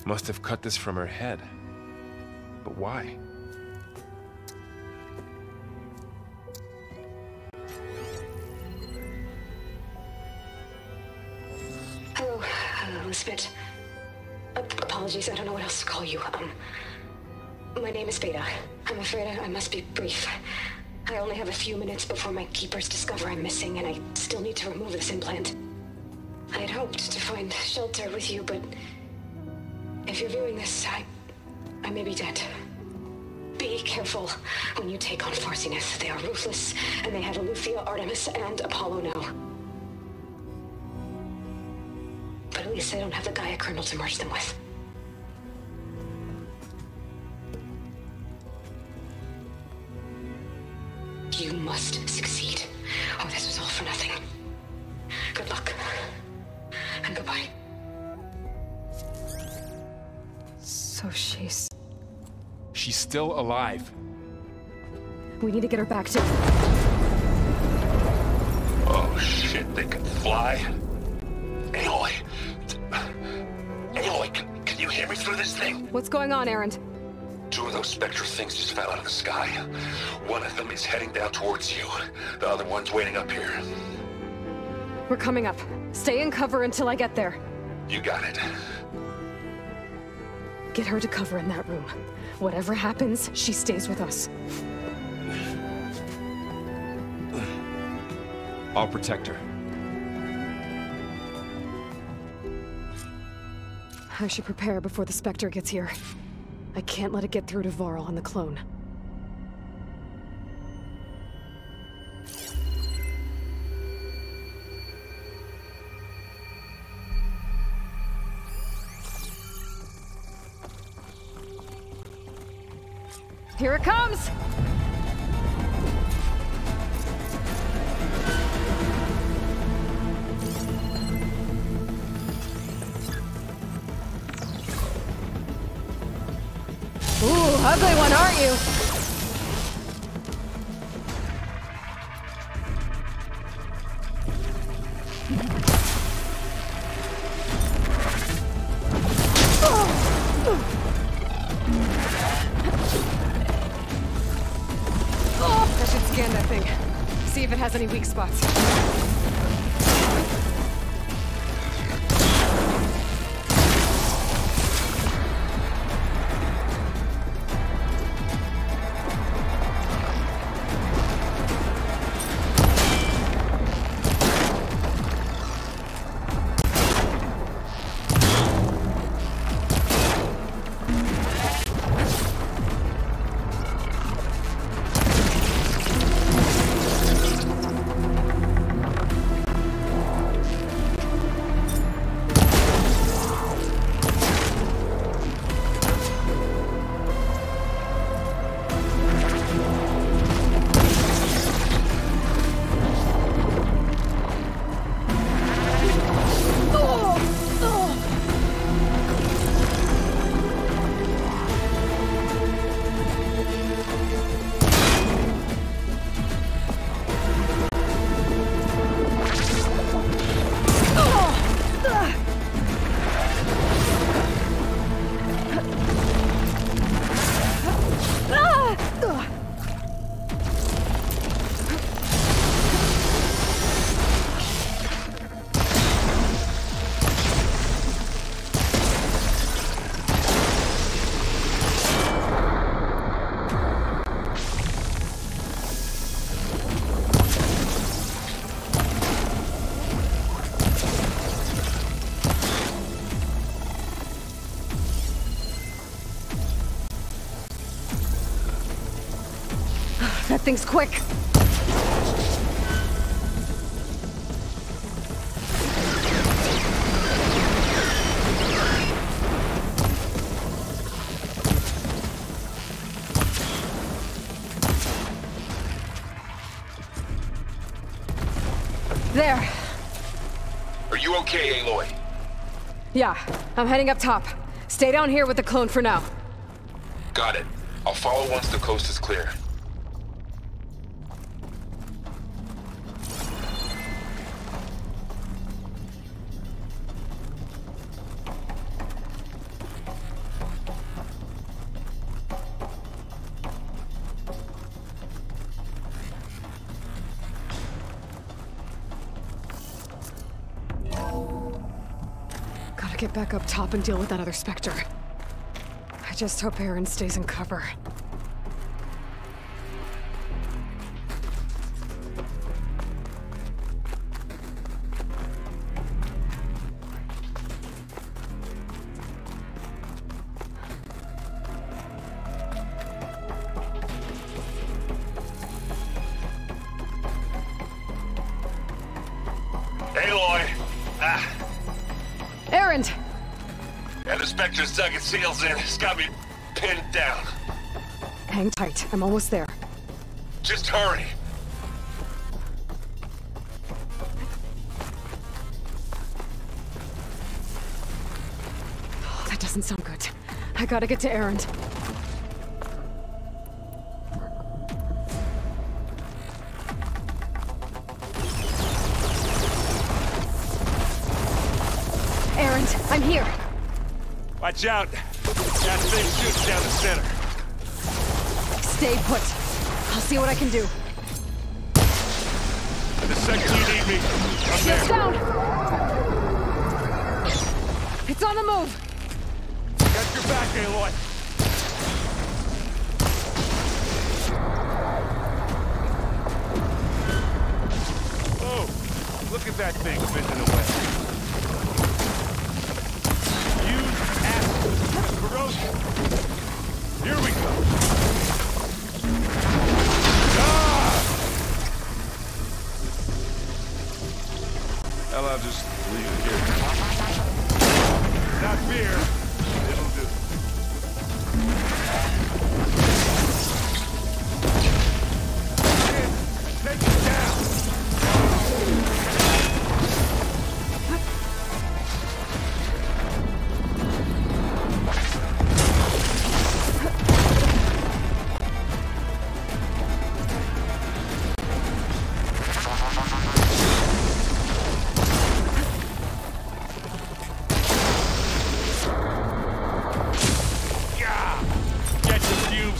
Must have cut this from her head. But why? Hello, Elizabeth. Apologies, I don't know what else to call you. My name is Beta. I'm afraid I must be brief. I only have a few minutes before my keepers discover I'm missing, and I still need to remove this implant. I had hoped to find shelter with you, but if you're viewing this, I may be dead. Be careful when you take on Farsiness. They are ruthless, and they have Eleuthia, Artemis, and Apollo now. But at least I don't have the Gaia kernel to merge them with. You must succeed, or this was all for nothing. Good luck. And goodbye. So she's still alive. We need to get her back to... Oh shit, they can fly? Aloy! Aloy, can you hear me through this thing? What's going on, Erend? Two of those spectral things just fell out of the sky. One of them is heading down towards you. The other one's waiting up here. We're coming up. Stay in cover until I get there. You got it. Get her to cover in that room. Whatever happens, she stays with us. I'll protect her. I should prepare before the Spectre gets here. I can't let it get through to Varl and the clone. Here it comes! Ooh, ugly one, aren't you? I should scan that thing. See if it has any weak spots. get things quick! There. Are you okay, Aloy? Yeah, I'm heading up top. Stay down here with the clone for now. Got it. I'll follow once the coast is clear. Gotta get back up top and deal with that other Spectre. I just hope Aaron stays in cover. Aloy! Aaron! Yeah, the Spectre's dug its heels in. It's got me pinned down. Hang tight. I'm almost there. Just hurry. Oh, that doesn't sound good. I gotta get to Aaron. Aaron, I'm here. Watch out. That thing shoots down the center. Stay put. I'll see what I can do. The second you need me, I'm Shields there. down! It's on the move! Got your back, Aloy. Oh, look at that thing bending away. Use acid corrosion. Here we go. Hell, I'll just leave it here. Not fear. It'll do. Take it down.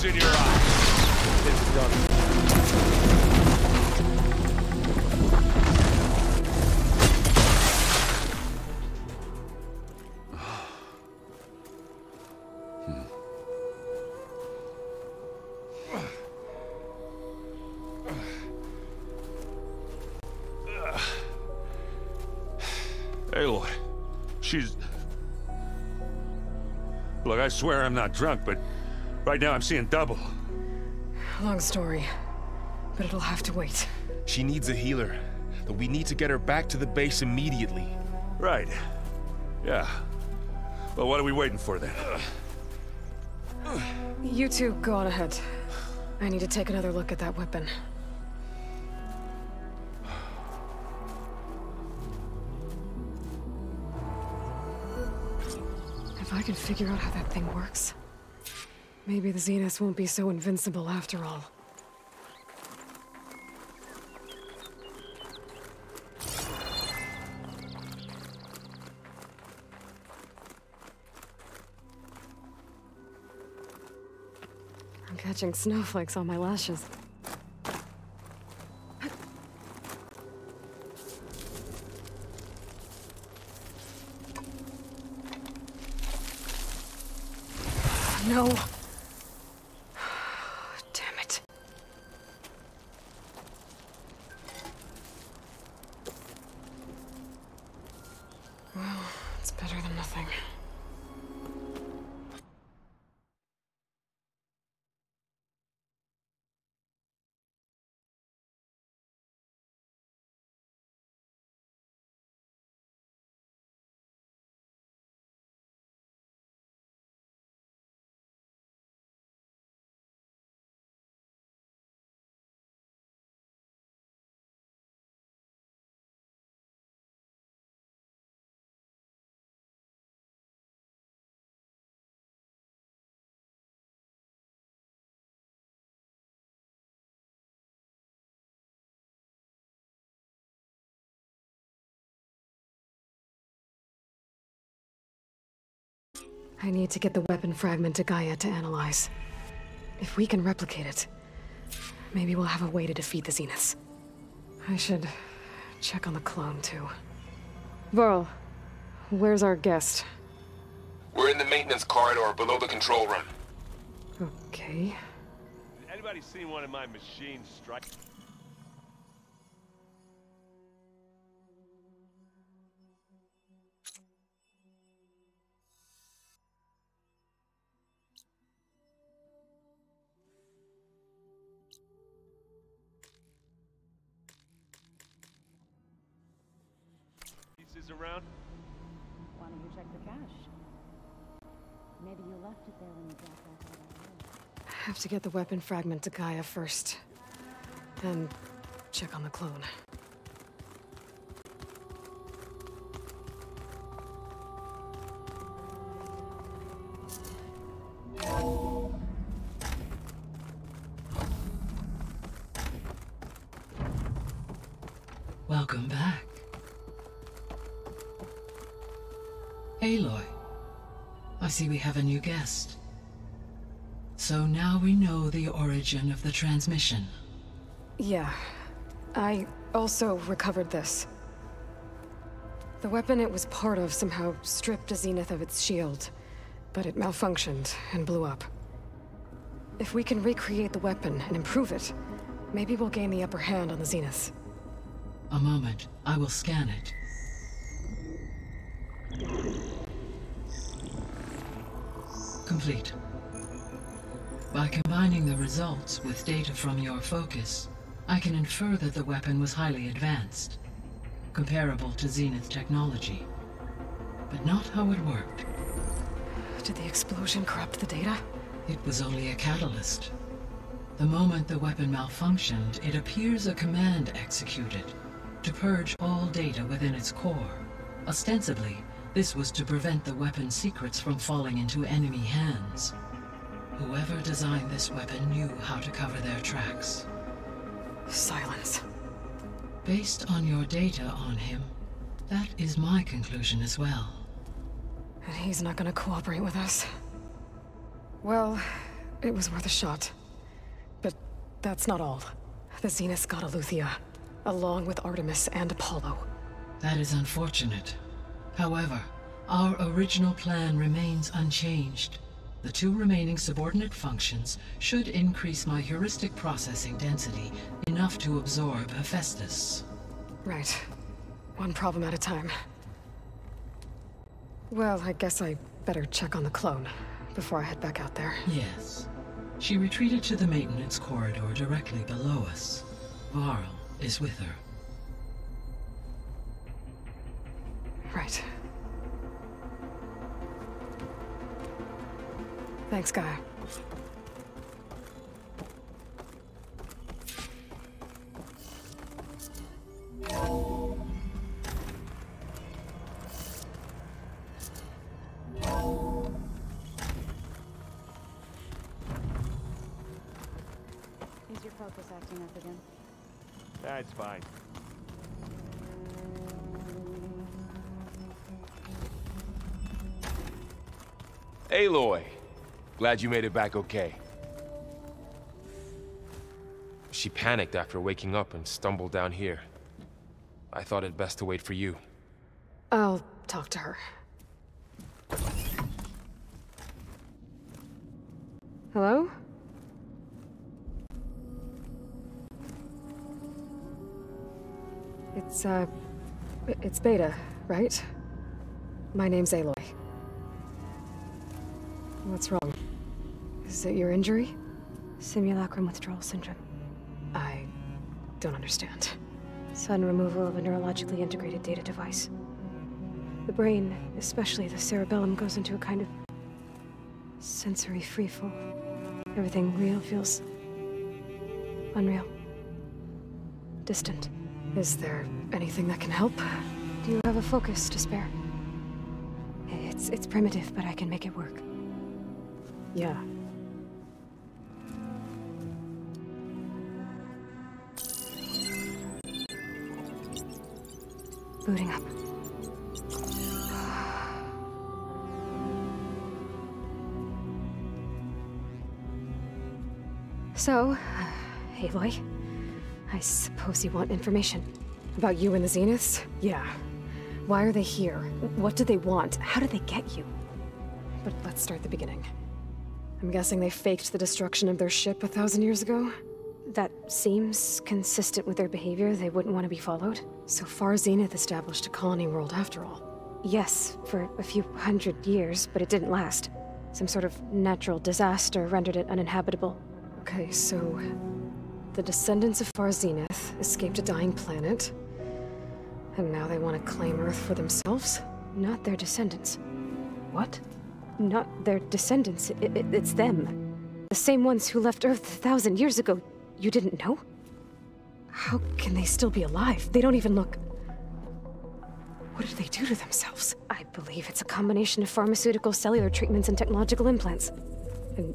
In your eye. It's done. Aloy, she's... Look, I swear I'm not drunk, but right now I'm seeing double. Long story, but it'll have to wait. She needs a healer, but we need to get her back to the base immediately. Right. Yeah. Well, what are we waiting for then? You two go on ahead. I need to take another look at that weapon. If I can figure out how that thing works, maybe the Zeniths won't be so invincible after all. I'm catching snowflakes on my lashes. No. I need to get the weapon fragment to Gaia to analyze. If we can replicate it, maybe we'll have a way to defeat the Zeniths. I should check on the clone, too. Varl, where's our guest? We're in the maintenance corridor below the control room. Okay. Anybody seen one of my machines strike? Pieces around? Why don't you check the cache? Maybe you left it there when you dropped off all that wood. I have to get the weapon fragment to Gaia first. Then check on the clone. Welcome back. Aloy, I see we have a new guest. So now we know the origin of the transmission. Yeah. I also recovered this. The weapon it was part of somehow stripped a Zenith of its shield, but it malfunctioned and blew up. If we can recreate the weapon and improve it, maybe we'll gain the upper hand on the Zeniths. A moment, I will scan it. Complete. By combining the results with data from your focus, I can infer that the weapon was highly advanced, comparable to Zenith technology, but not how it worked. Did the explosion corrupt the data? It was only a catalyst. The moment the weapon malfunctioned, it appears a command executed to purge all data within its core. Ostensibly, this was to prevent the weapon's secrets from falling into enemy hands. Whoever designed this weapon knew how to cover their tracks. Silence. Based on your data on him, that is my conclusion as well. And he's not gonna cooperate with us. Well, it was worth a shot. But that's not all. The Zeniths got Aletheia, along with Artemis and Apollo. That is unfortunate. However, our original plan remains unchanged. The two remaining subordinate functions should increase my heuristic processing density enough to absorb Hephaestus. Right. One problem at a time. Well, I guess I better check on the clone before I head back out there. Yes. She retreated to the maintenance corridor directly below us. Varl is with her. Right. Thanks, Gaia. Is your focus acting up again? That's fine. Aloy! Glad you made it back okay. She panicked after waking up and stumbled down here. I thought it best to wait for you. I'll talk to her. Hello? It's Beta, right? My name's Aloy. What's wrong? Is it your injury? Simulacrum withdrawal syndrome. I don't understand. Sudden removal of a neurologically integrated data device. The brain, especially the cerebellum, goes into a kind of sensory freefall. Everything real feels unreal. Distant. Is there anything that can help? Do you have a focus to spare? It's primitive, but I can make it work. Yeah. Booting up. So, Aloy, I suppose you want information. About you and the Zeniths? Yeah. Why are they here? What do they want? How did they get you? But let's start at the beginning. I'm guessing they faked the destruction of their ship 1,000 years ago? That seems consistent with their behavior. They wouldn't want to be followed. So far, Zenith established a colony world after all. Yes, for a few hundred years, but it didn't last. Some sort of natural disaster rendered it uninhabitable. Okay, so the descendants of Far Zenith escaped a dying planet, and now they want to claim Earth for themselves? Not their descendants. What? Not their descendants. It's them. The same ones who left Earth 1,000 years ago. You didn't know? How can they still be alive? They don't even look... What did they do to themselves? I believe it's a combination of pharmaceutical, cellular treatments, and technological implants.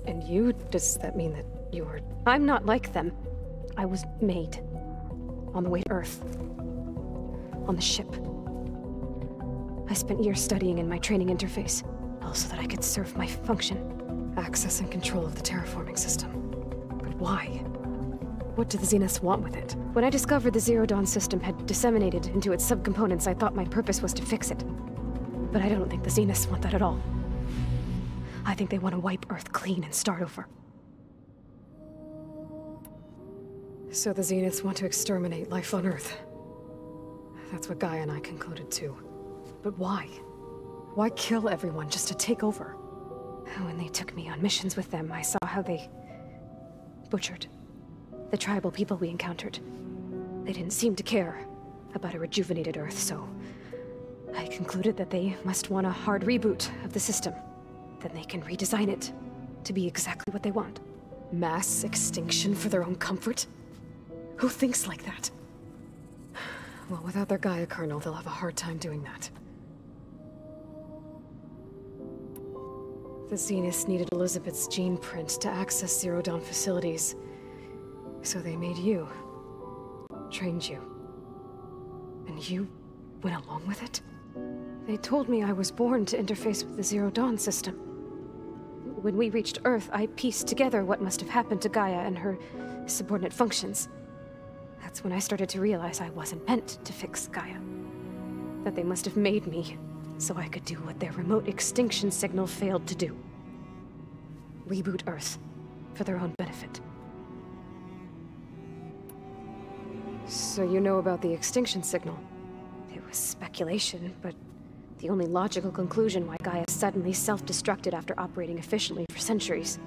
And you? Does that mean that you're... I'm not like them. I was made. On the way to Earth. On the ship. I spent years studying in my training interface, all so that I could serve my function. Access and control of the terraforming system. But why? What do the Zeniths want with it? When I discovered the Zero Dawn system had disseminated into its subcomponents, I thought my purpose was to fix it. But I don't think the Zeniths want that at all. I think they want to wipe Earth clean and start over. So the Zeniths want to exterminate life on Earth. That's what Gaia and I concluded too. But why? Why kill everyone just to take over? When they took me on missions with them, I saw how they butchered the tribal people we encountered. They didn't seem to care about a rejuvenated Earth, so I concluded that they must want a hard reboot of the system. Then they can redesign it to be exactly what they want. Mass extinction for their own comfort? Who thinks like that? Well, without their Gaia kernel, they'll have a hard time doing that. The Zeniths needed Elizabeth's gene print to access Zero Dawn facilities. So they made you. Trained you. And you went along with it? They told me I was born to interface with the Zero Dawn system. When we reached Earth, I pieced together what must have happened to Gaia and her subordinate functions. That's when I started to realize I wasn't meant to fix Gaia. That they must have made me so I could do what their remote extinction signal failed to do. Reboot Earth for their own benefit. So you know about the extinction signal? It was speculation, but the only logical conclusion why Gaia suddenly self-destructed after operating efficiently for centuries.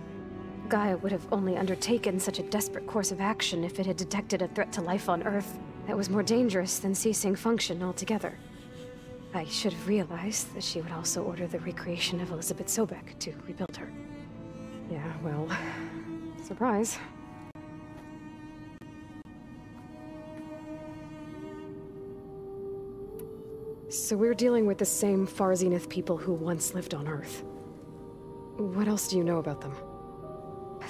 Gaia would have only undertaken such a desperate course of action if it had detected a threat to life on Earth that was more dangerous than ceasing function altogether. I should have realized that she would also order the recreation of Elizabeth Sobek to rebuild her. Yeah, well, surprise. So we're dealing with the same Far Zenith people who once lived on Earth. What else do you know about them?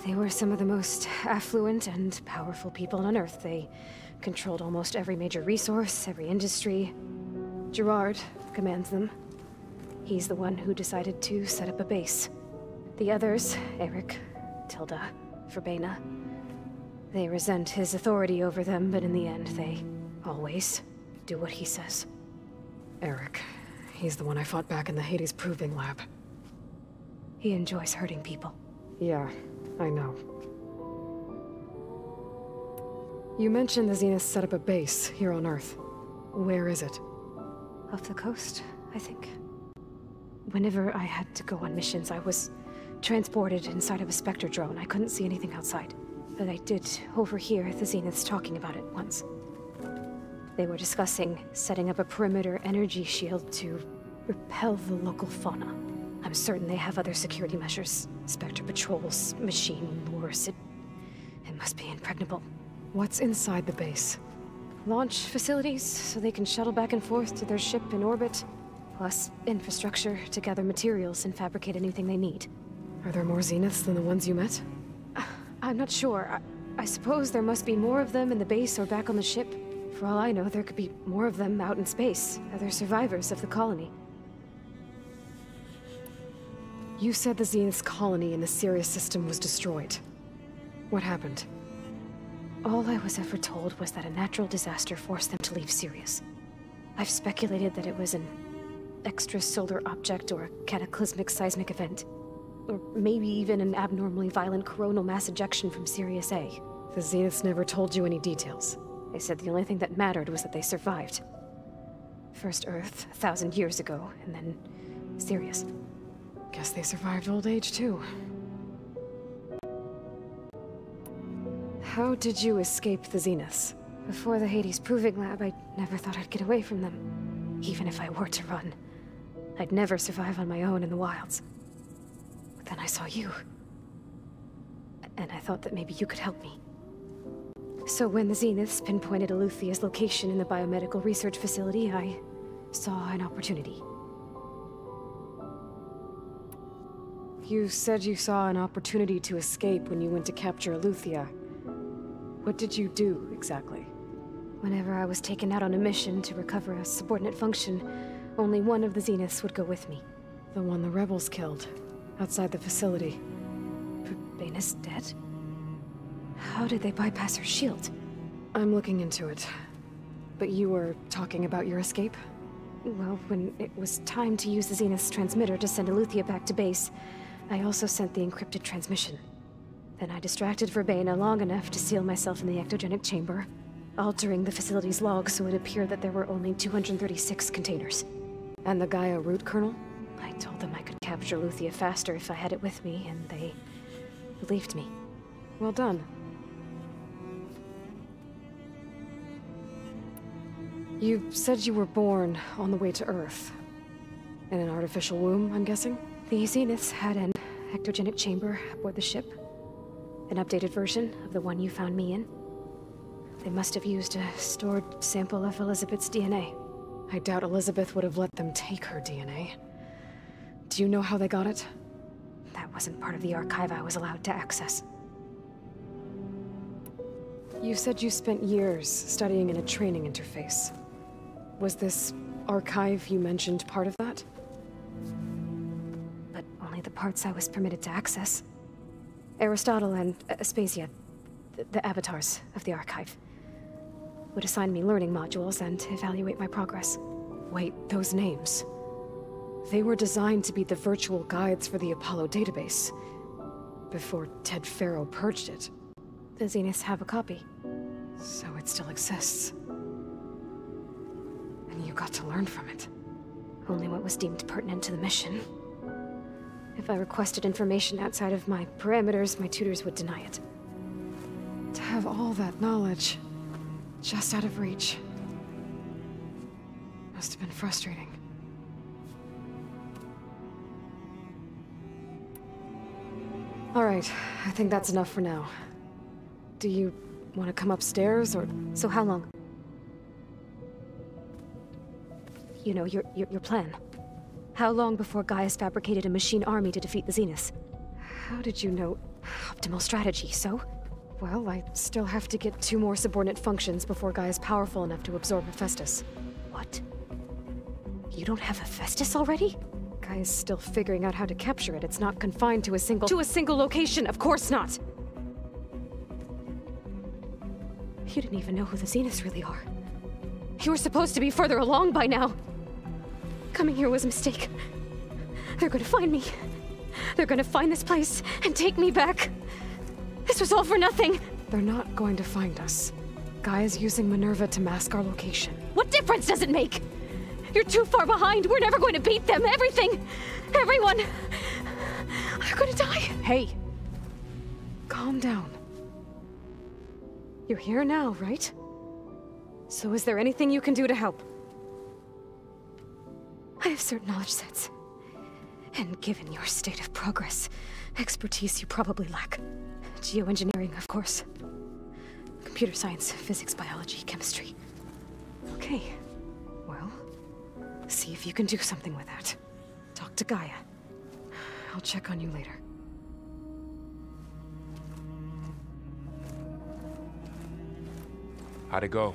They were some of the most affluent and powerful people on Earth. They controlled almost every major resource, every industry. Gerard commands them. He's the one who decided to set up a base. The others, Eric, Tilda, Verbena, they resent his authority over them, but in the end, they always do what he says. Eric. He's the one I fought back in the Hades Proving Lab. He enjoys hurting people. Yeah, I know. You mentioned the Zeniths set up a base here on Earth. Where is it? Off the coast, I think. Whenever I had to go on missions, I was transported inside of a Spectre drone. I couldn't see anything outside. But I did overhear the Zeniths talking about it once. They were discussing setting up a perimeter energy shield to repel the local fauna. I'm certain they have other security measures. Spectre patrols, machine lures. It must be impregnable. What's inside the base? Launch facilities, so they can shuttle back and forth to their ship in orbit. Plus infrastructure to gather materials and fabricate anything they need. Are there more Zeniths than the ones you met? I'm not sure. I suppose there must be more of them in the base or back on the ship. For all I know, there could be more of them out in space, other survivors of the colony. You said the Zenith's colony in the Sirius system was destroyed. What happened? All I was ever told was that a natural disaster forced them to leave Sirius. I've speculated that it was an extrasolar object or a cataclysmic seismic event. Or maybe even an abnormally violent coronal mass ejection from Sirius A. The Zeniths never told you any details. They said the only thing that mattered was that they survived. First Earth, 1,000 years ago, and then Sirius. Guess they survived old age, too. How did you escape the Zeniths? Before the Hades Proving Lab, I never thought I'd get away from them. Even if I were to run. I'd never survive on my own in the wilds. But then I saw you. And I thought that maybe you could help me. So when the Zeniths pinpointed Eluthia's location in the biomedical research facility, I saw an opportunity. You said you saw an opportunity to escape when you went to capture Eluthia. What did you do, exactly? Whenever I was taken out on a mission to recover a subordinate function, only one of the Zeniths would go with me. The one the rebels killed, outside the facility. Baina's dead? How did they bypass her shield? I'm looking into it. But you were talking about your escape? Well, when it was time to use the Zenith's transmitter to send Eluthia back to base, I also sent the encrypted transmission. Then I distracted Verbena long enough to seal myself in the ectogenic chamber, altering the facility's log so it appeared that there were only 236 containers. And the Gaia root kernel? I told them I could capture Eluthia faster if I had it with me, and they believed me. Well done. You said you were born on the way to Earth. In an artificial womb, I'm guessing? The Zeniths had an ectogenic chamber aboard the ship. An updated version of the one you found me in. They must have used a stored sample of Elizabeth's DNA. I doubt Elizabeth would have let them take her DNA. Do you know how they got it? That wasn't part of the archive I was allowed to access. You said you spent years studying in a training interface. Was this archive you mentioned part of that? But only the parts I was permitted to access. Aristotle and Aspasia, the avatars of the archive, would assign me learning modules and evaluate my progress. Wait, those names. They were designed to be the virtual guides for the Apollo database, before Ted Faro purged it. The Zeniths have a copy, so it still exists. And you got to learn from it. Only what was deemed pertinent to the mission. If I requested information outside of my parameters, my tutors would deny it. To have all that knowledge, just out of reach, must have been frustrating. All right, I think that's enough for now. Do you want to come upstairs, or... So how long? You know, your plan. How long before Gaius fabricated a machine army to defeat the Zeniths? How did you know? Optimal strategy, so? Well, I still have to get 2 more subordinate functions before Gaia's powerful enough to absorb Hephaestus. What? You don't have Hephaestus already? Gaia's still figuring out how to capture it. It's not confined to a single location, of course not! You didn't even know who the Zeniths really are. You were supposed to be further along by now. Coming here was a mistake. They're gonna find me. They're gonna find this place and take me back. This was all for nothing. They're not going to find us. Gaia's using Minerva to mask our location. What difference does it make? You're too far behind. We're never going to beat them. Everything. Everyone. They're gonna die. Hey. Calm down. You're here now, right? So is there anything you can do to help? I have certain knowledge sets. And given your state of progress, expertise you probably lack. Geoengineering, of course. Computer science, physics, biology, chemistry. Okay. Well, see if you can do something with that. Talk to Gaia. I'll check on you later. How'd it go?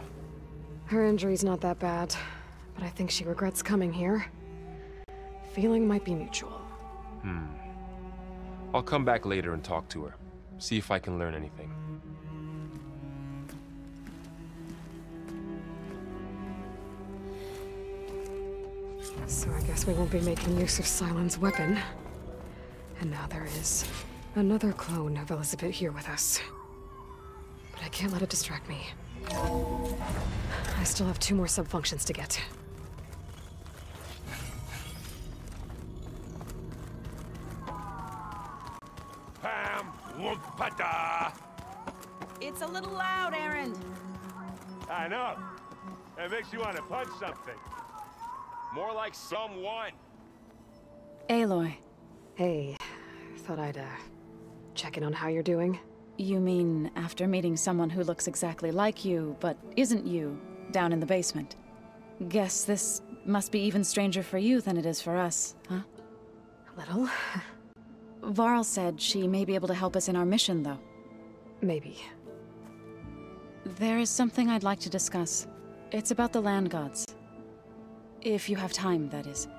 Her injury's not that bad, but I think she regrets coming here. Feeling might be mutual. I'll come back later and talk to her. See if I can learn anything. So I guess we won't be making use of Sylens' weapon. And now there is another clone of Elizabeth here with us. But I can't let it distract me. I still have 2 more sub-functions to get. Pam Wugpata! It's a little loud, Aaron. I know. It makes you want to punch something. More like someone. Aloy. Hey, thought I'd, check in on how you're doing. You mean after meeting someone who looks exactly like you, but isn't you, down in the basement? Guess this must be even stranger for you than it is for us, huh? A little. Varl said she may be able to help us in our mission, though. Maybe. There is something I'd like to discuss. It's about the land gods. If you have time, that is.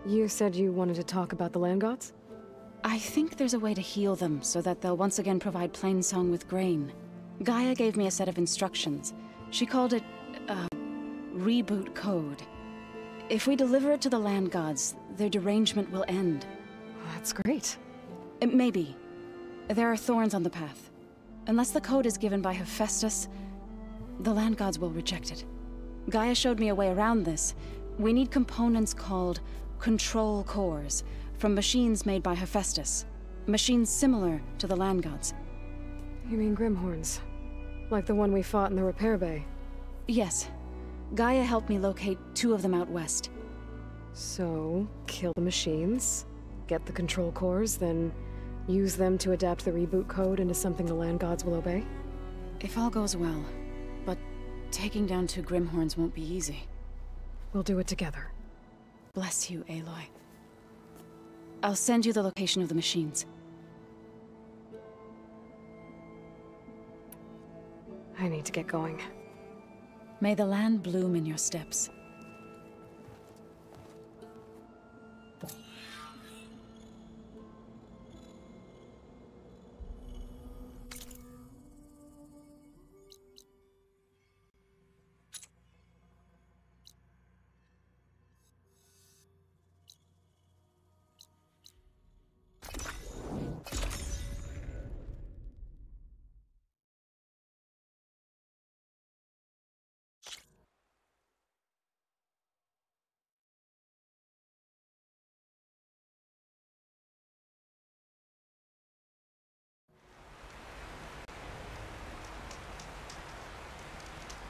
You said you wanted to talk about the land gods? I think there's a way to heal them so that they'll once again provide Plainsong with grain. Gaia gave me a set of instructions. She called it, reboot code. If we deliver it to the land gods, their derangement will end. That's great. Maybe. There are thorns on the path. Unless the code is given by Hephaestus, the land gods will reject it. Gaia showed me a way around this. We need components called control cores from machines made by Hephaestus. Machines similar to the land gods. You mean Grimhorns? Like the one we fought in the repair bay? Yes. Gaia helped me locate 2 of them out west. So, kill the machines, get the control cores, then use them to adapt the reboot code into something the land gods will obey? If all goes well. But taking down 2 Grimhorns won't be easy. We'll do it together. Bless you, Aloy. I'll send you the location of the machines. I need to get going. May the land bloom in your steps.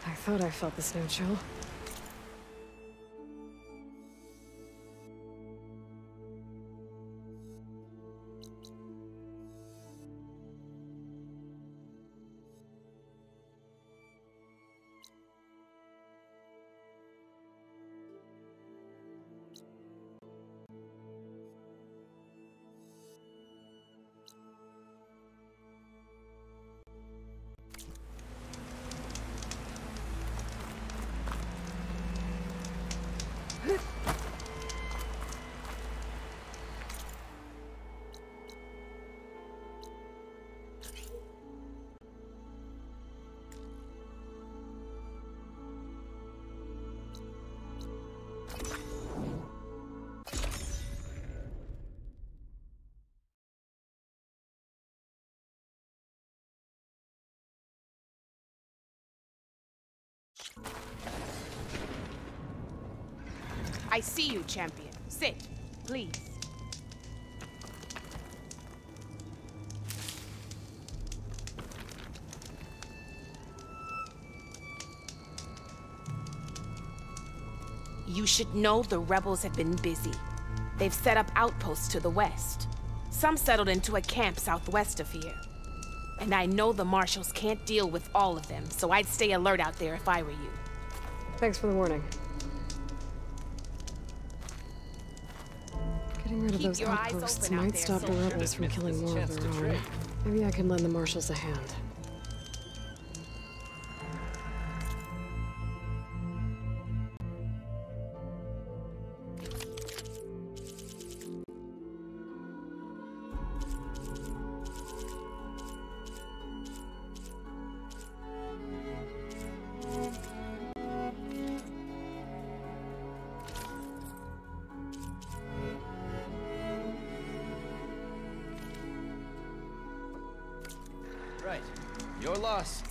I thought I felt the snow chill. I see you, champion. Sit, please. You should know the rebels have been busy. They've set up outposts to the west. Some settled into a camp southwest of here. And I know the marshals can't deal with all of them, so I'd stay alert out there if I were you. Thanks for the warning. Getting rid of those outposts might stop the rebels from killing more of their own. Maybe I can lend the marshals a hand. Your loss.